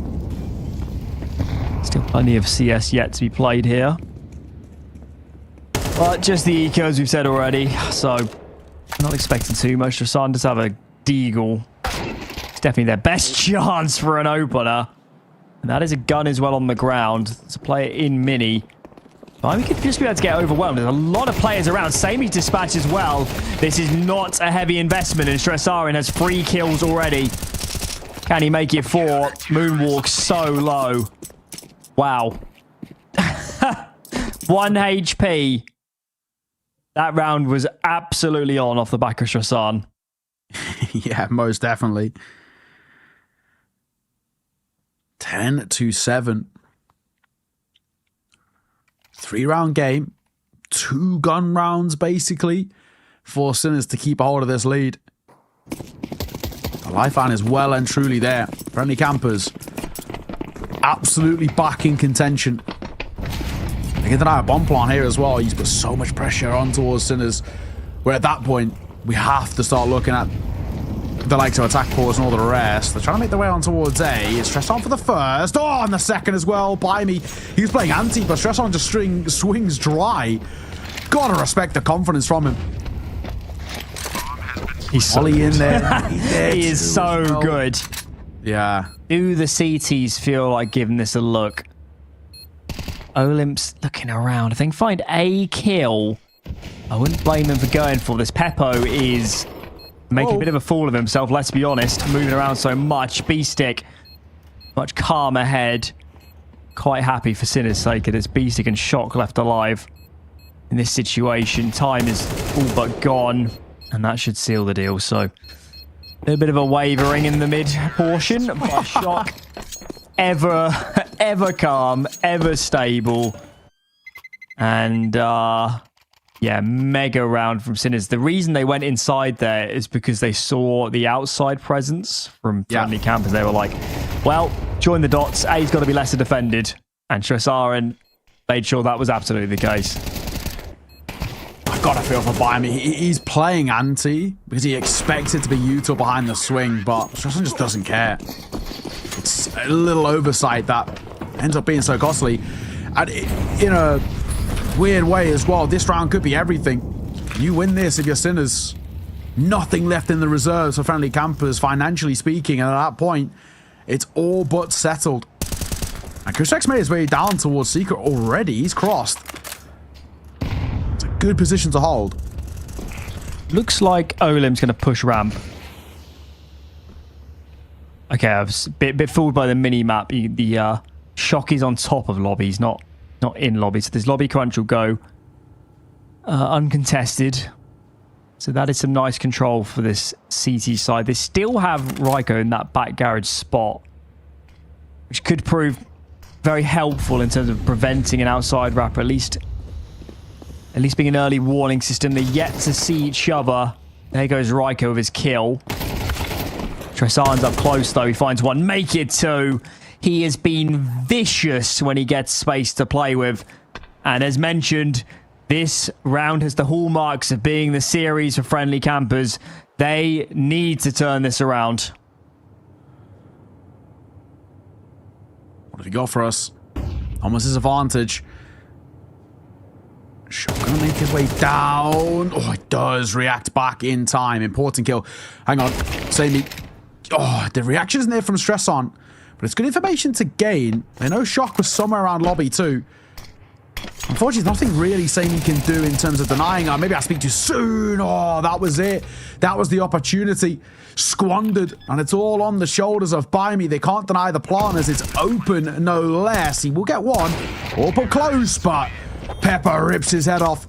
Still plenty of CS yet to be played here. But just the ecos we've said already, so not expecting too much. Rasan does have a Deagle. It's definitely their best chance for an opener. And that is a gun as well on the ground. It's a player in mini. But we could just be able to get overwhelmed. There's a lot of players around. Samey's dispatch as well. This is not a heavy investment, and Stressarin has 3 kills already. Can he make it 4? Moonwalk so low. Wow. 1 HP. That round was absolutely on off the back of Stressan. Yeah, most definitely. 10-7. 3-round game. 2 gun rounds, basically, for Sinners to keep a hold of this lead. The lifeline is well and truly there. Friendly campers. Absolutely back in contention. They can deny a bomb plant here as well. He's put so much pressure on towards Sinners. Where at that point, we have to start looking at the likes of attack pause and all the rest. They're trying to make their way on towards A. It's Stressan for the first. Oh, and the second as well. Blimey. He was playing anti, but Stressan just swings dry. Gotta respect the confidence from him. He's so Ollie in there. he is so good. Yeah. Do the CTs feel like giving this a look? Olymp's looking around. I think find a kill. I wouldn't blame him for going for this. Peppo is making a bit of a fool of himself, let's be honest. Moving around so much. B-Stick, much calmer head. Quite happy for Sinner's sake that it's B-Stick and Shock left alive in this situation. Time is all but gone, and that should seal the deal. So, a little bit of a wavering in the mid portion, but Shock ever calm, ever stable. And, yeah, mega round from Sinners. The reason they went inside there is because they saw the outside presence from friendly campers. They were like, well, join the dots. A's got to be lesser defended. And Tresaren made sure that was absolutely the case. I've got to feel for Bayern. He's playing anti because he expects it to be Utah behind the swing, but Tresaren just doesn't care. It's a little oversight that ends up being so costly. And in a weird way as well, this round could be everything. You win this if you're Sinners. Nothing left in the reserves for friendly campers, financially speaking, and at that point, it's all but settled. And Kusek's made his way down towards Secret already. He's crossed. It's a good position to hold. Looks like Olim's going to push ramp. Okay, I was a bit fooled by the mini-map. The Shock is on top of lobbies, not in lobby. So this lobby crunch will go uncontested. So that is some nice control for this CT side. They still have Raiko in that back garage spot, which could prove very helpful in terms of preventing an outside wrapper, at least being an early warning system. They're yet to see each other. There goes Raiko with his kill. Tresaren's up close though. He finds one. Make it two. He has been vicious when he gets space to play with. And as mentioned, this round has the hallmarks of being the series for friendly campers. They need to turn this around. What have you got for us? Almost his advantage. Shock gonna make his way down. Oh, it does react back in time. Important kill. Hang on. Save me. Oh, the reaction isn't there from Stress On. But it's good information to gain. I know Shock was somewhere around lobby too. Unfortunately, nothing really Samey can do in terms of denying her. Maybe I speak too soon. Oh, that was it. That was the opportunity squandered. And it's all on the shoulders of Baimi. They can't deny the plan as it's open, no less. He will get one. All but close, but Pepper rips his head off.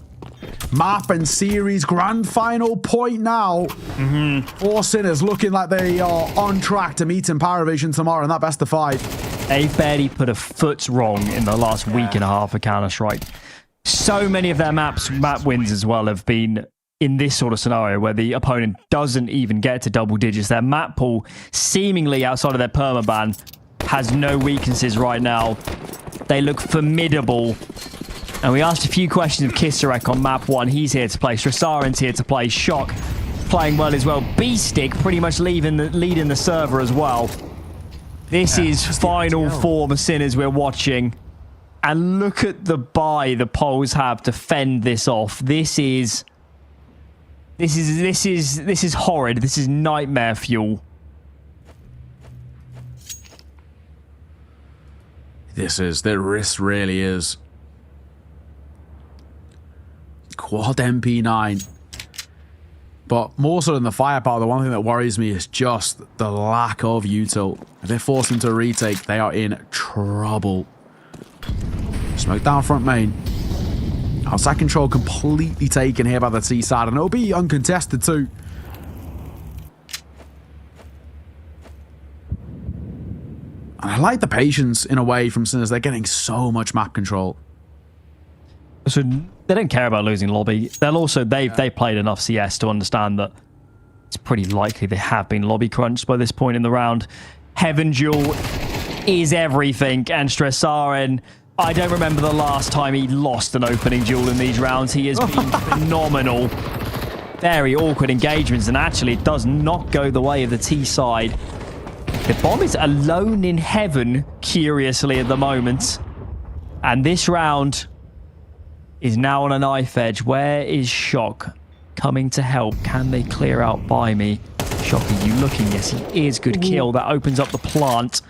Map and series grand final point now. Four Sinners looking like they are on track to meet in Paravision tomorrow in that best of 5. They've barely put a foot wrong in the last week and a half of Counter-Strike. So many of their map wins as well have been in this sort of scenario where the opponent doesn't even get to double digits. Their map pool, seemingly outside of their permaban, has no weaknesses right now. They look formidable. And we asked a few questions of Kisarek on map 1. He's here to play. Strasaren's here to play. Shock playing well as well. B-Stick pretty much leading the server as well. This is final form Sinners we're watching. And look at the buy the Poles have to fend this off. This is horrid. This is nightmare fuel. The risk really is. Quad MP9. But more so than the firepower, the one thing that worries me is just the lack of util. If they're forced into a retake, they are in trouble. Smoke down front main. Outside control completely taken here by the T side, and it'll be uncontested too. And I like the patience in a way from Sinners. They're getting so much map control. So they don't care about losing lobby. They've played enough CS to understand that it's pretty likely they have been lobby crunched by this point in the round. Heaven Jewel is everything, and Stressaren, I don't remember the last time he lost an opening duel in these rounds. He has been phenomenal. Very awkward engagements, and actually it does not go the way of the T side. The bomb is alone in heaven, curiously, at the moment. And this round is now on a knife edge. Where is Shock coming to help? Can they clear out by me? Shock, are you looking? Yes, he is. Good kill. That opens up the plant.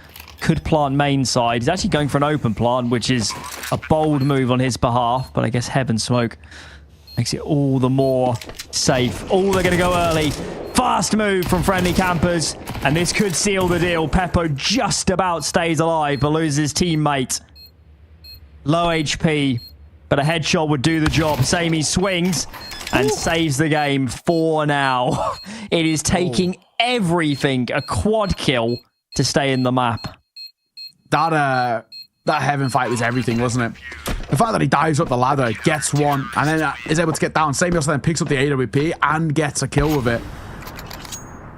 Could plant main side. He's actually going for an open plant, which is a bold move on his behalf. But I guess Heaven Smoke makes it all the more safe. Oh, they're going to go early. Fast move from friendly campers. And this could seal the deal. Peppo just about stays alive, but loses his teammate. Low HP, but a headshot would do the job. Samey swings and saves the game for now. It is taking everything, a quad kill, to stay in the map. That Heaven fight was everything, wasn't it? The fact that he dives up the ladder, gets one, and then is able to get down. Samey also then picks up the AWP and gets a kill with it.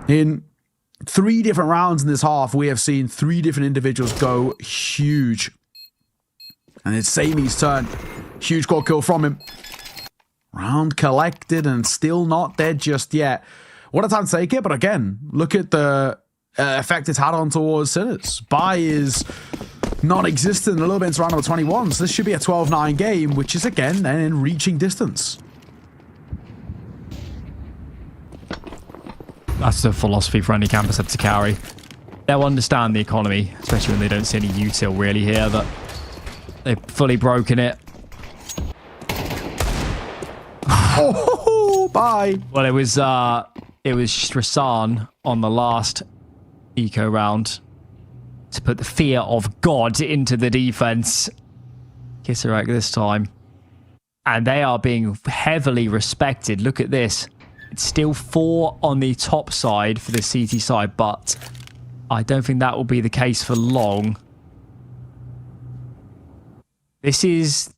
In 3 different rounds in this half, we have seen 3 different individuals go huge. And it's Samey's turn. Huge quad kill from him. Round collected and still not dead just yet. What a time to take it, but again, look at the effect it's had on towards Sinners. Buy is non-existent a little bit into round number 21, so this should be a 12-9 game, which is again then in reaching distance. That's the philosophy for any campus have to carry. They'll understand the economy, especially when they don't see any util really here, but they've fully broken it. Oh, bye. Well, it was Strasan on the last eco round to put the fear of God into the defense. Kisarek this time. And they are being heavily respected. Look at this. It's still 4 on the top side for the CT side, but I don't think that will be the case for long. This is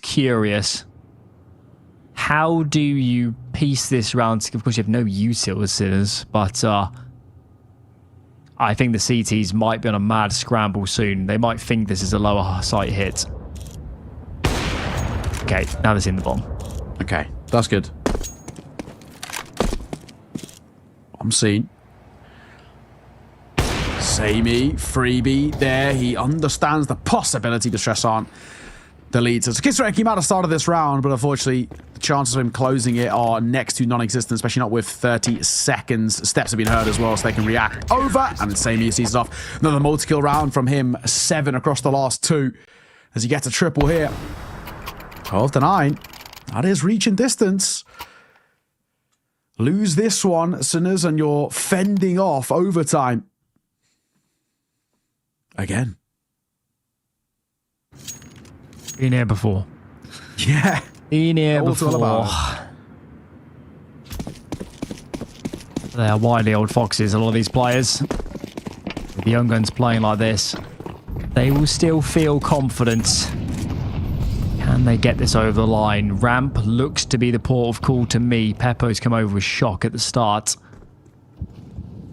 curious. How do you piece this round? Of course, you have no util as Sinners, but I think the CTs might be on a mad scramble soon. They might think this is a lower site hit. Okay, now they're in the bomb. Okay, that's good. I'm seen. Samey, freebie there. He understands the possibility to stress on the lead. So Kisarek, he might have started this round, but unfortunately, the chances of him closing it are next to non-existent, especially not with 30 seconds. Steps have been heard as well, so they can react over. And Samey sees it off. Another multi-kill round from him. 7 across the last 2 as he gets a triple here. 12-9. That is reaching distance. Lose this one, Sinners, and you're fending off overtime. Again. Been here before. Yeah. Been here All before. They are wily old foxes, a lot of these players. With the young guns playing like this, they will still feel confident. Can they get this over the line? Ramp looks to be the port of call to me. Peppo's come over with Shock at the start.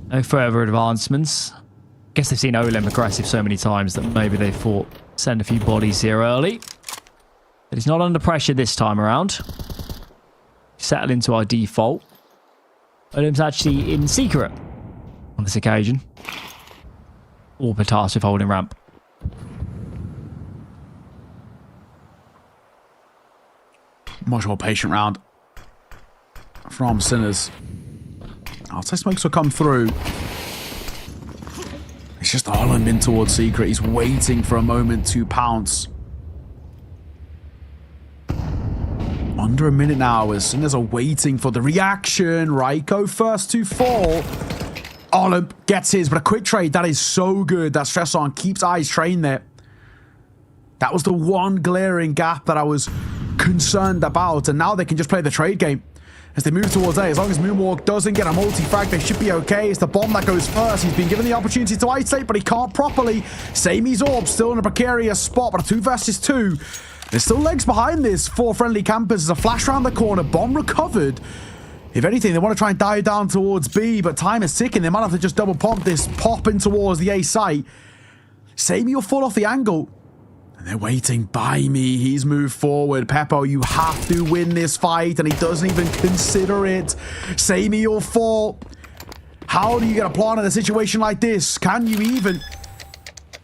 No further advancements. Guess they've seen Olem aggressive so many times that maybe they thought send a few bodies here early. But he's not under pressure this time around. Settle into our default. Olem's actually in secret on this occasion. Or tasked with holding ramp. Much more patient round from Sinners. I'll say Smokes will come through. It's just Olem in towards secret. He's waiting for a moment to pounce. Under a minute now as Sinners are waiting for the reaction. Raiko first to fall. Olem gets his, but a quick trade. That is so good. That stress on keeps eyes trained there. That was the one glaring gap that I was concerned about, and now they can just play the trade game as they move towards A. As long as Moonwalk doesn't get a multi-frag, they should be okay. It's the bomb that goes first. He's been given the opportunity to isolate, but he can't properly. Samey's orb still in a precarious spot, but a 2 versus 2. There's still legs behind this. 4 friendly campers. There's a flash around the corner. Bomb recovered. If anything, they want to try and dive down towards B, but time is ticking. They might have to just double pump this, pop in towards the A site. Samey will fall off the angle. And they're waiting by me. He's moved forward. Peppo, you have to win this fight, and he doesn't even consider it. Samey will fall. How do you get a plan in a situation like this? Can you even?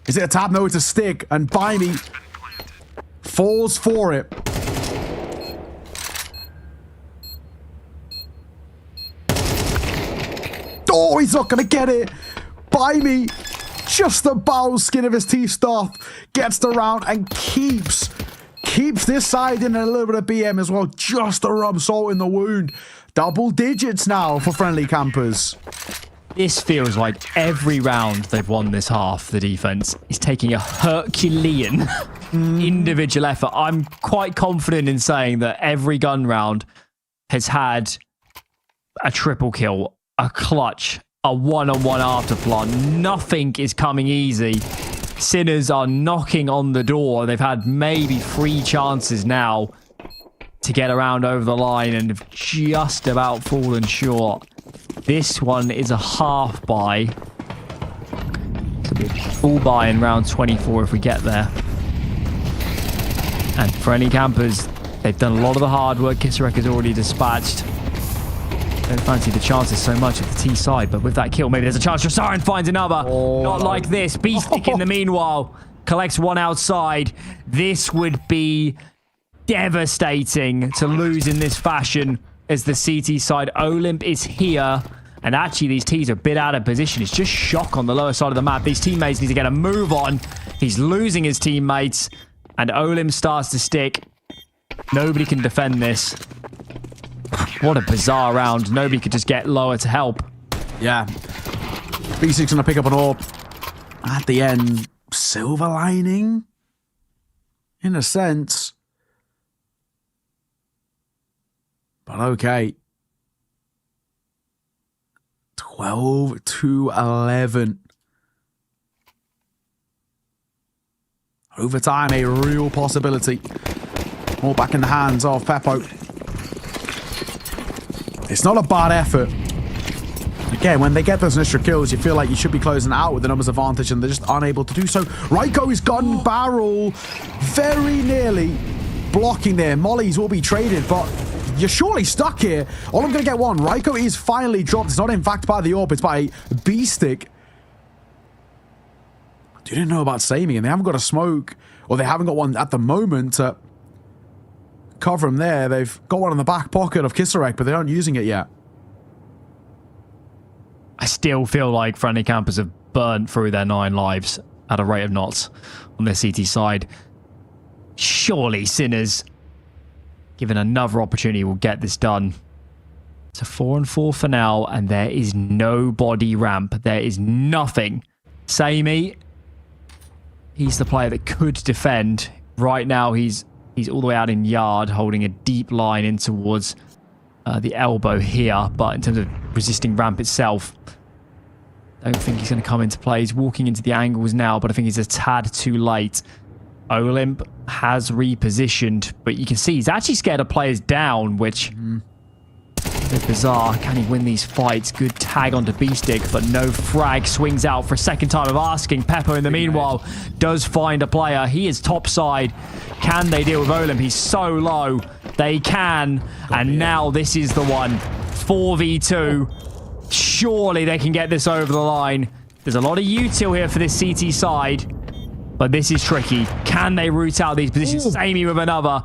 Is it a tap? No, it's a stick. And by me falls for it. Oh, he's not going to get it. By me. Just about skin of his teeth stuff. Gets the round and keeps this side in a little bit of BM as well. Just to rub salt in the wound. Double digits now for friendly campers. This feels like every round they've won this half, the defense is taking a Herculean individual effort. I'm quite confident in saying that every gun round has had a triple kill, a clutch, a one-on-one afterplant. Nothing is coming easy. Sinners are knocking on the door. They've had maybe 3 chances now to get around over the line and have just about fallen short. This one is a half buy. Could be a full buy in round 24 if we get there. And for any campers, they've done a lot of the hard work. Kisarek has already dispatched. Don't fancy the chances so much at the T side, but with that kill, maybe there's a chance. Rosaren finds another. Not like this. Beastic in the meanwhile collects one outside. This would be devastating to lose in this fashion as the CT side. Olymp is here, and actually these T's are a bit out of position. It's just shock on the lower side of the map. These teammates need to get a move on. He's losing his teammates, and Olymp starts to stick. Nobody can defend this. What a bizarre round. Nobody could just get lower to help. Yeah. B6 gonna pick up an AWP. At the end, silver lining? In a sense. But okay. 12-11. Overtime, a real possibility. All back in the hands of Peppo. It's not a bad effort. Again, when they get those initial kills, you feel like you should be closing out with the numbers advantage, and they're just unable to do so. Raiko is gun barrel very nearly blocking there. Mollies will be traded, but you're surely stuck here. All I'm going to get one. Raiko is finally dropped. It's not in fact by the AWP, it's by B-Stick. You didn't know about Samey, and they haven't got a smoke, or they haven't got one at the moment to cover him there. They've got one in the back pocket of Kisarek, but they aren't using it yet. I still feel like friendly campers have burnt through their 9 lives at a rate of knots on their CT side. Surely Sinners, given another opportunity, will get this done. It's a 4-4 for now, and there is no body ramp. There is nothing. Samey, he's the player that could defend. Right now, he's all the way out in yard, holding a deep line in towards the elbow here. But in terms of resisting ramp itself, I don't think he's going to come into play. He's walking into the angles now, but I think he's a tad too late. Olymp has repositioned, but you can see he's actually scared of players down, which is a bit bizarre. Can he win these fights? Good tag onto B-Stick, but no frag. Swings out for a second time of asking. Peppo, in the meanwhile, does find a player. He is topside. Can they deal with Olymp? He's so low. They can. And now this is the one. 4v2. Surely they can get this over the line. There's a lot of util here for this CT side, but this is tricky. Can they root out these positions? Samey with another.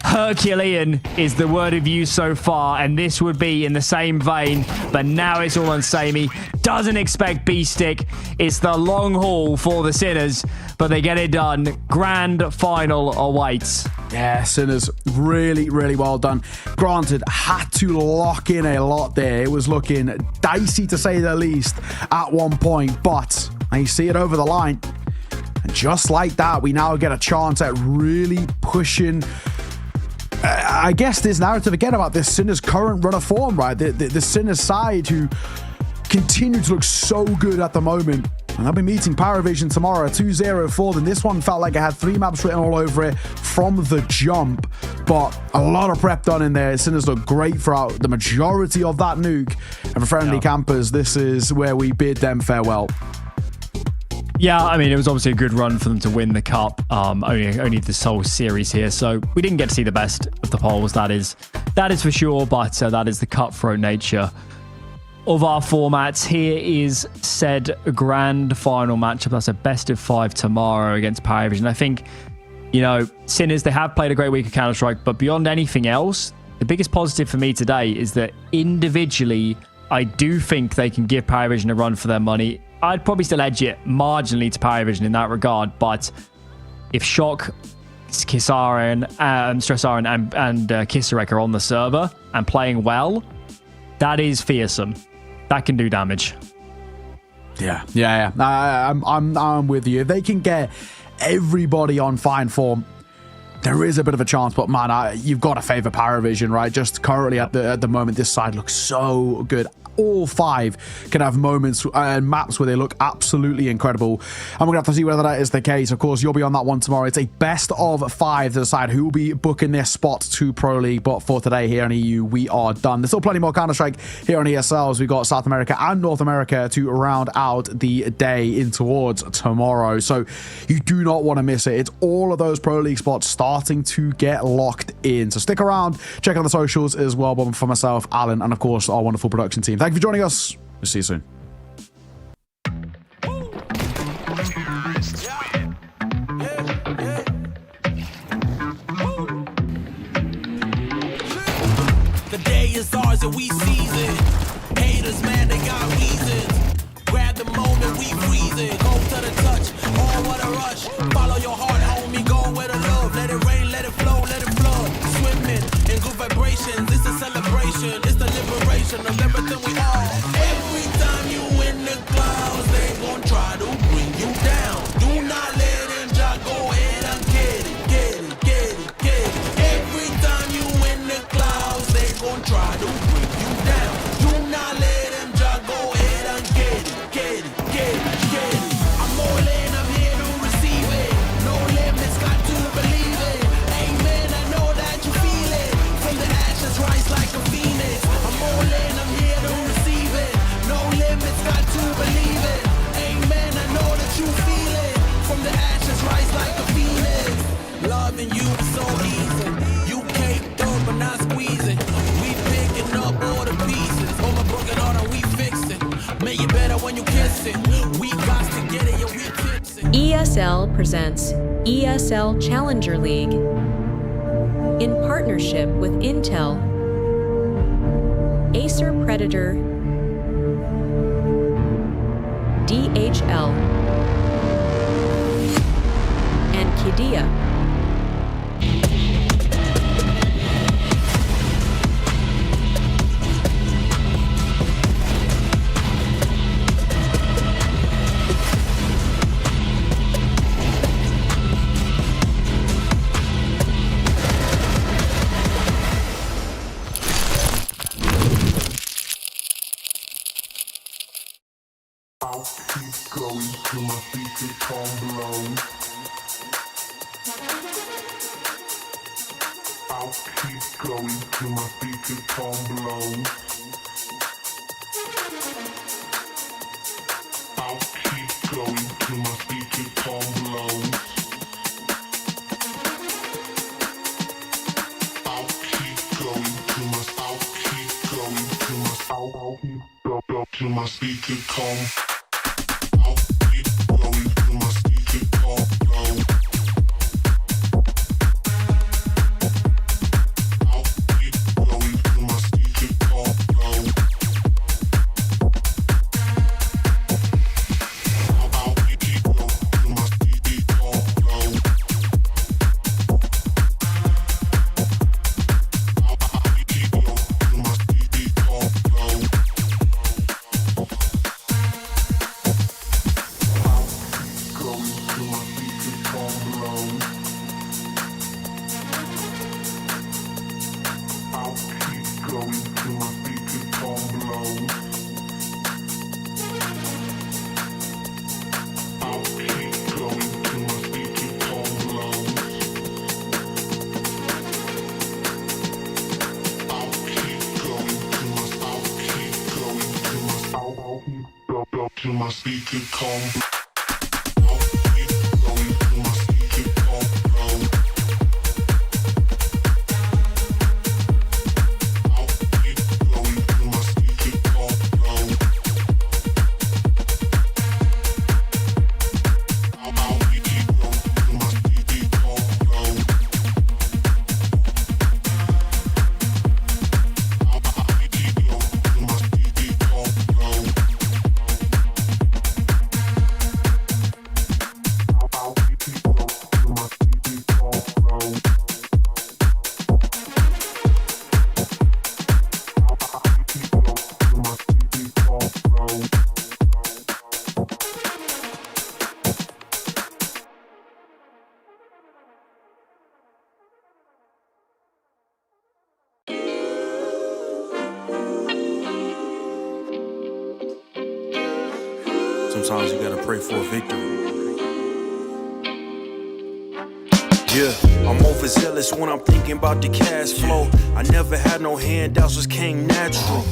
Herculean is the word of use so far, and this would be in the same vein, but now it's all on Samey. Doesn't expect B-Stick. It's the long haul for the Sinners, but they get it done. Grand final awaits. Yeah, Sinners, really, really well done. Granted, had to lock in a lot there. It was looking dicey, to say the least, at one point, but I see it over the line. And just like that, we now get a chance at really pushing, I guess, this narrative again about this Sinners' current run of form, right? The Sinners side who continue to look so good at the moment. And they'll be meeting Paravision tomorrow, 2-0 for them. This one felt like it had 3 maps written all over it from the jump, but a lot of prep done in there. Sinners look great throughout the majority of that nuke. And for friendly campers, this is where we bid them farewell. Yeah, I mean, it was obviously a good run for them to win the cup. Only the sole series here, so we didn't get to see the best of the polls. That is for sure. But that is the cutthroat nature of our formats. Here is said grand final matchup. That's a best of 5 tomorrow against Paravision. I think, you know, Sinners, they have played a great week of Counter-Strike, but beyond anything else, the biggest positive for me today is that individually I do think they can give Paravision a run for their money. I'd probably still edge it marginally to Paravision in that regard, but if Shock, Kisaren, Stressaren, and Kisarek are on the server and playing well, that is fearsome. That can do damage. Yeah. I'm with you. If they can get everybody on fine form, there is a bit of a chance, but man, you've got to favor Paravision, right? Just currently at the moment, this side looks so good. All 5 can have moments and maps where they look absolutely incredible. And we're going to have to see whether that is the case. Of course, you'll be on that one tomorrow. It's a best of 5 to decide who will be booking their spot to Pro League. But for today here on EU, we are done. There's still plenty more Counter-Strike here on ESL as we've got South America and North America to round out the day in towards tomorrow. So you do not want to miss it. It's all of those Pro League spots starting to get locked in. So stick around, check out the socials as well. But for myself, Alan, and of course, our wonderful production team. Thank you for joining us. We'll see you soon. The day is ours and we seize it. Haters, man, they got reasons. Grab the moment, we freeze it. Go to the touch, oh, what a rush. Follow your heart, homie, go where the love. Let it rain, let it flow, let it flood. Swimming in good vibrations, it's a celebration. It's the liberation of everything we are. Every time you in the clouds, they gon' try to bring you down. Do not let them just go ahead and get it, get it, get it, get it. Every time you in the clouds, they gon' try to bring you down. Do not let them just go ahead and get it, get it, get it, get it. I'm all in, I'm here to receive it. No limits, got to believe it. Amen, I know that you feel it. From the ashes, rise like a phoenix. I'm all in, I'm here to receive it. No limits, got to believe it. Amen, I know that you feel it. From the ashes, rise like a phoenix. Loving you is so easy. You caked up but not squeezing. We picking up all the pieces. All my broken heart and we fix it. Make it better when you kiss it. We got to get it, yeah, we tips it. ESL presents ESL Challenger League in partnership with Intel, Acer Predator, DHL, and Qiddiya. I'll keep going till my feet become blown. I'll keep going till my feet become blown. I'll keep going till my feet become blown. I'll keep going till my I'll keep going till my I'll keep go till my feet become. I'll keep going till my feet become blown. I'll keep going till my feet become blown. I'll keep going till my feet become blown. I'll keep going till my feet become blown. Till my speaker come. I'll keep going till my speaker come blown. I'll keep going till my speaker come blown. I'll keep going till my speaker come blown. I'll keep going till my speaker come blown. sometimes you gotta pray for a victory. Yeah, I'm overzealous when I'm thinking about the cash flow. I never had no handouts, just came natural.